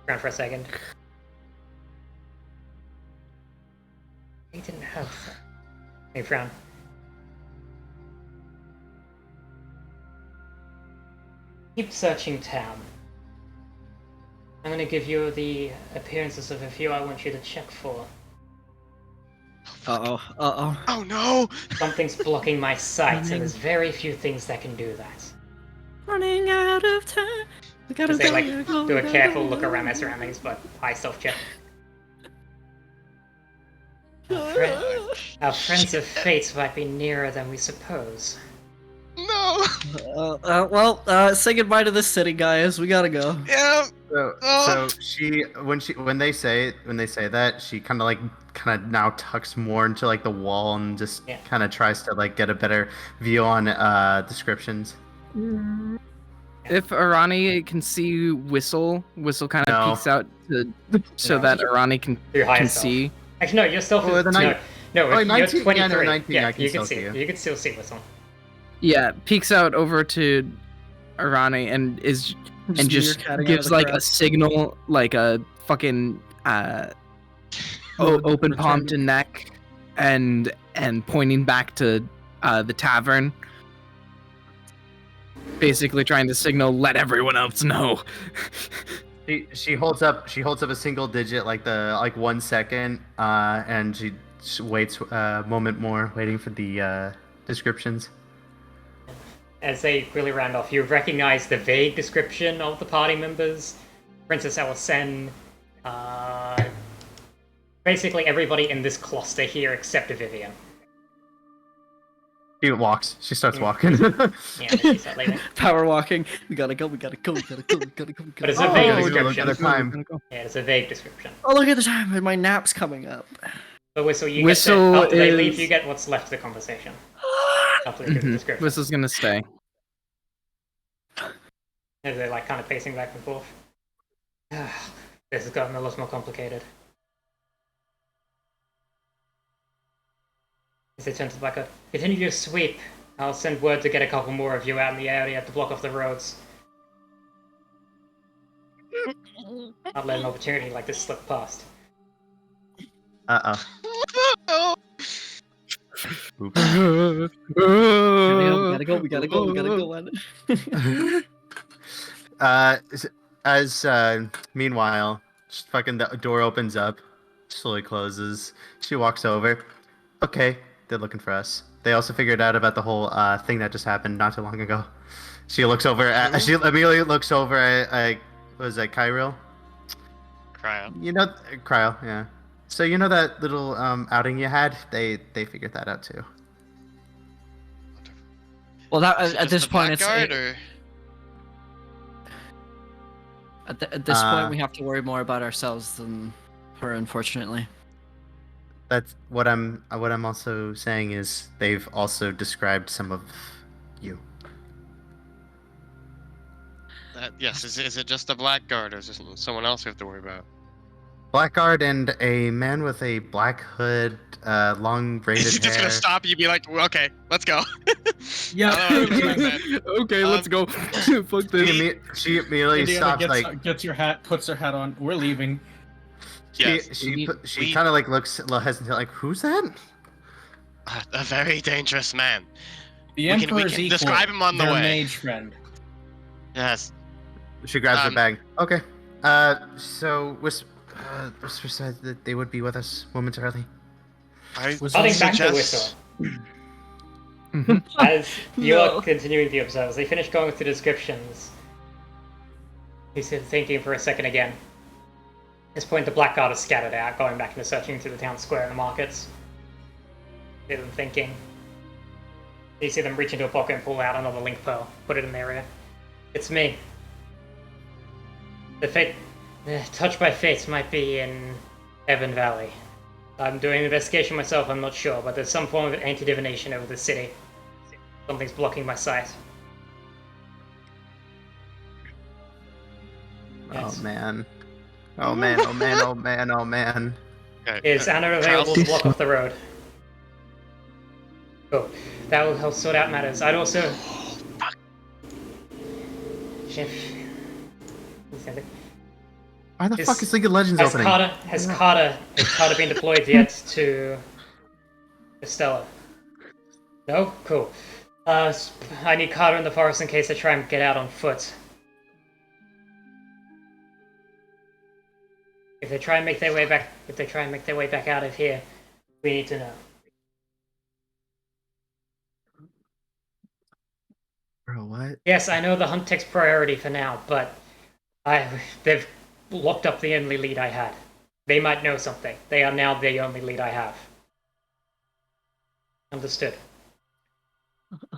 Ground for a second. He didn't have that. Hey, frown. Keep searching town. I'm gonna give you the appearances of a few I want you to check for. Uh-oh. Oh no! Something's blocking my sight, and there's very few things that can do that. Running out of time. We gotta As they like go, do a go, careful go, look go. around their surroundings, but high self check. Our friends of fate might be nearer than we suppose. No! Say goodbye to this city, guys. We gotta go. Yeah! So she when they say that, she kind of now tucks more into like the wall and just Yeah. kind of tries to like get a better view on descriptions. If Arani can see Whistle kind of No. peeks out so No. that Arani can Your high self. see. Actually, no, your stealth Oh, is the no, nine- no. oh, You're 19 23. yeah, no, 19, yeah, I can you still can see. see you. You can still see Whistle. Yeah, peeks out over to Arani and just meerkatting out of gives the like crowd. a signal, like a fucking open palm to neck, and pointing back to the tavern. basically trying to signal, let everyone else know. She holds up a single digit like 1 second, and she waits a moment more, waiting for the descriptions. As they quickly round off, you recognize the vague description of the party members. Princess Alicen, basically everybody in this cluster here except Vivian. She walks. She starts walking. Yeah, she starts leaving. Power walking. We gotta go. We gotta go. We gotta go. We gotta go. We But gotta it's go. a vague look at description. the time. Yeah, it's a vague description. Oh, look at the time, and my nap's coming up. But Whistle, you Whistle get after they leave, is- you get what's left of the conversation. After they do the Mhm. description. Whistle's gonna stay. As they're like kind of pacing back and forth. This has gotten a lot more complicated. As they turn to the Blackguard, continue your sweep. I'll send word to get a couple more of you out in the area to block off the roads. Not let an opportunity like this slip past. Uh-oh. Oops. We gotta go. We gotta go. We gotta go. Meanwhile, fucking the door opens up, slowly closes. She walks over. Okay, they're looking for us. They also figured out about the whole thing that just happened not too long ago. She immediately looks over at what was that, Kyril? Cryo. You know, Cryo, yeah. So you know that little outing you had? They figured that out too. Well, that Is it at just this the point, it's Blackguard, or at this point we have to worry more about ourselves than her, unfortunately. That's what I'm also saying is they've also described some of you. yes. Is it just the Blackguard, or is there someone else we have to worry about? Blackguard and a man with a black hood, long braided Is he just hair. gonna stop you and be like, "Well, okay, let's go"? Yeah. I don't know what to expect. Okay, let's go. Fuck this. She immediately Indiana stops, gets your hat, puts her hat on. We're leaving. Yes. she we- kind of like looks a little hesitant, like, who's that? A very dangerous man. The We can Emperor's equal. describe him on the their way. mage friend. Yes. She grabs her Um, bag. Okay. So Whisper said that they would be with us momentarily. I Cutting back to suggest. Whistle. Mhm. As you No. are continuing the observe, as they finish going through the descriptions, he's thinking for a second again. At this point, the Blackguard is scattered out, going back into searching through the town square and the markets. See them thinking. You see them reach into a pocket and pull out another link pearl, put it in their ear. It's me. The touch by fate might be in Ebon Valley. I'm doing an investigation myself, I'm not sure, but there's some form of anti-divination over the city. Something's blocking my sight. Yes. Oh man. Oh man. Oh man. Oh man. Oh man. Okay. Is Anna available to block off the road? Cool. That will help sort out matters. I'd also... Chef... Why the Is- fuck is League of Legends Has opening? Carter been deployed yet to Estella? No? Cool. I need Carter in the forest in case I try and get out on foot. If they try and make their way back out of here, we need to know. Bro, what? Yes, I know the hunt takes priority for now, but they've locked up the only lead I had. They might know something. They are now the only lead I have. Understood.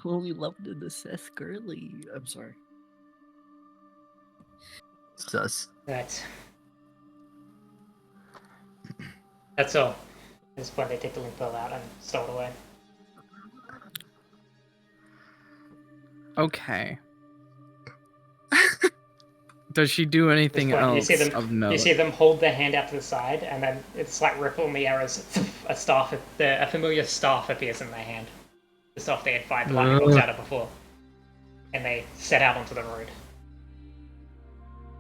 Oh, we loved it, the Seth Gurley. I'm sorry. Sus. Right. That's all. At this point, they take the link pearl out and stow it away. Okay. Does she do anything This point, else you see them, of note? You see them hold their hand out to the side, and then it's like ripple in the air as a familiar staff appears in their hand. The staff they had fired the lightning bolts out of before. And they set out onto the road.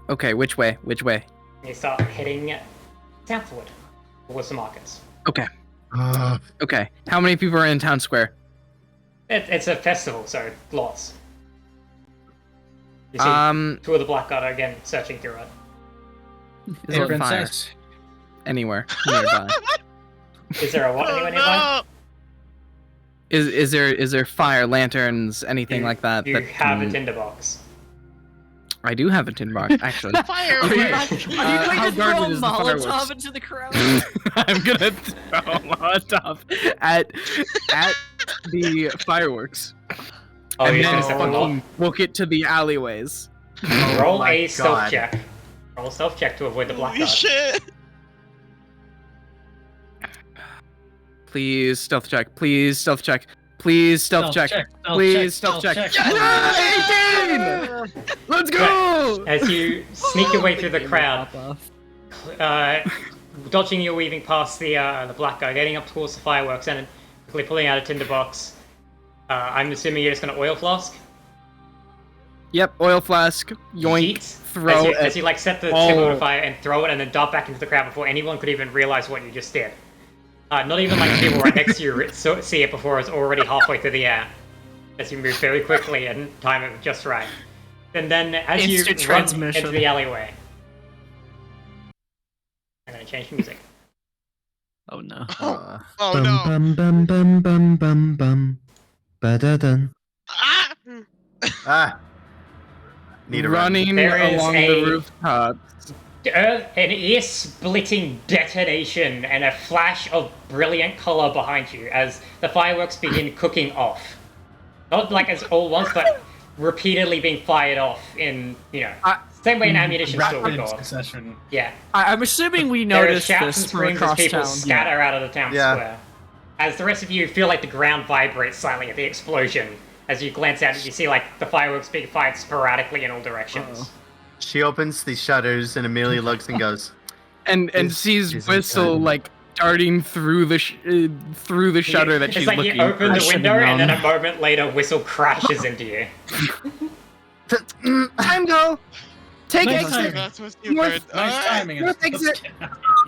Okay, which way? Which way? And they start heading southward towards the markets. Okay. Okay. How many people are in town square? It's a festival, so lots. You see two of the Blackguard are again searching through it. Is Hey, there fire princess. anywhere nearby? Is there a what anywhere nearby? no! Is there fire, lanterns, anything like that? You that have a can- tinderbox. I do have a tin box, actually. Fire! Are you Okay. going how to throw guarded a is the Molotov fireworks? into the crowd? I'm gonna throw a Molotov at the fireworks, Oh, and you're then gonna set them fucking off. book it to the alleyways. Roll my a stealth God. check. Roll a stealth check to avoid the Holy Blackguard. shit! Please stealth check. Please stealth check. Please stealth check. Please stealth check. Yeah, 18! Let's go! As you sneak your way through the crowd, dodging your weaving past the Blackguard, getting up towards the fireworks, and then quickly pulling out a tinderbox. I'm assuming you're just gonna oil flask. Yep, oil flask. Yoink. Yeet. Throw it. as you like set the timber on fire and throw it, and then dart back into the crowd before anyone could even realize what you just did. Not even like people right next to you see it before it's already halfway through the air. As you move very quickly and time it just right. And then as Instant you run transmission. into the alleyway, I'm gonna change the music. Oh no. Uh, Oh bum, no! bum bum bum bum bum bum. Ba-da-dun. Ah! ah. Need a run. Running There is along a- the rooftop. An ear-splitting detonation and a flash of brilliant color behind you as the fireworks begin cooking off. Not like as all once, but repeatedly being fired off in, same way an ammunition still would Rapid go off. succession. Yeah. I'm assuming we There are noticed shouts and this from screams as across people town. scatter out of the town Yeah. square. As the rest of you feel like the ground vibrates slightly at the explosion. As you glance out, you see like the fireworks being fired sporadically in all directions. Uh-oh. She opens the shutters and Amelia looks and goes, And This sees is Whistle incredible. like darting through the shutter that It's she's like looking you open through. the window and then a moment later, Whistle crashes into you. Time go. Take Nice exit. timing. That's what you North- heard. Nice timing. North exit.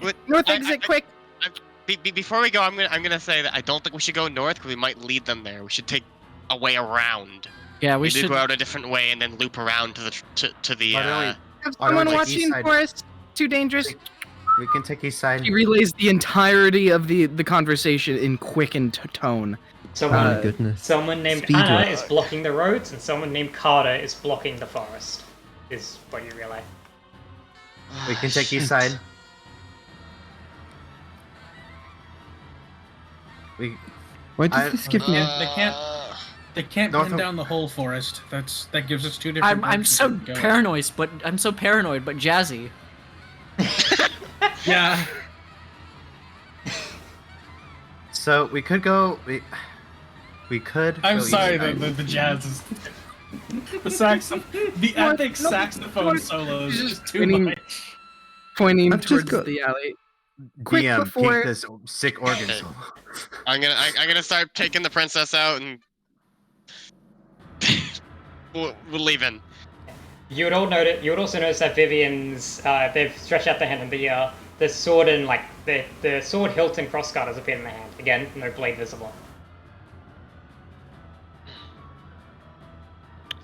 Wait, North I- exit, I- quick. Before we go, I'm gonna say that I don't think we should go north because we might lead them there. We should take a way around. Yeah, we Maybe should. go out a different way and then loop around to the to the. By Have Oh, someone like watching east side. Forest. Too dangerous. we can take east side. He relays the entirety of the conversation in quickened tone. Someone, Oh my goodness. someone named Speed Anna run. is blocking the roads, and someone named Carter is blocking the forest. Is what you realize. We can take east side. We Why does I- this give me a... They can't. They can't North pin of- down the whole forest. That gives us two different. I'm so directions we can go. paranoid, but jazzy. Yeah. so we could go. We could. I'm go sorry east that side. the jazz is. The epic saxophone solo is just too Pointing- much. Pointing I've just towards got- the alley. quick DM, before- keep this sick organ Okay. solo. I'm gonna start taking the princess out and we're leaving. You would also notice that Vivian's they've stretched out their hand, and the sword and like the sword hilt and crossguard has appeared in the hand. Again, no blade visible.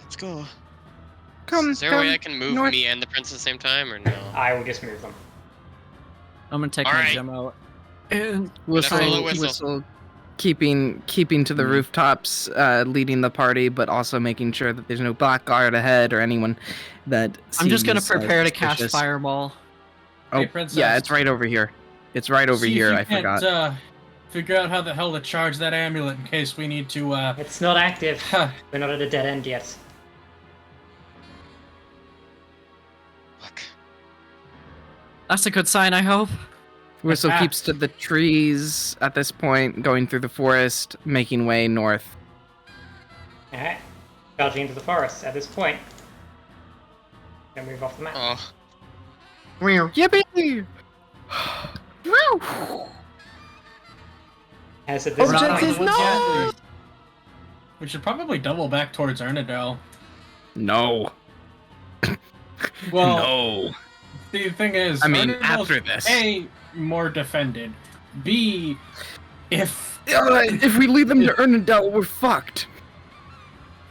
Let's go. Come, Is there a way I come. can move north. me and the princess at the same time, or no? I will just move them. I'm gonna take All my right. gem out. And Whistle, Whistle, whistle. whistle, keeping to the rooftops, leading the party, but also making sure that there's no blackguard ahead or anyone that. I'm just gonna seems, prepare to cast suspicious. fireball. Oh, Hey, princess. yeah, it's right over here. It's right over See if here. you I can't, forgot. Figure out how the hell to charge that amulet in case we need to. It's not active. Huh. We're not at a dead end yet. Fuck. That's a good sign, I hope. Whistle Ah. keeps to the trees at this point, going through the forest, making way north. Alright. Charging into the forest at this point. Then move off the map. Oh, Yippee! As at this We're not point, out of the Objective woods yet. no! We should probably double back towards Ernadel. No. Well, No. the thing is, I mean, Ernadell's after this. A, more defended. B, if If we lead them to Ernadel, we're fucked.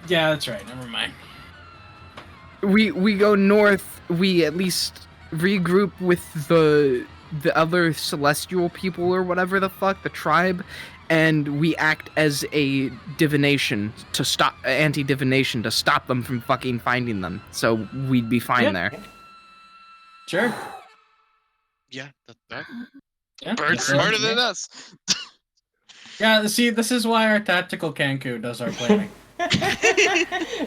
yeah, that's right. Never mind. we go north. We at least regroup with the other celestial people or whatever the fuck, the tribe, and we act as a divination to stop anti-divination to stop them from fucking finding them. So we'd be fine Yeah. there. Sure. Yeah, that Yeah, bird's yeah. smarter than us. Yeah, see, this is why our tactical Kanku does our planning. They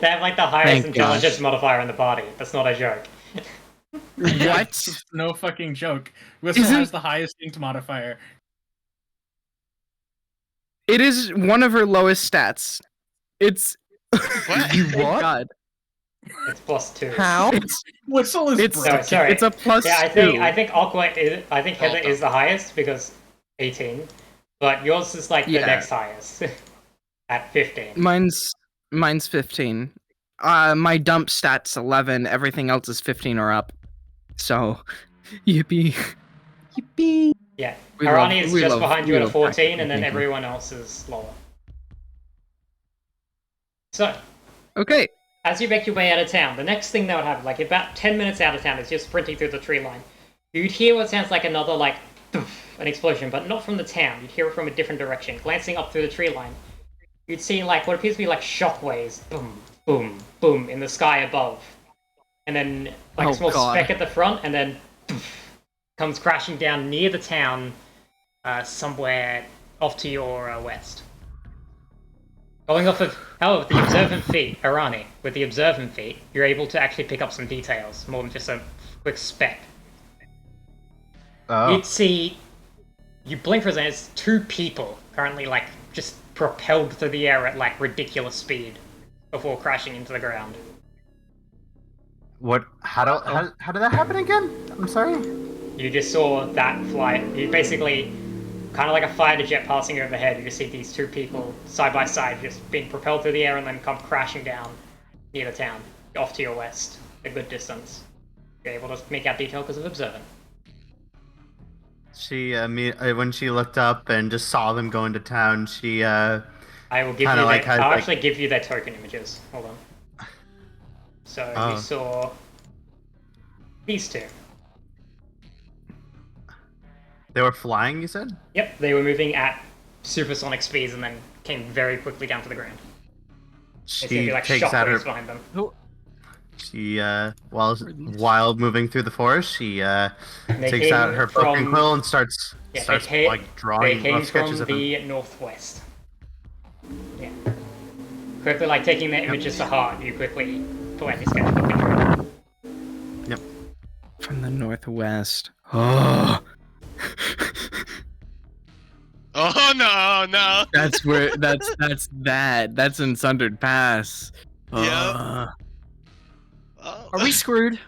have like the highest Thank intelligence gosh. modifier in the party. That's not a joke. What? No fucking joke. Whistle Isn't- has the highest int modifier. It is one of her lowest stats. It's What? You what? God. It's +2. How? Whistle is It's No, sorry. it's a plus Yeah, two. I think Aqua is. I think Heather Hold on. is the highest because 18, but yours is like the Yeah. next highest at 15. Mine's 15. My dump stat's 11. Everything else is 15 or up. So, yippee. Yippee! Yeah, We Arani love- is we just love- behind you we at a love 14, and then tactical thinking. everyone else is lower. So, Okay. as you make your way out of town, the next thing that would happen, like about 10 minutes out of town, is you're sprinting through the tree line. You'd hear what sounds like another, like, an explosion, but not from the town. You'd hear it from a different direction. Glancing up through the tree line, you'd see, like, what appears to be, like, shockwaves. Boom, boom, boom, in the sky above. And then, like, Oh, a small God. speck at the front, and then comes crashing down near the town, somewhere off to your west. Going off of, however, the observant feat, Arani, with the observant feat, you're able to actually pick up some details, more than just a quick speck. Oh. You'd see, you blink for a second, it's two people currently, like, just propelled through the air at, like, ridiculous speed before crashing into the ground. What? How did that happen again? I'm sorry. You just saw that fly, you basically, kind of like a fighter jet passing overhead, you just see these two people side by side just being propelled through the air and then come crashing down near the town, off to your west, a good distance. You're able to make out detail because of observant. She when she looked up and just saw them go into town, she I will give you Kinda like their, how, I'll like- actually give you their token images. Hold on. So Oh. you saw these two. they were flying. You said. Yep, they were moving at supersonic speeds and then came very quickly down to the ground. They seem to She be like takes out her. shockwaves behind them. She while moving through the forest, she They takes came out her book and from- quill and starts Yeah, they came, like they drawing came rough sketches from of him. the northwest. Yeah. Quickly, like taking their images to heart, you quickly politely sketch the picture. From the northwest. Oh. Oh no, no. That's where that's in Sundered Pass. Yep. Oh. Are we screwed?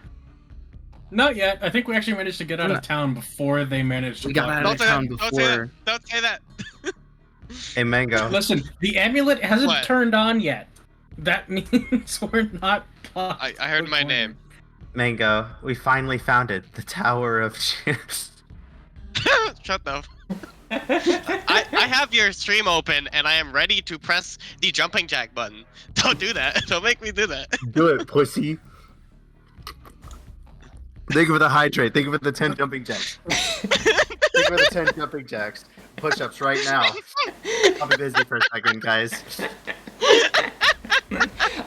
Not yet. I think we actually managed to get out of town before they managed to We got block out it. of Don't say town that. Don't say that. before. Don't say that. Hey, Mango. Listen, the amulet hasn't What? turned on yet. That means we're not blocked. I heard my name. Mango. We finally found it. The Tower of Cheers. Shut up. I have your stream open and I am ready to press the jumping jack button. Don't do that. Don't make me do that. Do it, pussy. Think of the hydrate. Think of it the 10 jumping jacks. Think of the 10 jumping jacks. Push-ups right now. I'll be busy for a second, guys.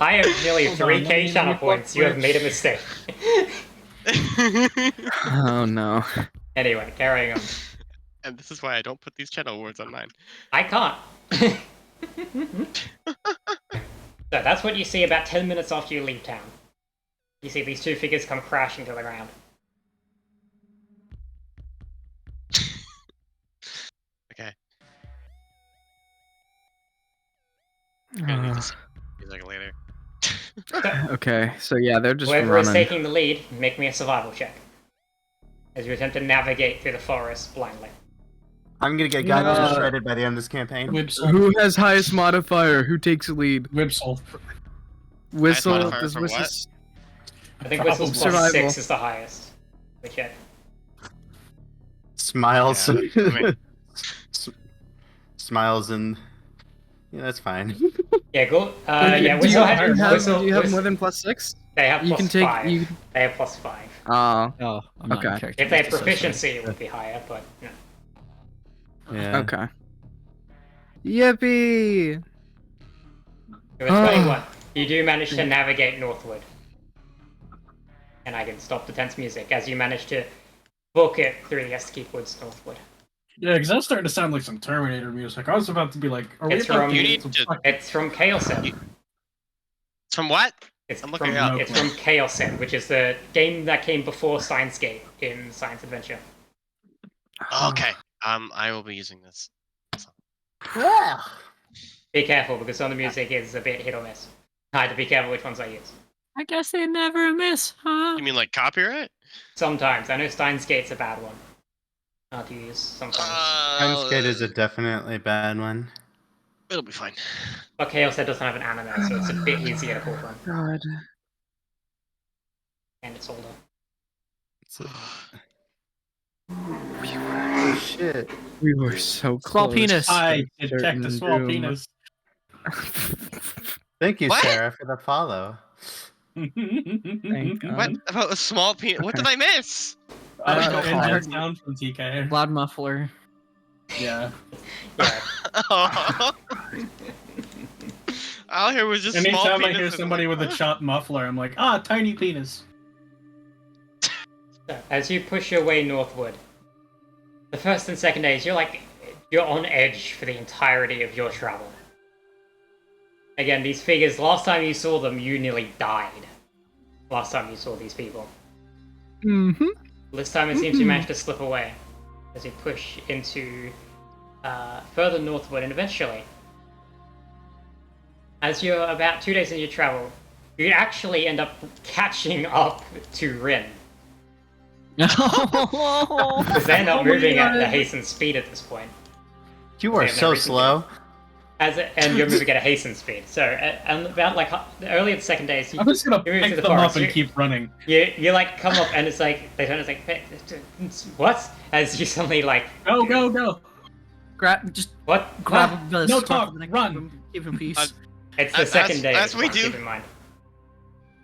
I have nearly Hold on, 3k let me channel look points. You have which- made a mistake. Oh no. Anyway, carrying on. And this is why I don't put these channel awards online. I can't. So that's what you see about 10 minutes after you leave town. You see these two figures come crashing to the ground. Okay. I'm gonna need Uh, this music later. okay, so yeah, they're just Whoever is running. taking the lead, make me a survival check. As you attempt to navigate through the forest blindly. I'm gonna get goddamn Yeah. shredded by the end of this campaign. Wibsel. Who has highest modifier? Who takes the lead? Wibsel. Whistle. modifier Does for Whistle? what? I think Whistle's plus Survival. 6 is the highest. We check. Smiles. Yeah, I mean- Smiles and yeah, that's fine. Yeah, go. Do you- Yeah, do Whistle you had have- Do you have Whistle, more Whistle- than +6? They have You plus can take 5. you. They have plus 5. Oh, I'm not in Okay. character. If they had so sorry. proficiency, it would be higher, but no. Yeah. Okay. Yippee! It was 21. You do manage to navigate northward. And I can stop the tense music as you manage to book it through the Eskeep Woods northward. Yeah, because that's starting to sound like some Terminator music. I was about to be like, are we It's about from- to You get need some to- fucking- It's from Chaoset. It's from what? It's I'm from, looking it up. it's from Chaoset, which is the game that came before Science Gate in Science Adventure. Okay. I will be using this. Be careful, because some of the music is a bit hit or miss. I had to be careful which ones I use. I guess they never miss, huh? You mean like copyright? Sometimes. I know Steins Gate's a bad one. Not to use sometimes. Timeskate is a definitely bad one. It'll be fine. But Chaoset doesn't have an anime, so it's a bit easier to pull from. God. And it's older. Oh, shit. We were so Small close. penis. I detect a Certain small doom. penis. Thank you, What? Sarah, for the follow. Thank What God. about a small penis? What did I miss? I Uh, got hard. that sound from TK. Loud muffler. Yeah. Yeah. Oh. All here was just small Anytime I penis hear and somebody like, with a huh? chopped muffler, I'm like, tiny penis. So, as you push your way northward, the first and second days, you're on edge for the entirety of your travel. Again, these figures, last time you saw them, you nearly died. Last time you saw these people. Mm-hmm. This time it seems you managed to slip away as you push into further northward, and eventually, as you're about 2 days into your travel, you actually end up catching up to Rin. Because they're not moving at the hastened speed at this point. You are Yeah, so everything slow. And you're moving at a hastened speed. So, and about like early the second days, I'm just gonna you move to pick the them up forest. and You- keep running. You like come up and it's like they turn. It's like what? As you suddenly like Go, go, go. Just what? grab What? him by the No scruff talk, of the neck, run. Keep him peace. It's the As- second as- day. as of we this one, do- Keep in mind.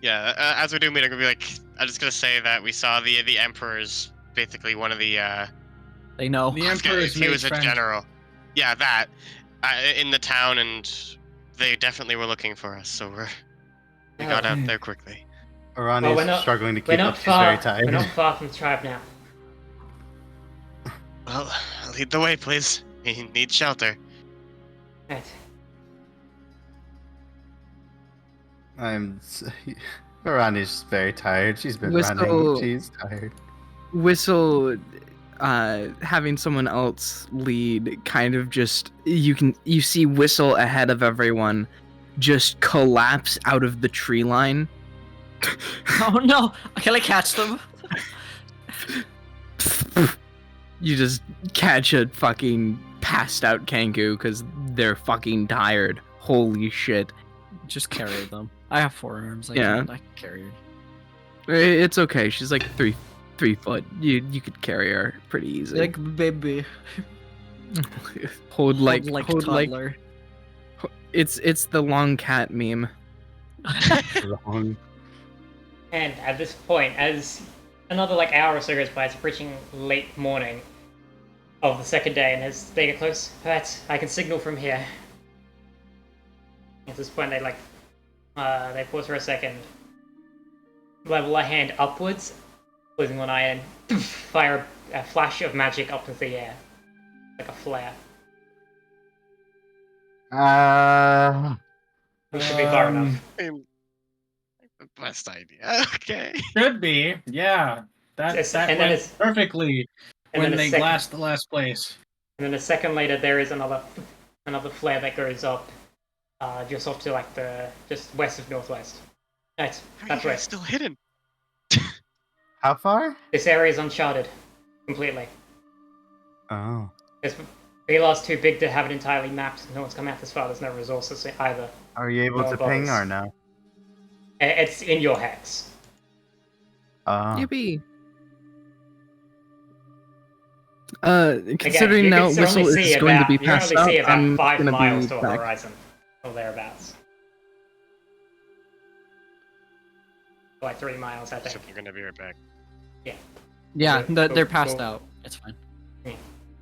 Yeah, as we do meet, I'm gonna be like, I'm just gonna say that we saw the Emperor's basically one of the. They know. The I forget Emperor's if he made was a friends. general. Yeah, that in the town, and they definitely were looking for us, so we got out there quickly. Arani's Well, we're not- struggling to We're keep not up. She's very far. tired. We're not far from the tribe now. Well, lead the way, please. We need shelter. Right. Arani's very tired. She's been Whistle. running. She's tired. Whistle, having someone else lead, kind of just you see Whistle ahead of everyone, just collapse out of the tree line. Oh no! Can I catch them? You just catch a fucking passed out Kangu because they're fucking tired. Holy shit! Just carry them. I have 4 arms. I Yeah. can carry her. It's okay. She's like 3 foot. You could carry her pretty easy. Like baby. hold like toddler. it's the long cat meme. Long. And at this point, as another like hour or so goes by, it's approaching late morning of the second day, and as they get close, right, I can signal from here. At this point, they they pause for a second, level a hand upwards, closing one eye, and fire a flash of magic up into the air, like a flare. It should be far enough. The best idea. Okay. Should be. Yeah. That It's- that and then went it's- perfectly And when then a they second- glassed the last place. And then a second later, there is another flare that goes up, just off to like just west of northwest. Right, How are that's you right. guys still hidden? How far? This area is uncharted, completely. Oh. Velar's too big to have it entirely mapped. No one's come out this far. There's no resources either. Are you able No to ping bubbles. or no? It's in your hex. Oh. Yippee! Again, Considering you now can Whistle only is see going to about- be you can passed only out, see about I'm 5 gonna miles be to the back. horizon, or thereabouts. like 3 miles, I So think. we're gonna be right back. Yeah, Cool, they're passed cool. out. It's fine.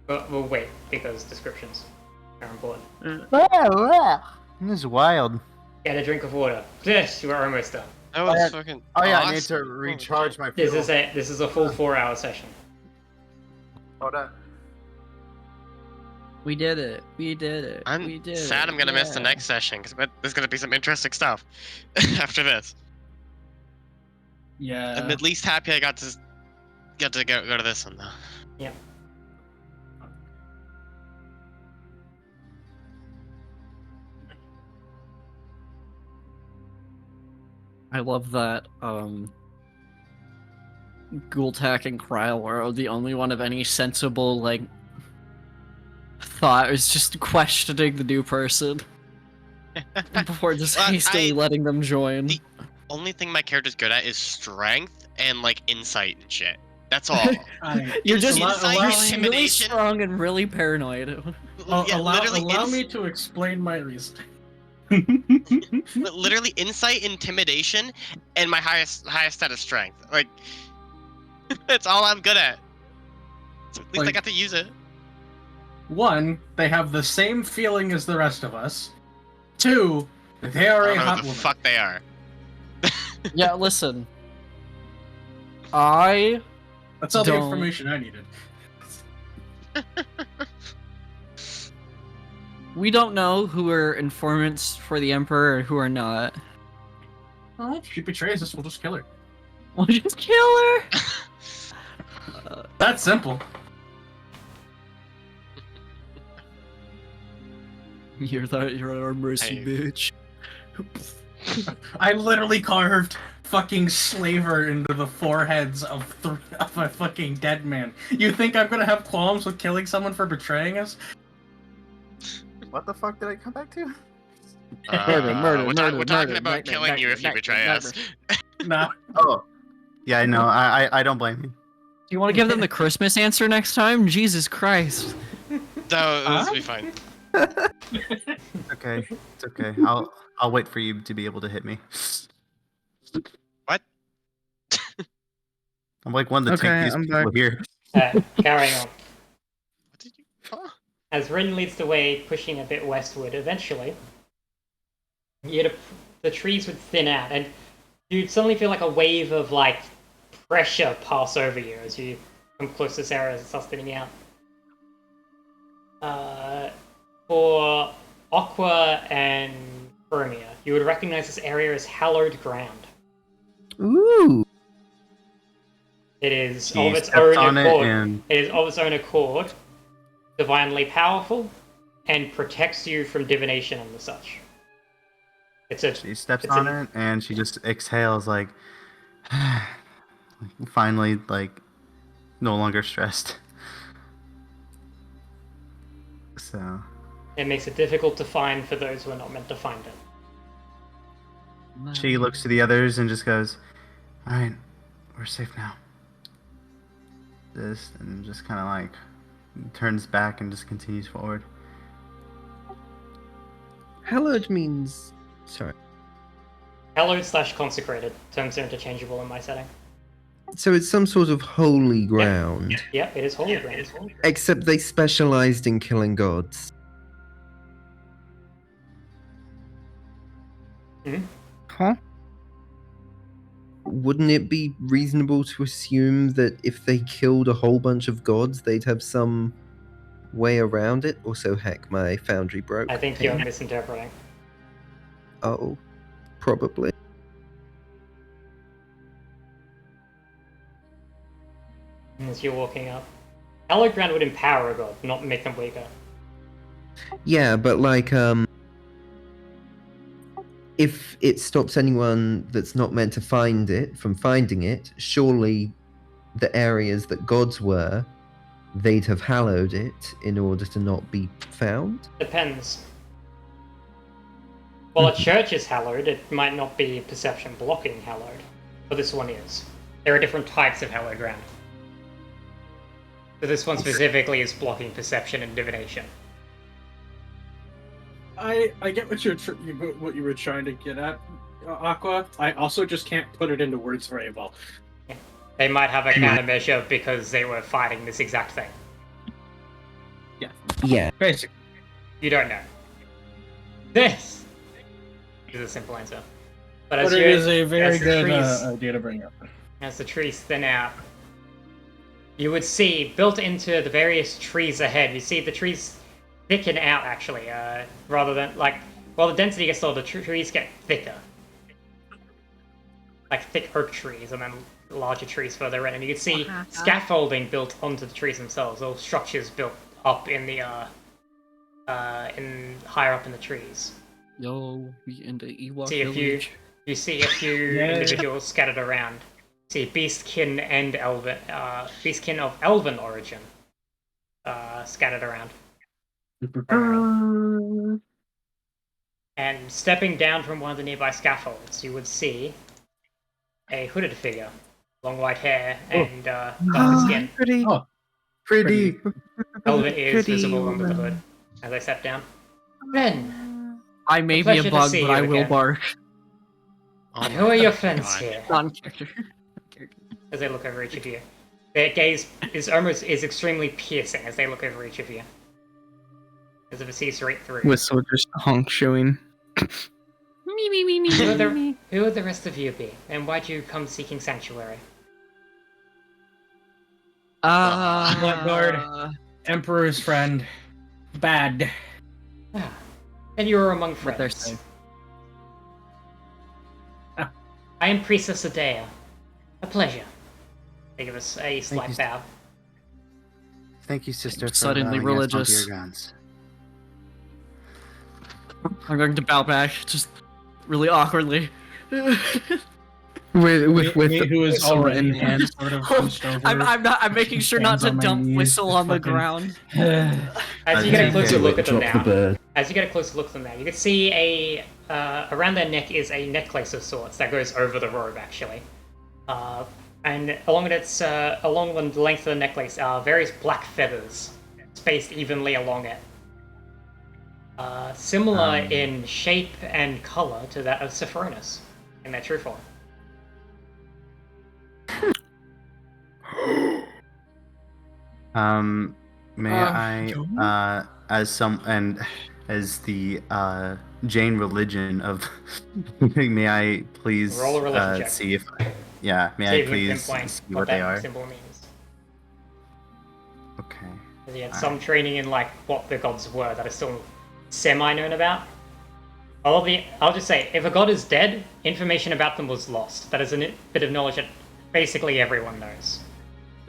But we'll wait because descriptions are important. This is wild. Get a drink of water. Yes, we're almost done. That Oh, was yeah. fucking. Oh yeah, I need awesome. to recharge my This fuel. is a full 4-hour session. Hold on. We did it. We did it. I'm we did sad it. I'm gonna miss the yeah. next session because there's gonna be some interesting stuff after this. Yeah. I'm at least happy I got to go to this one though. Yeah. I love that. Gultak and Kryl are the only one of any sensible like thought is just questioning the new person before just Well, hastily I- letting them join. the- Only thing my character's good at is strength and like insight and shit. That's all. You're just Insight, you're really intimidation. strong and really paranoid. Yeah, literally, allow me to explain my reason. literally insight, intimidation, and my highest stat is strength. Like that's all I'm good at. So at least I Like- got to use it. One, they have the same feeling as the rest of us. Two, they are I a don't know hot who the woman. fuck they are. Yeah, listen. I That's all the Don't- information I needed. we don't know who are informants for the Emperor and who are not. Oh, if she betrays us, we'll just kill her. We'll just kill her. That's simple. You're our mercy, Hey. bitch. I literally carved fucking slaver into the foreheads of a fucking dead man. You think I'm gonna have qualms with killing someone for betraying us? What the fuck did I come back to? Murder, We're murder, talking murder, about nightmare, killing you if you nightmare, betray us. Nah. Oh. Yeah, I know. I don't blame you. Do you want to give them the Christmas answer next time? Jesus Christ. So this will be fine. Okay. It's okay. I'll wait for you to be able to hit me. What? I'm like one of the Okay, tankiest I'm people back. here. Carrying on. What did you? Huh? As Rin leads the way, pushing a bit westward, eventually, the trees would thin out, and you'd suddenly feel like a wave of like pressure pass over you as you come close to this area as it starts thinning out. For Aqua and Chromia, you would recognize this area as hallowed ground. Ooh. It is She of its stepped own on it accord. and It is of its own accord, divinely powerful, and protects you from divination and the such. It's a she steps It's on an- it and she just exhales like finally like no longer stressed. So it makes it difficult to find for those who are not meant to find it. she looks to the others and just goes, "Alright, we're safe now." This and just kinda like turns back and just continues forward. Hallowed means. Sorry. Hallowed / consecrated. Terms are interchangeable in my setting. So it's some sort of holy ground. Yep, it is holy ground. Except they specialized in killing gods. Huh? Wouldn't it be reasonable to assume that if they killed a whole bunch of gods, they'd have some way around it? Also, heck, my foundry broke. I think you're misinterpreting. Oh, probably. As you're walking up. Hallowed ground would empower a god, not make them weaker. Yeah, but like, if it stops anyone that's not meant to find it from finding it, surely the areas that gods were, they'd have hallowed it in order to not be found. Depends. While a church is hallowed, it might not be perception blocking hallowed. But this one is. There are different types of hallowed ground. So this one specifically is blocking perception and divination. I get what you were trying to get at. Aqua. I also just can't put it into words very well. They might have a countermeasure because they were fighting this exact thing. Yeah. Basically. You don't know. This is a simple answer. But But it is a very good idea to bring up. As the trees thin out, you would see, built into the various trees ahead, you see the trees thicken out, actually, rather than, like, while the density gets lower, the trees get thicker. Like thick oak trees, and then larger trees further in. And you can see scaffolding built onto the trees themselves, or structures built up in the, higher up in the trees. Yo, we in the Ewok See a few, village. you see a few individuals scattered around. See beastkin and elven, beastkin of elven origin, scattered around. And stepping down from one of the nearby scaffolds, you would see a hooded figure, long white hair and darker skin. Pretty. Oh. Pretty. Elven ears Pretty visible under the woman. hood as I step down. Ren, I may pleasure be to a bug, see but you I will again. bark. Oh who are your my friends God. here? Non-character. As they look over each of you. Their gaze is extremely piercing as they look over each of you. As if it sees right through. Whistle just honk showing. Who would the rest of you be? And why'd you come seeking sanctuary? Blackguard. Emperor's friend. Bad. Ah, and you are among What they're friends. saying. I am Priestess Adea. A pleasure. They give us a slight you. bow. Thank you, sister, for Suddenly allowing us onto religious. your grounds. I'm going to bow back, just really awkwardly. With Me, who is whistle already in hand. sort of hunched over. I'm making sure not hands to on my dump knees, Whistle on the fucking- ground. As you get a closer look at them Drop the now, bird. as you get a closer look at them now, you can see a around their neck is a necklace of sorts that goes over the robe, actually. And along the length of the necklace are various black feathers spaced evenly along it. Similar in shape and color to that of Sophronis in their true form. May I, as the Jain religion of, may I please Roll a religion check. see if, may See I if you please pinpoint see what they that are? symbol means. Okay. 'Cause you had some training in like what the gods were that are still semi-known about. I'll just say, if a god is dead, information about them was lost. That is a bit of knowledge that basically everyone knows.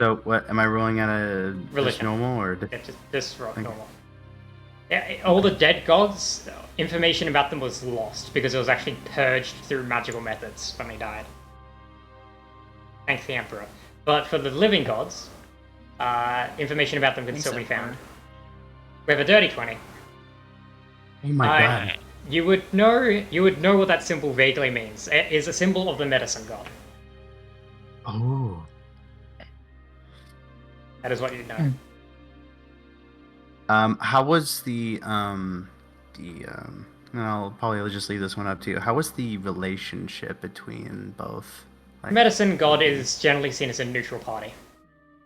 So what am I rolling at a just Religion. normal or? Yeah, just this rock Okay. normal. Yeah, all the dead gods, information about them was lost because it was actually purged through magical methods when they died. Thanks to the Emperor. But for the living gods, information about them can still be found. We have a dirty 20. Oh my god. You would know what that symbol vaguely means. It is a symbol of the medicine god. Oh. That is what you know. How was the I'll probably just leave this one up to you. How was the relationship between both? Like, Medicine god is generally seen as a neutral party.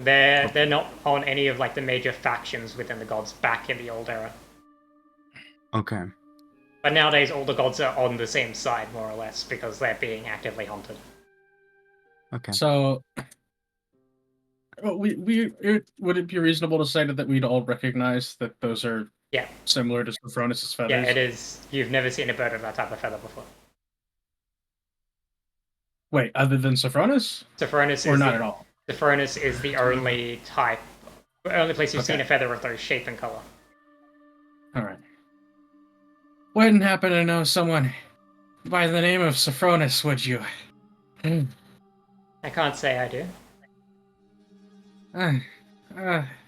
They're not on any of like the major factions within the gods back in the old era. okay. But nowadays all the gods are on the same side more or less because they're being actively hunted. Okay. So, would it be reasonable to say that we'd all recognize that those are similar to Sophronis' feathers? Yeah, it is. You've never seen a bird of that type of feather before. Wait, other than Sophronis? Sophronis Or is not the, at all? Sophronis is the only place you've seen a feather of their shape and color. Alright. Wouldn't happen to know someone by the name of Sophronis, would you? I can't say I do.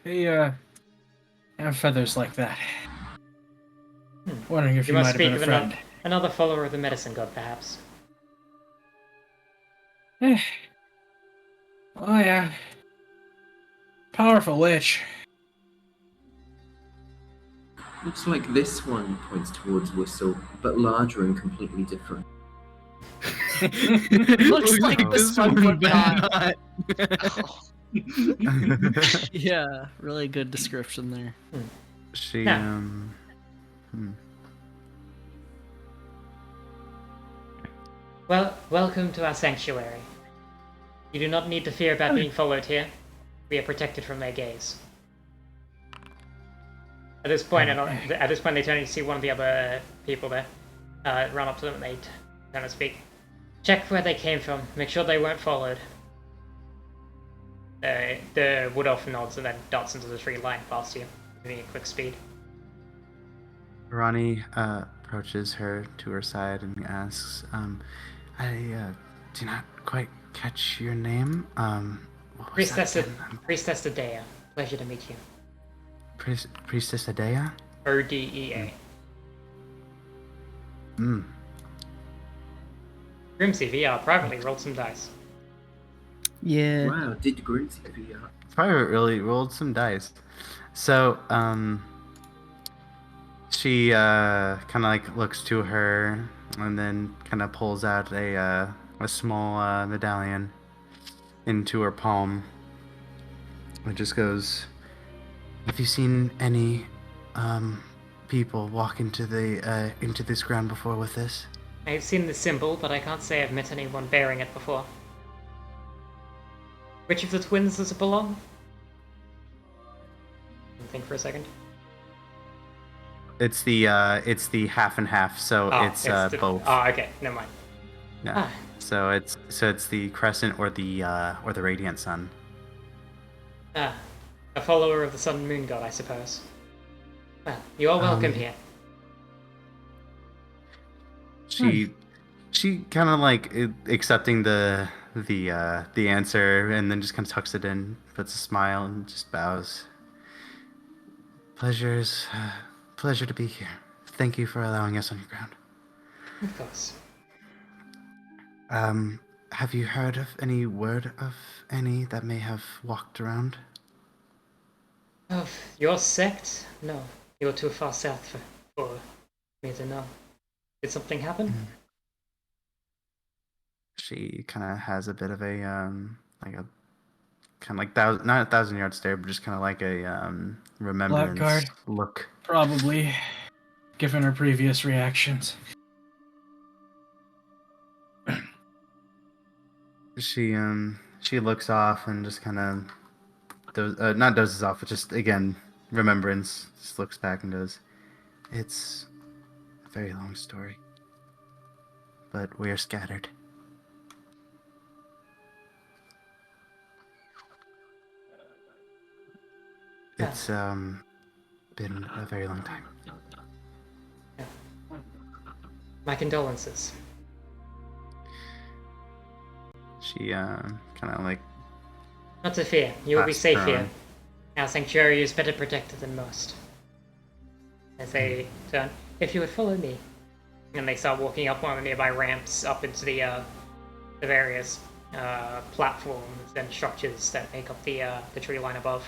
They have feathers like that. Wondering if you must might have speak been a of friend. another follower of the medicine god, perhaps. Oh yeah. Powerful witch. Looks like this one points towards Whistle, but larger and completely different. Looks like this one, but not. Yeah, really good description there. She Yeah. Well, welcome to our sanctuary. You do not need to fear about being followed here. We are protected from their gaze. At this point, they turn and see one of the other people there. Run up to them and they turn and speak. Check where they came from. Make sure they weren't followed. The wood elf nods and then darts into the tree line past you, moving at quick speed. Ronnie approaches her to her side and asks, I do not quite catch your name. What was that again? Priestess Adea. Pleasure to meet you. Priestess Adea? Odea. Grimsy VR privately rolled some dice. Yeah. Wow, did Grimsy VR? Probably really rolled some dice. So, she kind of like looks to her and then kind of pulls out a small medallion into her palm. It just goes, have you seen any people walk into this ground before with this? I've seen the symbol, but I can't say I've met anyone bearing it before. Which of the twins does it belong? Think for a second. It's the half and half, so it's both. Oh, okay, never mind. Yeah. So it's the crescent or the radiant sun. A follower of the sun and moon god, I suppose. Well, you are welcome here. She kind of like accepting the answer and then just kind of tucks it in, puts a smile and just bows. Pleasure to be here. Thank you for allowing us on your ground. Of course. Have you heard of any word of any that may have walked around? Of your sect? No. You're too far south for me to know. Did something happen? She kind of has a bit of a not 1,000-yard stare, but just kind of like a remembrance Blackguard. look. Probably, given her previous reactions. She looks off and just kind of not dozes off, but just again remembrance. Just looks back and goes, "It's a very long story, but we are scattered." It's been a very long time. Yeah. My condolences. She kind of like. Not to fear. You will be Passed safe her here. on. Our sanctuary is better protected than most. As they turn, if you would follow me, and they start walking up one of the nearby ramps up into the various platforms and structures that make up the tree line above.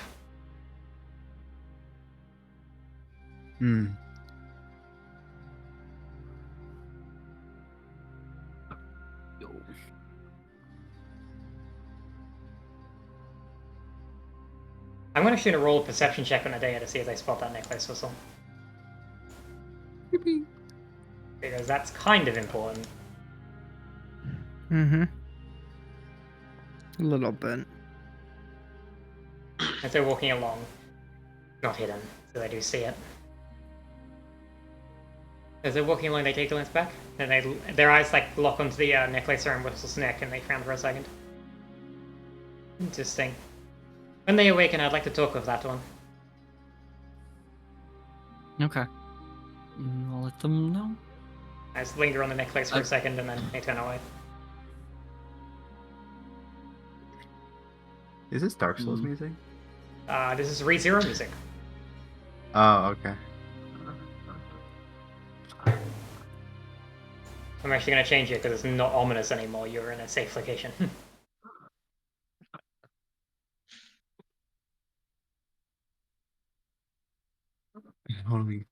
I'm going to shoot a roll perception check on Adea to see if they spot that necklace whistle. Because that's kind of important. Mm-hmm. A little bit. As they're walking along, not hidden, so they do see it. As they're walking along, they take a glance back, and their eyes like lock onto the necklace around Whistle's neck, and they frown for a second. Interesting. When they awaken, I'd like to talk with that one. Okay. I'll let them know. I just linger on the necklace for a second, and then they turn away. Is this Dark Souls music? This is ReZero music. Oh, okay. I'm actually going to change it because it's not ominous anymore. You're in a safe location. Hold on.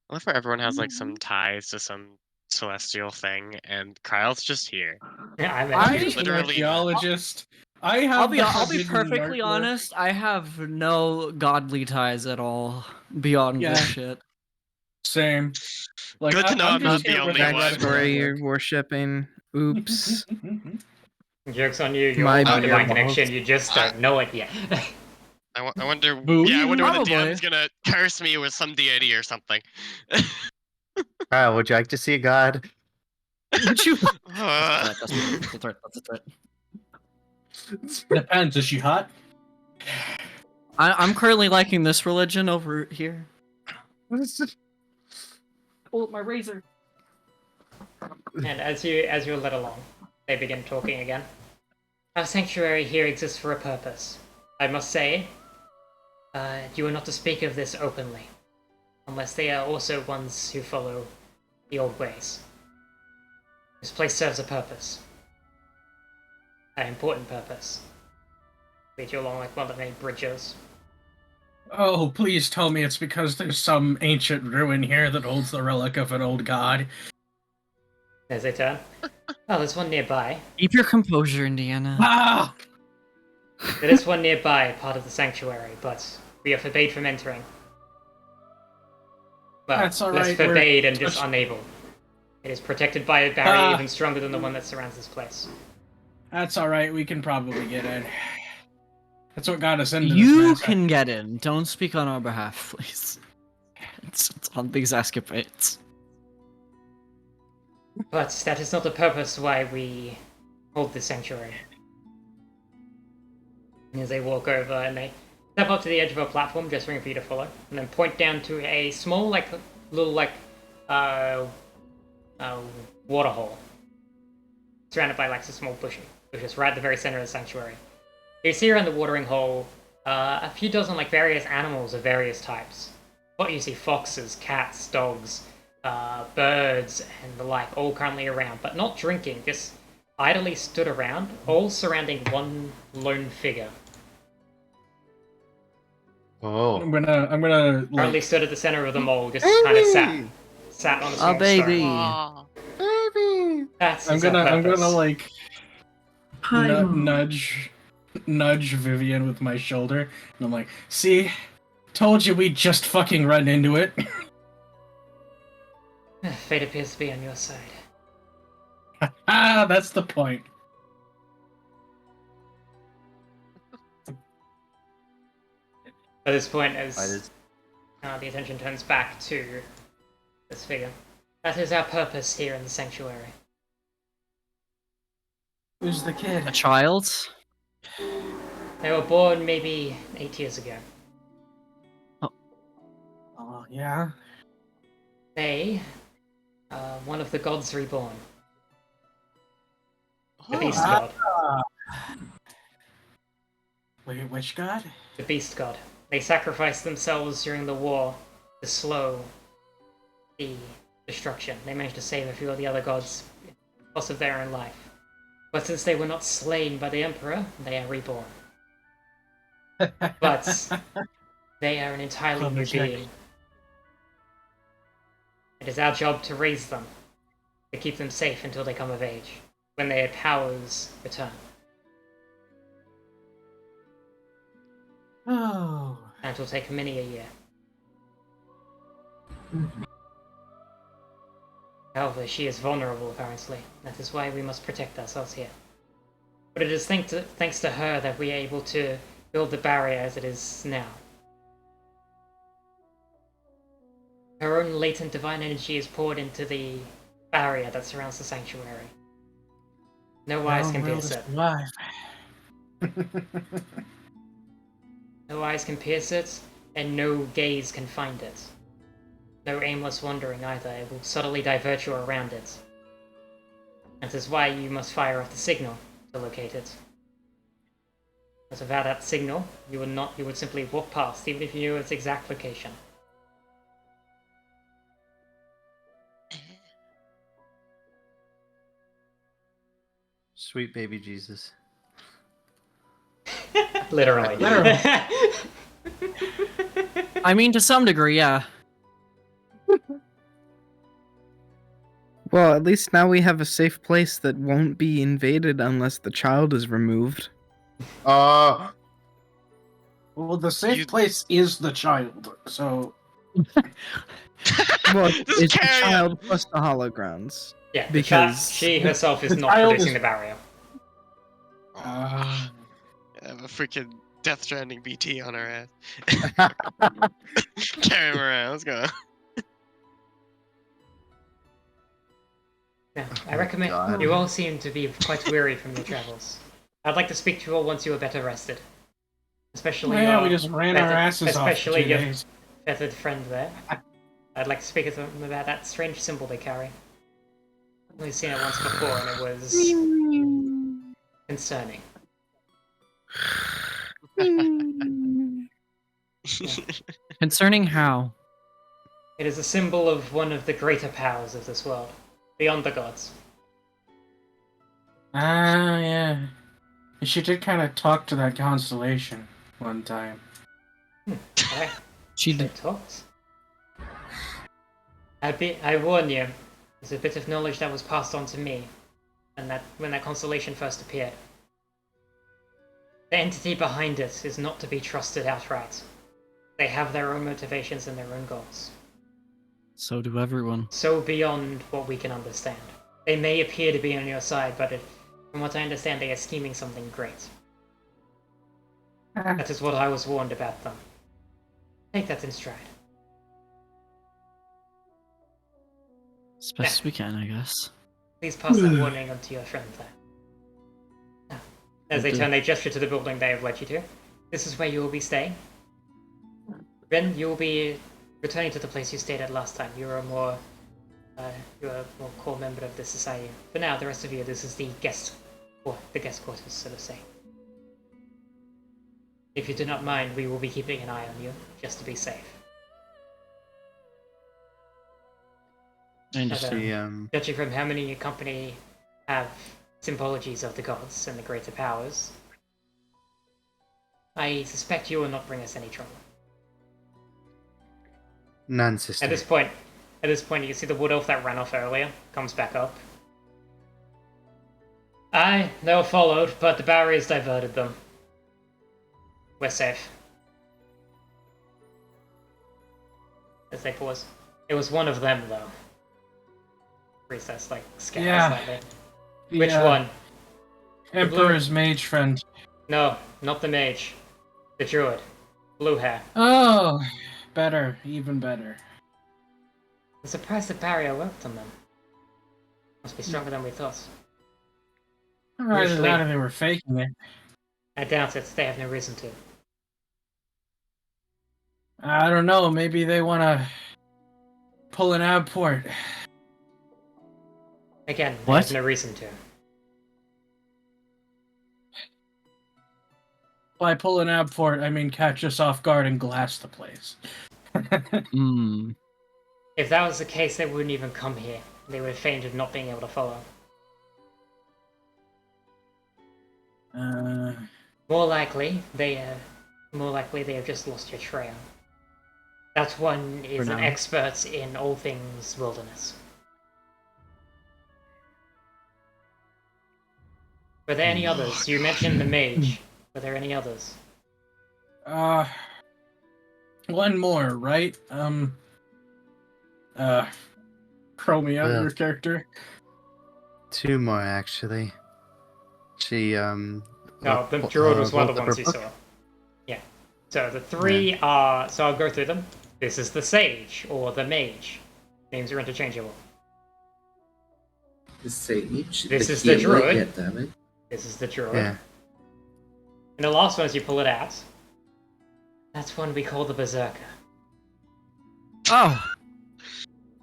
I love how everyone has like some ties to some celestial thing, and Kyle's just here. Yeah, I'm I'm actually. just an Literally- archaeologist. I have. I'll be the I'll be forbidden perfectly artwork. honest. I have no godly ties at all beyond Yeah. this shit. Same. Like, Good to know I'm not just the here with only one. Backstory you're worshipping. Oops. Joke's on you. You're My all on bad. divine connection. You just don't know it yet. I wonder. Boo. Yeah, I wonder when the Probably. DM's gonna curse me with some deity or something. Kyle, would you like to see a god? Would you? Uh, That's a threat. That's a threat. Depends. Is she hot? I'm currently liking this religion over here. Pull my razor. And as you're led along, they begin talking again. Our sanctuary here exists for a purpose. I must say, you are not to speak of this openly, unless they are also ones who follow the old ways. This place serves a purpose. An important purpose. Lead you along like one of the many bridges. Oh, please tell me it's because there's some ancient ruin here that holds the relic of an old god. As they turn. Oh, there's one nearby. Keep your composure, Indiana. Ah! There is one nearby, part of the sanctuary, but we are forbade from entering. Well, That's all less right, we're- forbade and just unable. It is protected by a barrier Ah. even stronger than the one that surrounds this place. That's alright, we can probably get in. That's what got us into this You mess. can get in. Don't speak on our behalf, please. It's on these escapades. But that is not the purpose why we hold this sanctuary. And as they walk over and they step up to the edge of a platform, gesturing for you to follow, and then point down to a small, little, water hole. Surrounded by, some small bushes right at the very center of the sanctuary. You see around the watering hole a few dozen, various animals of various types. What you see, foxes, cats, dogs, birds, and the like, all currently around, but not drinking, just idly stood around, all surrounding one lone figure. Oh. I'm gonna Currently stood at the center of them all, just kind of sat on a small Oh, baby. stone. Baby. That's I'm his gonna purpose. nudge Vivian with my shoulder, and I'm like, see, told you we'd just fucking run into it. Fate appears to be on your side. Ah, that's the point. At this point, as Why does- the attention turns back to this figure. That is our purpose here in the sanctuary. Who's the kid? A child? They were born maybe 8 years ago. Oh, yeah? They are one of the gods reborn. The Oh. beast god. Wait, which god? The beast god. They sacrificed themselves during the war to slow the destruction. They managed to save a few of the other gods, loss of their own life. But since they were not slain by the Emperor, they are reborn. But they are an entirely new Clever check. being. It is our job to raise them, to keep them safe until they come of age, when their powers return. Oh. And it will take many a year. However, she is vulnerable, apparently. That is why we must protect ourselves here. But it is thanks to her that we are able to build the barrier as it is now. Her own latent divine energy is poured into the barrier that surrounds the sanctuary. No eyes can pierce it. No eyes can pierce it, and no gaze can find it. No aimless wandering either, it will subtly divert you around it. That is why you must fire off the signal to locate it. As without that signal, you would simply walk past, even if you knew its exact location. Sweet baby Jesus. Literally. Literally. I mean, to some degree, yeah. Well, at least now we have a safe place that won't be invaded unless the child is removed. Oh, Well, the safe You- place is the child, so Well, Just it's the carry on. child plus the holograms. Yeah, Because she herself is the not child producing is- the barrier. uh, I have a freaking Death Stranding BT on her ass. Carry him around. Let's go. Yeah, I recommend. God. You all seem to be quite weary from your travels. I'd like to speak to you all once you are better rested. Especially yeah, your we just ran our asses off for especially 2 your days. feathered friend there. I'd like to speak to them about that strange symbol they carry. I've only seen it once before, and it was concerning. Concerning how? It is a symbol of one of the greater powers of this world, beyond the gods. Ah, yeah. She did kind of talk to that constellation one time. Okay. She It talks. I warn you, there's a bit of knowledge that was passed on to me, and that when that constellation first appeared. The entity behind it is not to be trusted outright. They have their own motivations and their own goals. So do everyone. So beyond what we can understand. They may appear to be on your side, but from what I understand, they are scheming something great. That is what I was warned about them. Take that in stride. As best we can, I guess. Please pass that warning on to your friend there. Now, as they Okay. turn, they gesture to the building they have led you to. This is where you will be staying. Then you will be returning to the place you stayed at last time. You're a more core member of the society. For now, the rest of you, this is the guest quarters, so to say. If you do not mind, we will be keeping an eye on you, just to be safe. I understand. she Judging from how many in your company have symbologies of the gods and the greater powers, I suspect you will not bring us any trouble. none, sister. At this point, you can see the wood elf that ran off earlier comes back up. Aye, they were followed, but the barriers diverted them. We're safe. As they pause. It was one of them, though. Recess, scatters Yeah. slightly. The, Which one? Emperor's mage friend. No, not the mage. The druid. Blue hair. Oh, better, even better. I'm surprised the barrier worked on them. Must be stronger than we thought. Either Usually- that or they were faking it. I doubt it. They have no reason to. I don't know, maybe they want to pull an Abport. Again, they What? have no reason to. By pull an Abport, I mean catch us off guard and glass the place. Hmm. If that was the case, they wouldn't even come here. They would have feigned of not being able to follow. More likely, they have just lost your trail. That one is an now. expert in all things wilderness. Were there any others? You mentioned the mage. Were there any others? One more, right? Chromia, Yeah. your character. Two more actually. She No, the druid was one of the ones you saw. Yeah. So the three are. So I'll go through them. This is the sage or the mage. Names are interchangeable. The sage. This is the healer, druid. yeah, damn it. This is the druid. Yeah. And the last one, as you pull it out, that's one we call the berserker. Oh,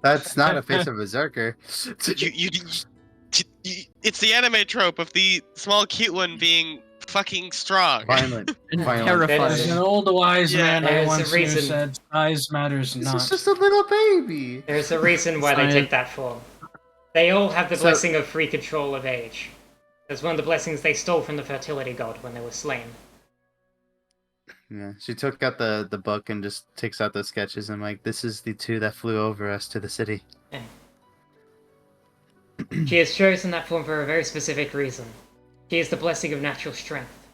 That's not a face of berserker. It's the anime trope of the small cute one being fucking strong. Violent. and Violent. That There's is- an old wise Yeah. man There's I a once reason. knew said size matters This not. is just a little baby. There's a reason why they Science. take that form. They all have the So- blessing of free control of age. That's one of the blessings they stole from the fertility god when they were slain. Yeah, she took out the book and just takes out the sketches and like, this is the two that flew over us to the city. She has chosen that form for a very specific reason. She is the blessing of natural strength.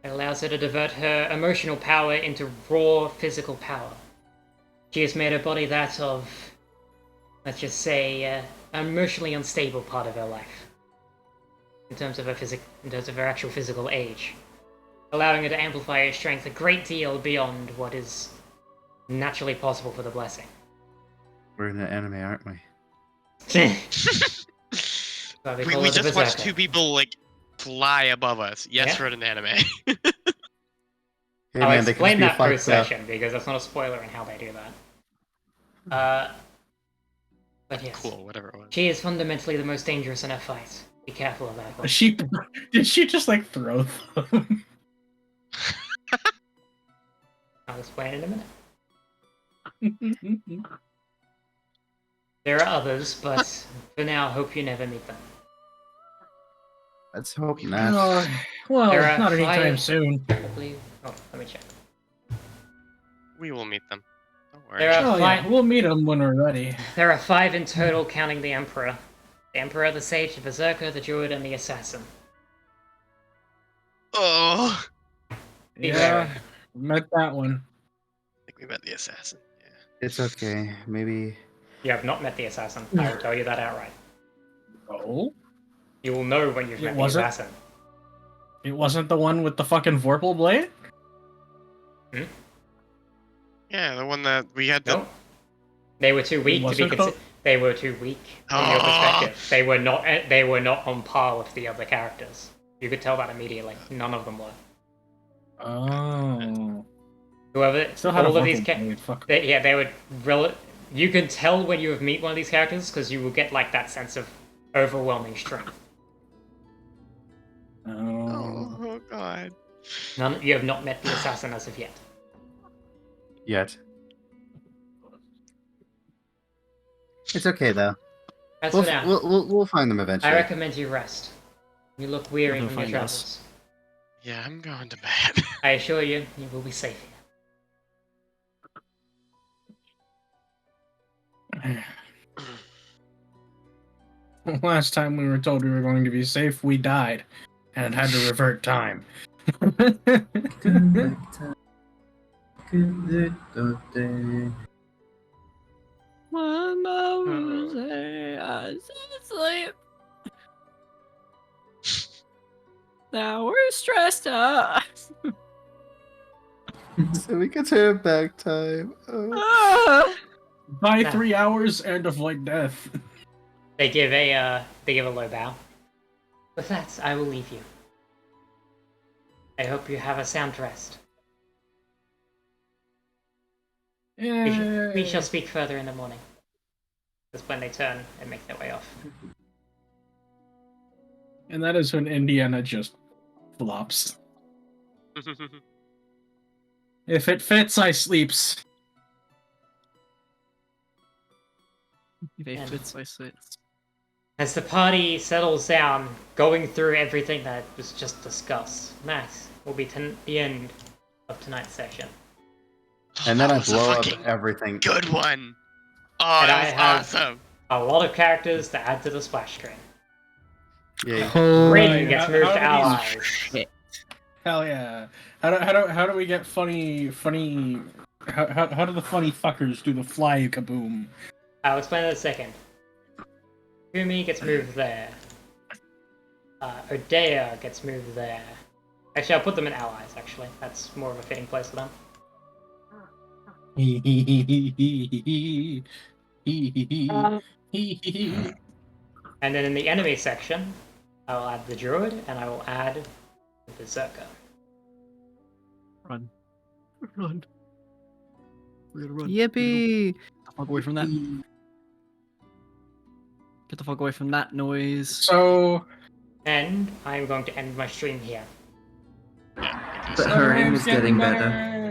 It allows her to divert her emotional power into raw physical power. She has made her body that of, let's just say, an emotionally unstable part of her life. In terms of her actual physical age. Allowing her to amplify her strength a great deal beyond what is naturally possible for the blessing. We're in an anime, aren't we? We just watched two people like fly above us. Yes, Yeah. we're in an anime. Hey, I'll man, they can explain be that fucked up. post-session, because that's not a spoiler in how they do that. But yes. Cool, whatever it was. She is fundamentally the most dangerous in a fight. Be careful of that one. Did she just like throw them? I'll explain in a minute. There are others, but for now, hope you never meet them. Let's hope not. Oh, well, There are not anytime 5 soon. Probably. Oh, let me check. We will meet them. Don't worry. There are Oh yeah, 5. we'll meet them when we're ready. There are 5 in total, counting the Emperor. The Emperor, the Sage, the Berserker, the Druid, and the Assassin. Oh, Be Yeah, wary. met that one. I think we met the assassin. Yeah. It's okay. Maybe. You have not met the Assassin. I will tell you that outright. Oh, You will know when you've It met the wasn't? Assassin. it wasn't the one with the fucking Vorpal blade? Yeah, the one that we had to. No. They were too weak to be wasn't considered. They were too weak from your perspective. They were not. They were not on par with the other characters. You could tell that immediately. None of them were. Oh. Whoever, Still had a all of these Vorpal characters. blade. Fuck. They would. You can tell when you meet one of these characters because you will get like that sense of overwhelming strength. Oh. Oh god. You have not met the assassin as of yet. Yet. It's okay though. As We'll, for now, we'll find them eventually. I recommend you rest. You look weary They'll from your find travels. us. Yeah, I'm going to bed. I assure you, you will be safe here. Last time we were told we were going to be safe, we died and had to revert time. One hour say I sleep. Now we're stressed out. So we can turn back time. Oh. Ah! Buy Yeah. 3 hours and avoid death. They give a low bow. With that, I will leave you. I hope you have a sound rest. We shall speak further in the morning. That's when they turn and make their way off. And that is when Indiana just flops. If it fits, I sleeps. If it And- fits, I say it's. As the party settles down, going through everything that was just discussed, that will be the end of tonight's session. And then That I was a blow up fucking everything. good one. Oh, And that I was have- awesome. A lot of characters to add to the splash screen. Yeah. Rin Right, gets how- moved how to do allies. Hell yeah. How do we get funny how do the funny fuckers do the fly kaboom? I'll explain in a second. Kumi gets moved there. Odea gets moved there. Actually, I'll put them in allies, actually. That's more of a fitting place for them. And then in the enemy section, I will add the Druid, and I will add the Berserker. Run. Run. We're gonna run. Yippee! Get the fuck away from that. Get the fuck away from that noise. So And I'm going to end my stream here. But her aim is getting better.